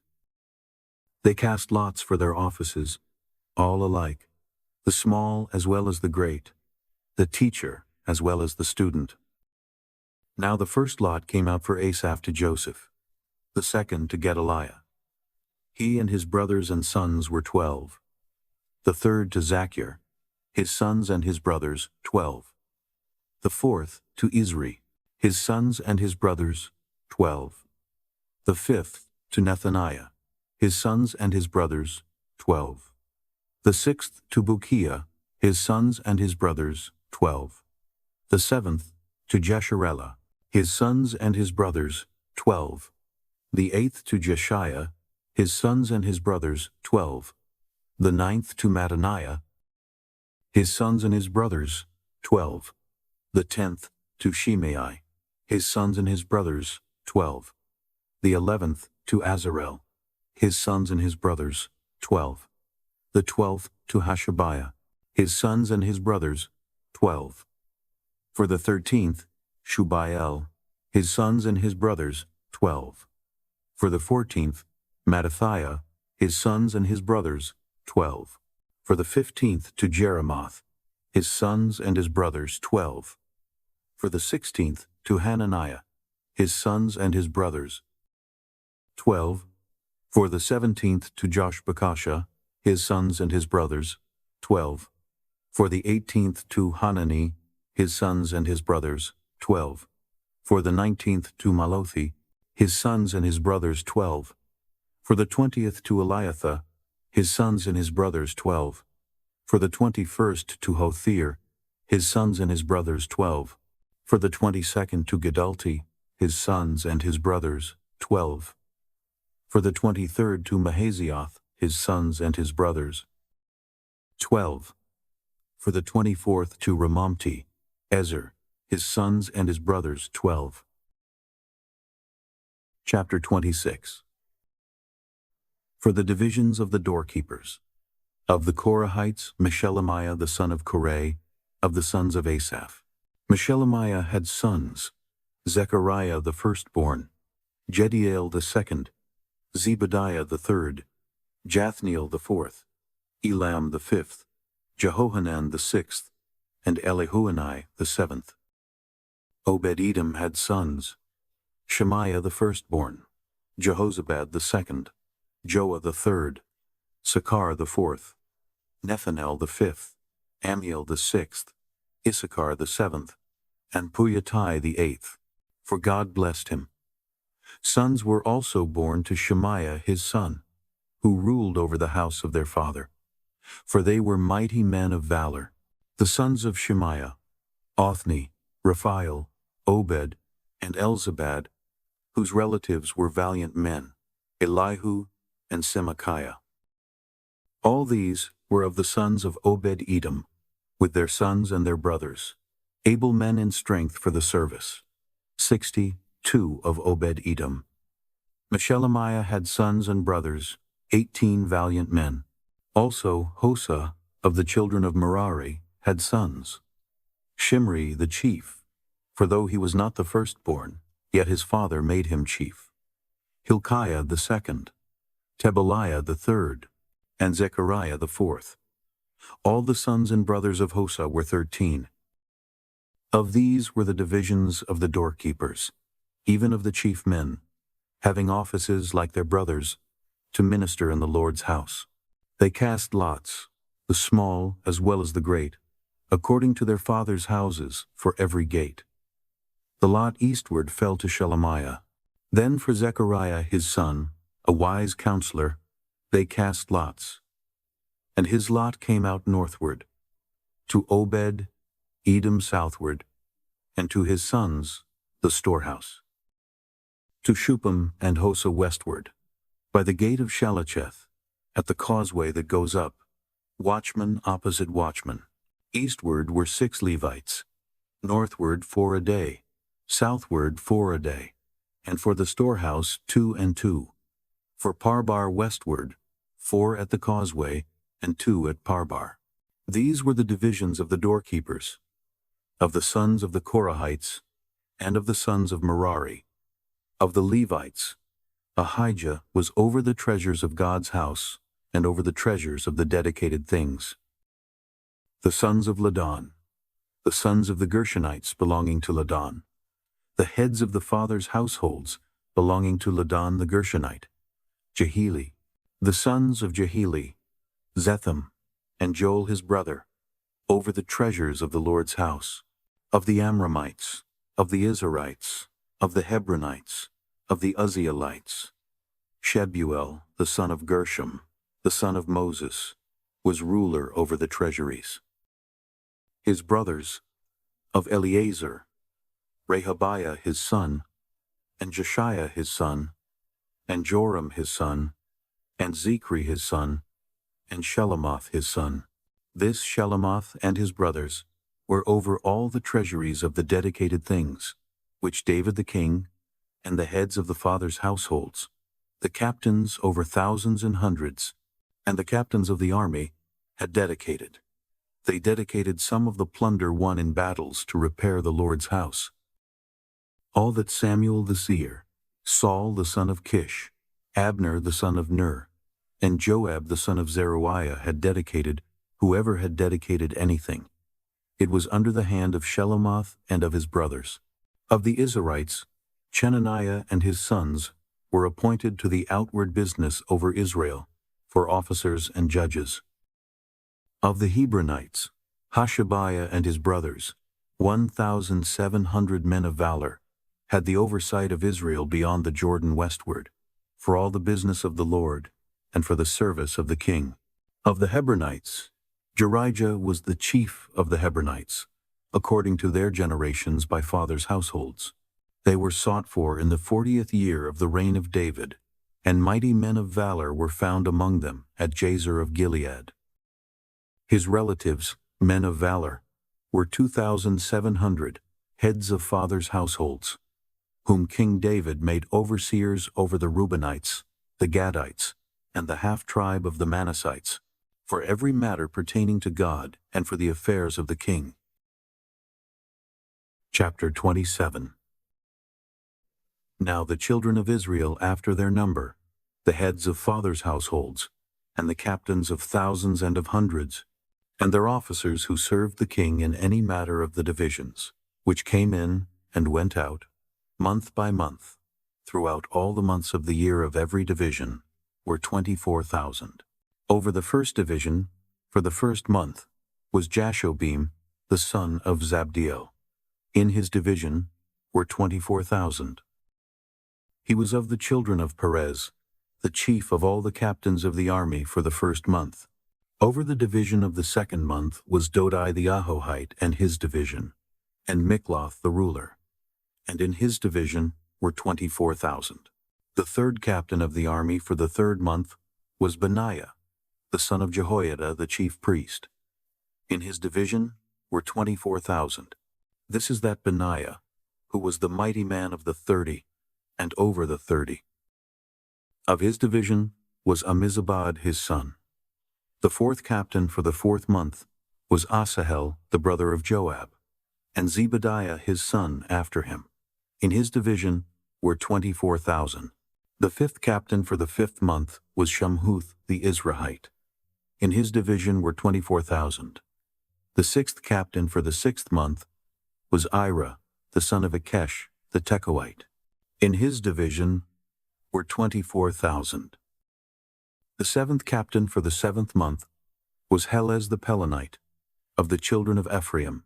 S1: They cast lots for their offices, all alike, the small as well as the great, the teacher as well as the student. Now the first lot came out for Asaph to Joseph, the second to Gedaliah. He and his brothers and sons were 12. The third to Zachar, his sons and his brothers, 12. The fourth to Isri, his sons and his brothers, 12. The fifth to Nethaniah, his sons and his brothers, 12. The sixth to Bukiah, his sons and his brothers, 12. The seventh to Jesharela, his sons and his brothers, 12. The eighth to Jeshiah, his sons and his brothers, 12. The ninth to Mattaniah, his sons and his brothers, 12. The 10th to Shimei, his sons and his brothers, 12. The 11th to Azarel, his sons and his brothers, 12. The 12th to Hashabiah, his sons and his brothers, 12. For the 13th, Shubael, his sons and his brothers, 12. For the 14th, Mattathiah, his sons and his brothers, 12. For the 15th to Jeremoth, his sons and his brothers, 12. For the 16th to Hananiah, his sons and his brothers, 12. For the 17th to Joshbekasha, his sons and his brothers, 12. For the 18th to Hanani, his sons and his brothers, 12. For the 19th to Malothi, his sons and his brothers, 12. For the 20th to Eliathah, his sons and his brothers, 12. For the 21st to Hothir, his sons and his brothers, 12. For the 22nd to Gedalti, his sons and his brothers, 12. For the 23rd to Mahazioth, his sons and his brothers, 12. For the 24th to Romamti, Ezer, his sons and his brothers, 12. Chapter 26. For the divisions of the doorkeepers. Of the Korahites, Meshelemiah the son of Korah, of the sons of Asaph. Meshelemiah had sons: Zechariah the firstborn, Jediel the second, Zebadiah the third, Jathniel the fourth, Elam the fifth, Jehohanan the sixth, and Elihuenai the seventh. Obed-Edom had sons: Shemaiah the firstborn, Jehozabad the second, Joah the third, Sakar the fourth, Nethanel the fifth, Amiel the sixth, Issachar the seventh, and Puyatai the eighth, for God blessed him. Sons were also born to Shemaiah his son, who ruled over the house of their father, for they were mighty men of valor. The sons of Shemaiah: Othni, Raphael, Obed, and Elzabad, whose relatives were valiant men, Elihu and Semachiah. All these were of the sons of Obed-Edom, with their sons and their brothers, able men in strength for the service. 62 of Obed-Edom. Meshelemiah had sons and brothers, 18 valiant men. Also Hosa, of the children of Merari, had sons: Shimri the chief, for though he was not the firstborn, yet his father made him chief; Hilkiah the second, Tebaliah the third, and Zechariah the fourth. All the sons and brothers of Hosah were 13. Of these were the divisions of the doorkeepers, even of the chief men, having offices like their brothers, to minister in the Lord's house. They cast lots, the small as well as the great, according to their fathers' houses, for every gate. The lot eastward fell to Shelemiah. Then for Zechariah his son, a wise counselor, they cast lots. And his lot came out northward, to Obed, Edom southward, and to his sons, the storehouse. To Shuppim and Hosah westward, by the gate of Shalacheth, at the causeway that goes up, watchman opposite watchman. Eastward were 6 Levites, northward 4 a day, southward 4 a day, and for the storehouse 2 and 2. For Parbar westward, 4 at the causeway, and 2 at Parbar. These were the divisions of the doorkeepers, of the sons of the Korahites, and of the sons of Merari. Of the Levites, Ahijah was over the treasures of God's house, and over the treasures of the dedicated things. The sons of Ladan, the sons of the Gershonites belonging to Ladan, the heads of the fathers' households belonging to Ladan the Gershonite, Jehili, the sons of Jehili, Zetham, and Joel his brother, over the treasures of the Lord's house, of the Amramites, of the Izharites, of the Hebronites, of the Uzzielites. Shebuel, the son of Gershom, the son of Moses, was ruler over the treasuries. His brothers, of Eleazar, Rehabiah his son, and Jeshiah his son, and Joram his son, and Zechri his son, and Shelomoth his son. This Shelomoth and his brothers were over all the treasuries of the dedicated things, which David the king, and the heads of the fathers' households, the captains over thousands and hundreds, and the captains of the army, had dedicated. They dedicated some of the plunder won in battles to repair the Lord's house. All that Samuel the seer, Saul the son of Kish, Abner the son of Ner, and Joab the son of Zeruiah had dedicated, whoever had dedicated anything, it was under the hand of Shelomoth and of his brothers. Of the Israelites, Chenaniah and his sons were appointed to the outward business over Israel, for officers and judges. Of the Hebronites, Hashabiah and his brothers, 1,700 men of valor, had the oversight of Israel beyond the Jordan westward, for all the business of the Lord, and for the service of the king. Of the Hebronites, Jerijah was the chief of the Hebronites, according to their generations by fathers' households. They were sought for in the 40th year of the reign of David, and mighty men of valor were found among them at Jazer of Gilead. His relatives, men of valor, were 2,700, heads of fathers' households, whom King David made overseers over the Reubenites, the Gadites, and the half-tribe of the Manassites, for every matter pertaining to God and for the affairs of the king. Chapter 27. Now the children of Israel after their number, the heads of fathers' households, and the captains of thousands and of hundreds, and their officers who served the king in any matter of the divisions, which came in and went out, month by month, throughout all the months of the year of every division, were 24,000. Over the first division, for the first month, was Jashobim, the son of Zabdiel. In his division were 24,000. He was of the children of Perez, the chief of all the captains of the army for the first month. Over the division of the second month was Dodai the Ahohite and his division, and Mikloth the ruler. And in his division were 24,000. The third captain of the army for the third month was Benaiah, the son of Jehoiada the chief priest. In his division were 24,000. This is that Benaiah, who was the mighty man of the 30, and over the 30. Of his division was Ammizabad his son. The fourth captain for the fourth month was Asahel the brother of Joab, and Zebadiah his son after him. In his division were 24,000. The fifth captain for the fifth month was Shamhuth the Israelite. In his division were 24,000. The sixth captain for the 6th month was Ira, the son of Ikesh, the Tekoite. In his division were 24,000. The 7th captain for the 7th month was Helez the Pelonite, of the children of Ephraim.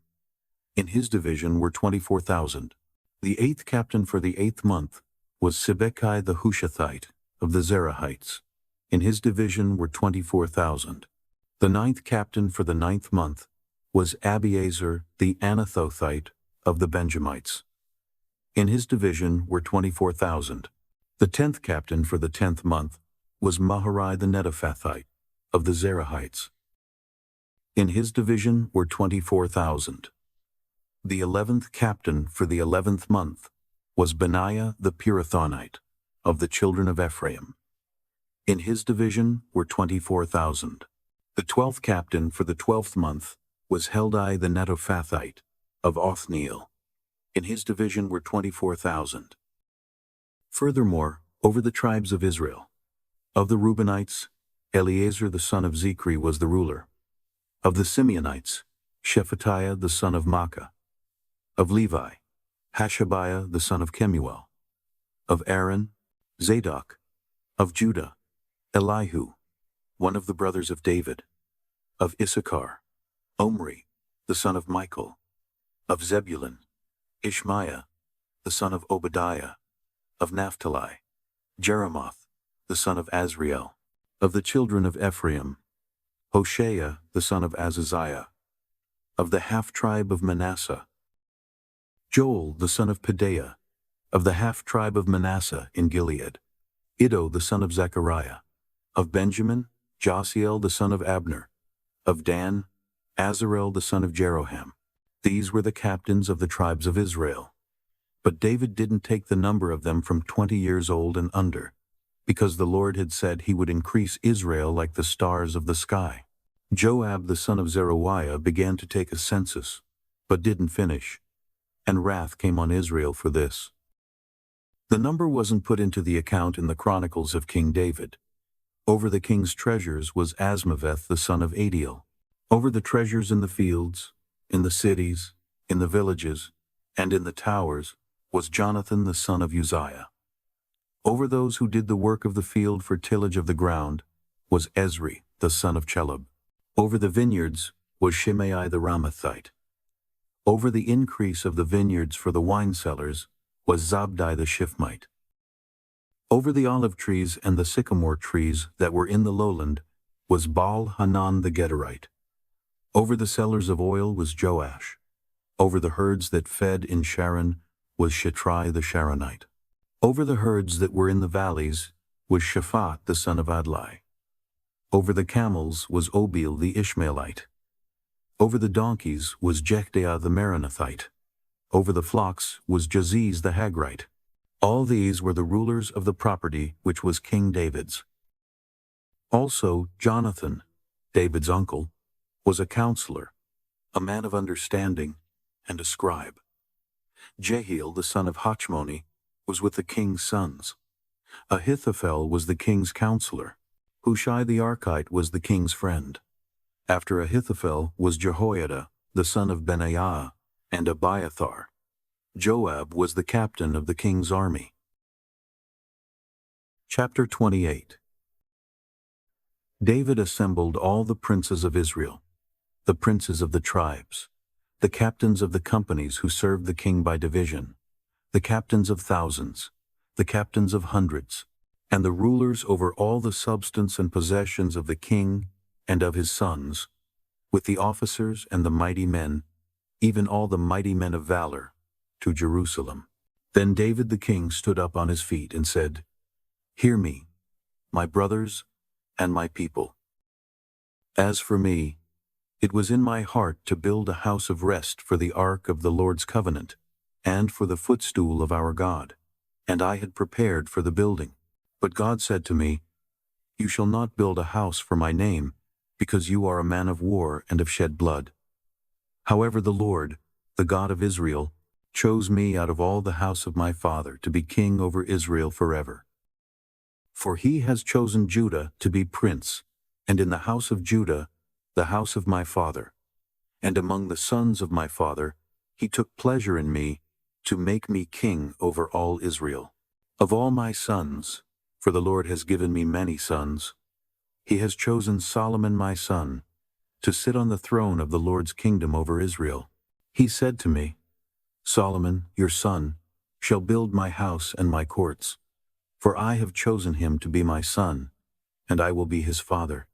S1: In his division were 24,000. The 8th captain for the 8th month was Sibbecai the Hushathite, of the Zerahites. In his division were 24,000. The 9th captain for the 9th month was Abiezer the Anathothite, of the Benjamites. In his division were 24,000. The 10th captain for the 10th month was Maharai the Netophathite, of the Zerahites. In his division were 24,000. The 11th captain for the 11th month was Benaiah the Pirathonite, of the children of Ephraim. In his division were 24,000. The 12th captain for the 12th month was Heldai the Netophathite, of Othniel. In his division were 24,000. Furthermore, over the tribes of Israel, of the Reubenites, Eleazar the son of Zichri was the ruler. Of the Simeonites, Shephatiah the son of Makkah. Of Levi, Hashabiah the son of Kemuel. Of Aaron, Zadok. Of Judah, Elihu, one of the brothers of David. Of Issachar, Omri, the son of Michael. Of Zebulun, Ishmaiah, the son of Obadiah. Of Naphtali, Jeremoth, the son of Azriel. Of the children of Ephraim, Hoshea, the son of Azaziah. Of the half-tribe of Manasseh, Joel, the son of Pedaiah. Of the half-tribe of Manasseh in Gilead, Iddo, the son of Zechariah. Of Benjamin, Josiel, the son of Abner. Of Dan, Azarel, the son of Jeroham. These were the captains of the tribes of Israel. But David didn't take the number of them from 20 years old and under, because the Lord had said he would increase Israel like the stars of the sky. Joab, the son of Zeruiah, began to take a census, but didn't finish, and wrath came on Israel for this. The number wasn't put into the account in the Chronicles of King David. Over the king's treasures was Asmaveth, the son of Adiel. Over the treasures in the fields, in the cities, in the villages, and in the towers was Jonathan the son of Uzziah. Over those who did the work of the field for tillage of the ground was Ezri, the son of Chelub. Over the vineyards was Shimei the Ramathite. Over the increase of the vineyards for the wine cellars was Zabdi the Shifmite. Over the olive trees and the sycamore trees that were in the lowland was Baal-Hanan the Gederite. Over the cellars of oil was Joash. Over the herds that fed in Sharon was Shitrai the Sharonite. Over the herds that were in the valleys was Shaphat the son of Adlai. Over the camels was Obil the Ishmaelite. Over the donkeys was Jechdeah the Meronothite. Over the flocks was Jaziz the Hagrite. All these were the rulers of the property which was King David's. Also Jonathan, David's uncle, was a counselor, a man of understanding, and a scribe. Jehiel the son of Hachmoni was with the king's sons. Ahithophel was the king's counselor. Hushai the Archite was the king's friend. After Ahithophel was Jehoiada, the son of Benaiah, and Abiathar. Joab was the captain of the king's army. Chapter 28. David assembled all the princes of Israel, the princes of the tribes, the captains of the companies who served the king by division, the captains of thousands, the captains of hundreds, and the rulers over all the substance and possessions of the king and of his sons, with the officers and the mighty men, even all the mighty men of valor, to Jerusalem. Then David the king stood up on his feet and said, "Hear me, my brothers and my people. As for me, it was in my heart to build a house of rest for the ark of the Lord's covenant, and for the footstool of our God, and I had prepared for the building. But God said to me, You shall not build a house for my name, because you are a man of war and have shed blood. However, the Lord, the God of Israel, chose me out of all the house of my father to be king over Israel forever. For he has chosen Judah to be prince, and in the house of Judah, the house of my father. And among the sons of my father, he took pleasure in me, to make me king over all Israel. Of all my sons, for the Lord has given me many sons, he has chosen Solomon my son, to sit on the throne of the Lord's kingdom over Israel. He said to me, Solomon, your son, shall build my house and my courts, for I have chosen him to be my son, and I will be his father.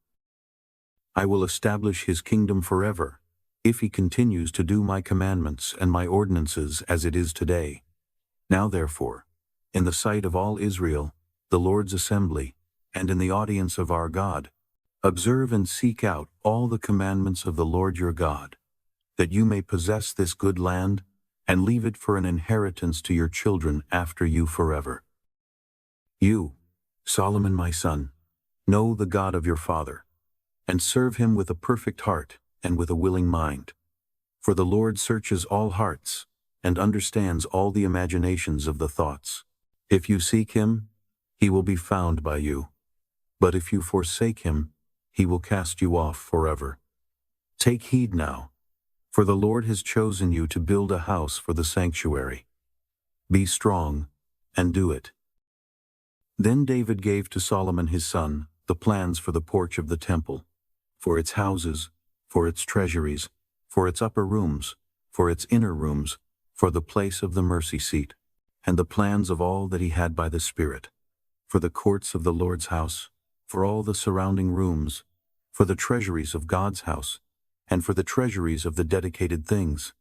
S1: I will establish his kingdom forever, if he continues to do my commandments and my ordinances as it is today. Now therefore, in the sight of all Israel, the Lord's assembly, and in the audience of our God, observe and seek out all the commandments of the Lord your God, that you may possess this good land, and leave it for an inheritance to your children after you forever. You, Solomon my son, know the God of your father, and serve him with a perfect heart and with a willing mind. For the Lord searches all hearts, and understands all the imaginations of the thoughts. If you seek him, he will be found by you. But if you forsake him, he will cast you off forever. Take heed now, for the Lord has chosen you to build a house for the sanctuary. Be strong, and do it. Then David gave to Solomon his son the plans for the porch of the temple, for its houses, for its treasuries, for its upper rooms, for its inner rooms, for the place of the mercy seat, and the plans of all that he had by the Spirit, for the courts of the Lord's house, for all the surrounding rooms, for the treasuries of God's house, and for the treasuries of the dedicated things,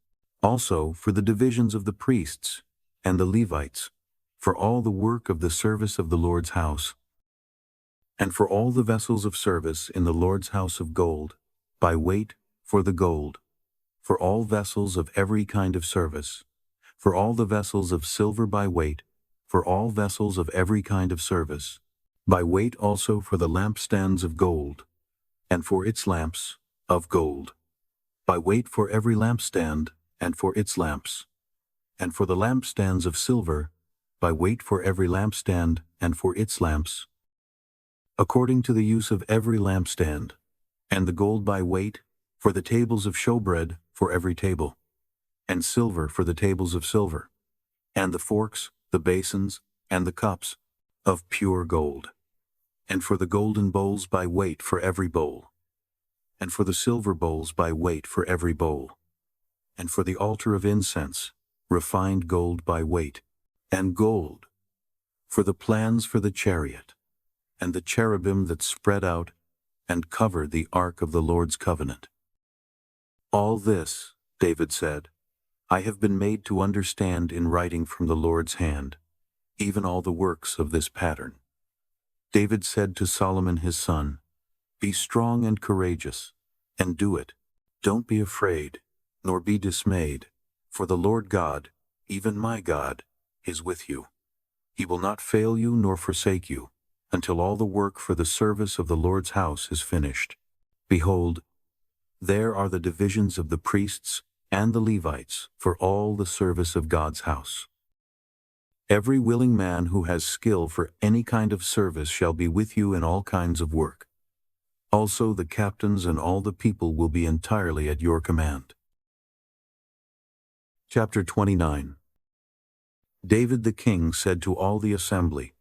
S1: also for the divisions of the priests and the Levites, for all the work of the service of the Lord's house, and for all the vessels of service in the Lord's house of gold, by weight for the gold, for all vessels of every kind of service, for all the vessels of silver by weight, for all vessels of every kind of service, by weight also for the lampstands of gold, and for its lamps of gold, by weight for every lampstand and for its lamps, and for the lampstands of silver, by weight for every lampstand and for its lamps, according to the use of every lampstand, and the gold by weight for the tables of showbread for every table, and silver for the tables of silver, and the forks, the basins, and the cups of pure gold, and for the golden bowls by weight for every bowl, and for the silver bowls by weight for every bowl, and for the altar of incense, refined gold by weight, and gold, for the plans for the chariot, and the cherubim that spread out and covered the ark of the Lord's covenant. All this, David said, I have been made to understand in writing from the Lord's hand, even all the works of this pattern. David said to Solomon his son, Be strong and courageous, and do it. Don't be afraid, nor be dismayed, for the Lord God, even my God, is with you. He will not fail you nor forsake you, until all the work for the service of the Lord's house is finished. Behold, there are the divisions of the priests and the Levites for all the service of God's house. Every willing man who has skill for any kind of service shall be with you in all kinds of work. Also the captains and all the people will be entirely at your command. Chapter 29. David the king said to all the assembly,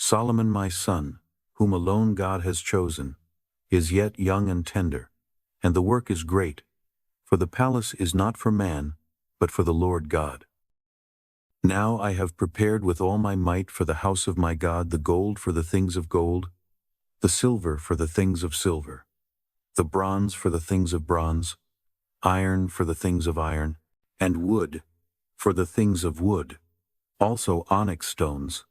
S1: Solomon my son, whom alone God has chosen, is yet young and tender, and the work is great, for the palace is not for man, but for the Lord God. Now I have prepared with all my might for the house of my God the gold for the things of gold, the silver for the things of silver, the bronze for the things of bronze, iron for the things of iron, and wood for the things of wood, also onyx stones,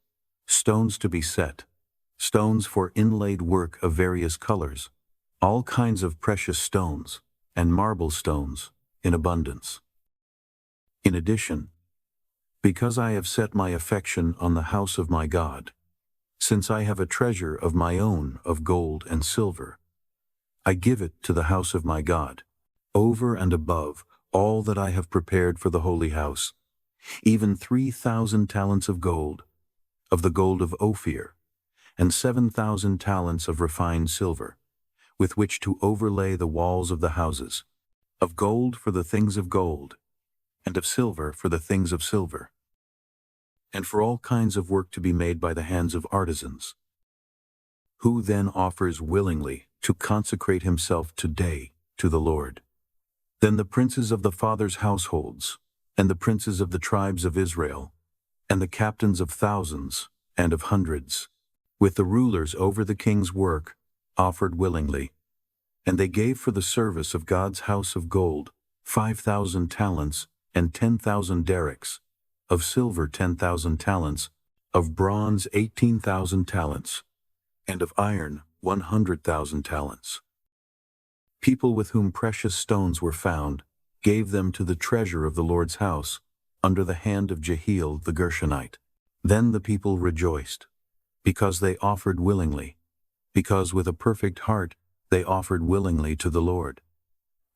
S1: stones to be set, stones for inlaid work of various colors, all kinds of precious stones, and marble stones in abundance. In addition, because I have set my affection on the house of my God, since I have a treasure of my own of gold and silver, I give it to the house of my God, over and above all that I have prepared for the holy house, even 3,000 talents of the gold of Ophir, and 7,000 talents of refined silver, with which to overlay the walls of the houses, of gold for the things of gold, and of silver for the things of silver, and for all kinds of work to be made by the hands of artisans. Who then offers willingly to consecrate himself today to the Lord? Then the princes of the fathers' households, and the princes of the tribes of Israel, and the captains of thousands and of hundreds, with the rulers over the king's work, offered willingly. And they gave for the service of God's house of gold 5,000 talents and 10,000 derricks, of silver 10,000 talents, of bronze 18,000 talents, and of iron 100,000 talents. People with whom precious stones were found gave them to the treasure of the Lord's house, under the hand of Jehiel the Gershonite. Then the people rejoiced, because they offered willingly, because with a perfect heart they offered willingly to the Lord.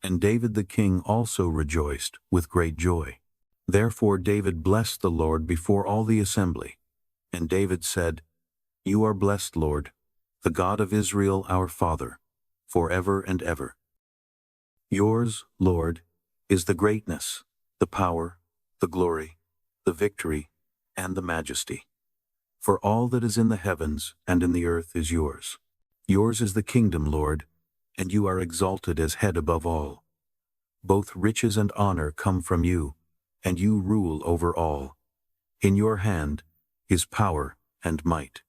S1: And David the king also rejoiced with great joy. Therefore David blessed the Lord before all the assembly. And David said, "You are blessed, Lord, the God of Israel our Father, forever and ever. Yours, Lord, is the greatness, the power, the glory, the victory, and the majesty. For all that is in the heavens and in the earth is yours. Yours is the kingdom, Lord, and you are exalted as head above all. Both riches and honor come from you, and you rule over all. In your hand is power and might.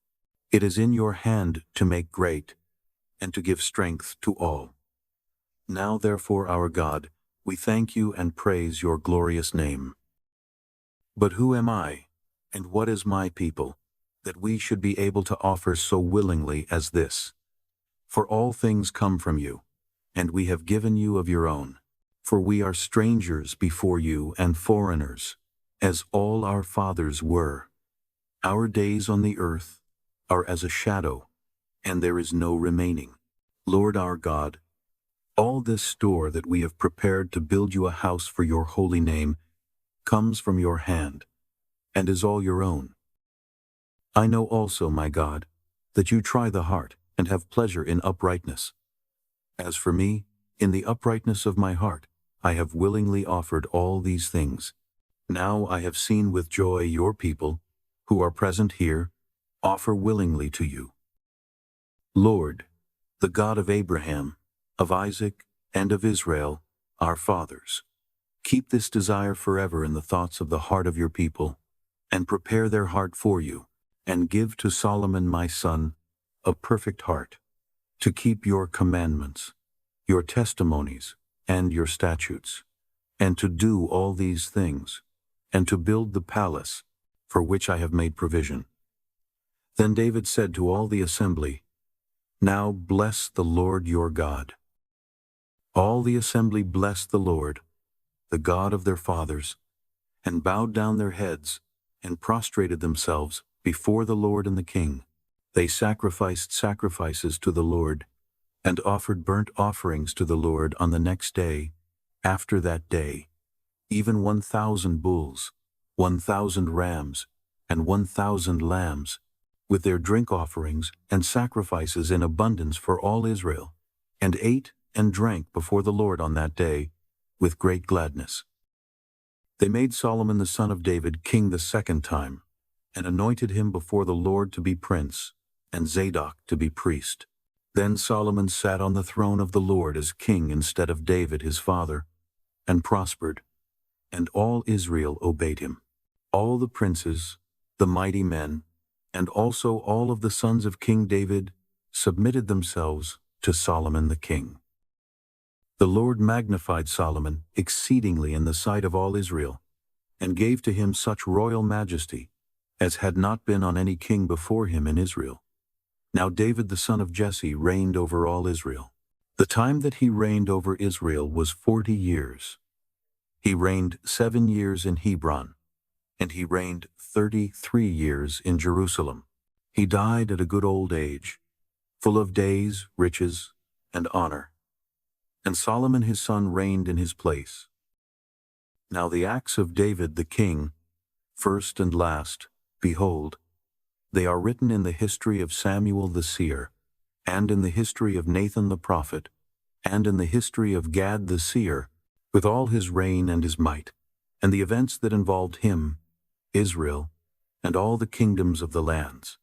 S1: It is in your hand to make great, and to give strength to all. Now therefore, our God, we thank you and praise your glorious name. But who am I, and what is my people, that we should be able to offer so willingly as this? For all things come from you, and we have given you of your own. For we are strangers before you and foreigners, as all our fathers were. Our days on the earth are as a shadow, and there is no remaining. Lord our God, all this store that we have prepared to build you a house for your holy name comes from your hand, and is all your own. I know also, my God, that you try the heart and have pleasure in uprightness. As for me, in the uprightness of my heart, I have willingly offered all these things. Now I have seen with joy your people, who are present here, offer willingly to you. Lord, the God of Abraham, of Isaac, and of Israel, our fathers, keep this desire forever in the thoughts of the heart of your people, and prepare their heart for you, and give to Solomon my son a perfect heart, to keep your commandments, your testimonies, and your statutes, and to do all these things, and to build the palace for which I have made provision." Then David said to all the assembly, "Now bless the Lord your God." All the assembly blessed the Lord, the God of their fathers, and bowed down their heads, and prostrated themselves before the Lord and the king. They sacrificed sacrifices to the Lord, and offered burnt offerings to the Lord on the next day, after that day, even 1,000 bulls, 1,000 rams, and 1,000 lambs, with their drink offerings and sacrifices in abundance for all Israel, and ate and drank before the Lord on that day, with great gladness. They made Solomon the son of David king the second time, and anointed him before the Lord to be prince, and Zadok to be priest. Then Solomon sat on the throne of the Lord as king instead of David his father, and prospered, and all Israel obeyed him. All the princes, the mighty men, and also all of the sons of King David submitted themselves to Solomon the king. The Lord magnified Solomon exceedingly in the sight of all Israel, and gave to him such royal majesty as had not been on any king before him in Israel. Now David the son of Jesse reigned over all Israel. The time that he reigned over Israel was 40 years. He reigned 7 years in Hebron, and he reigned 33 years in Jerusalem. He died at a good old age, full of days, riches, and honor. And Solomon his son reigned in his place. Now the acts of David the king, first and last, behold, they are written in the history of Samuel the seer, and in the history of Nathan the prophet, and in the history of Gad the seer, with all his reign and his might, and the events that involved him, Israel, and all the kingdoms of the lands.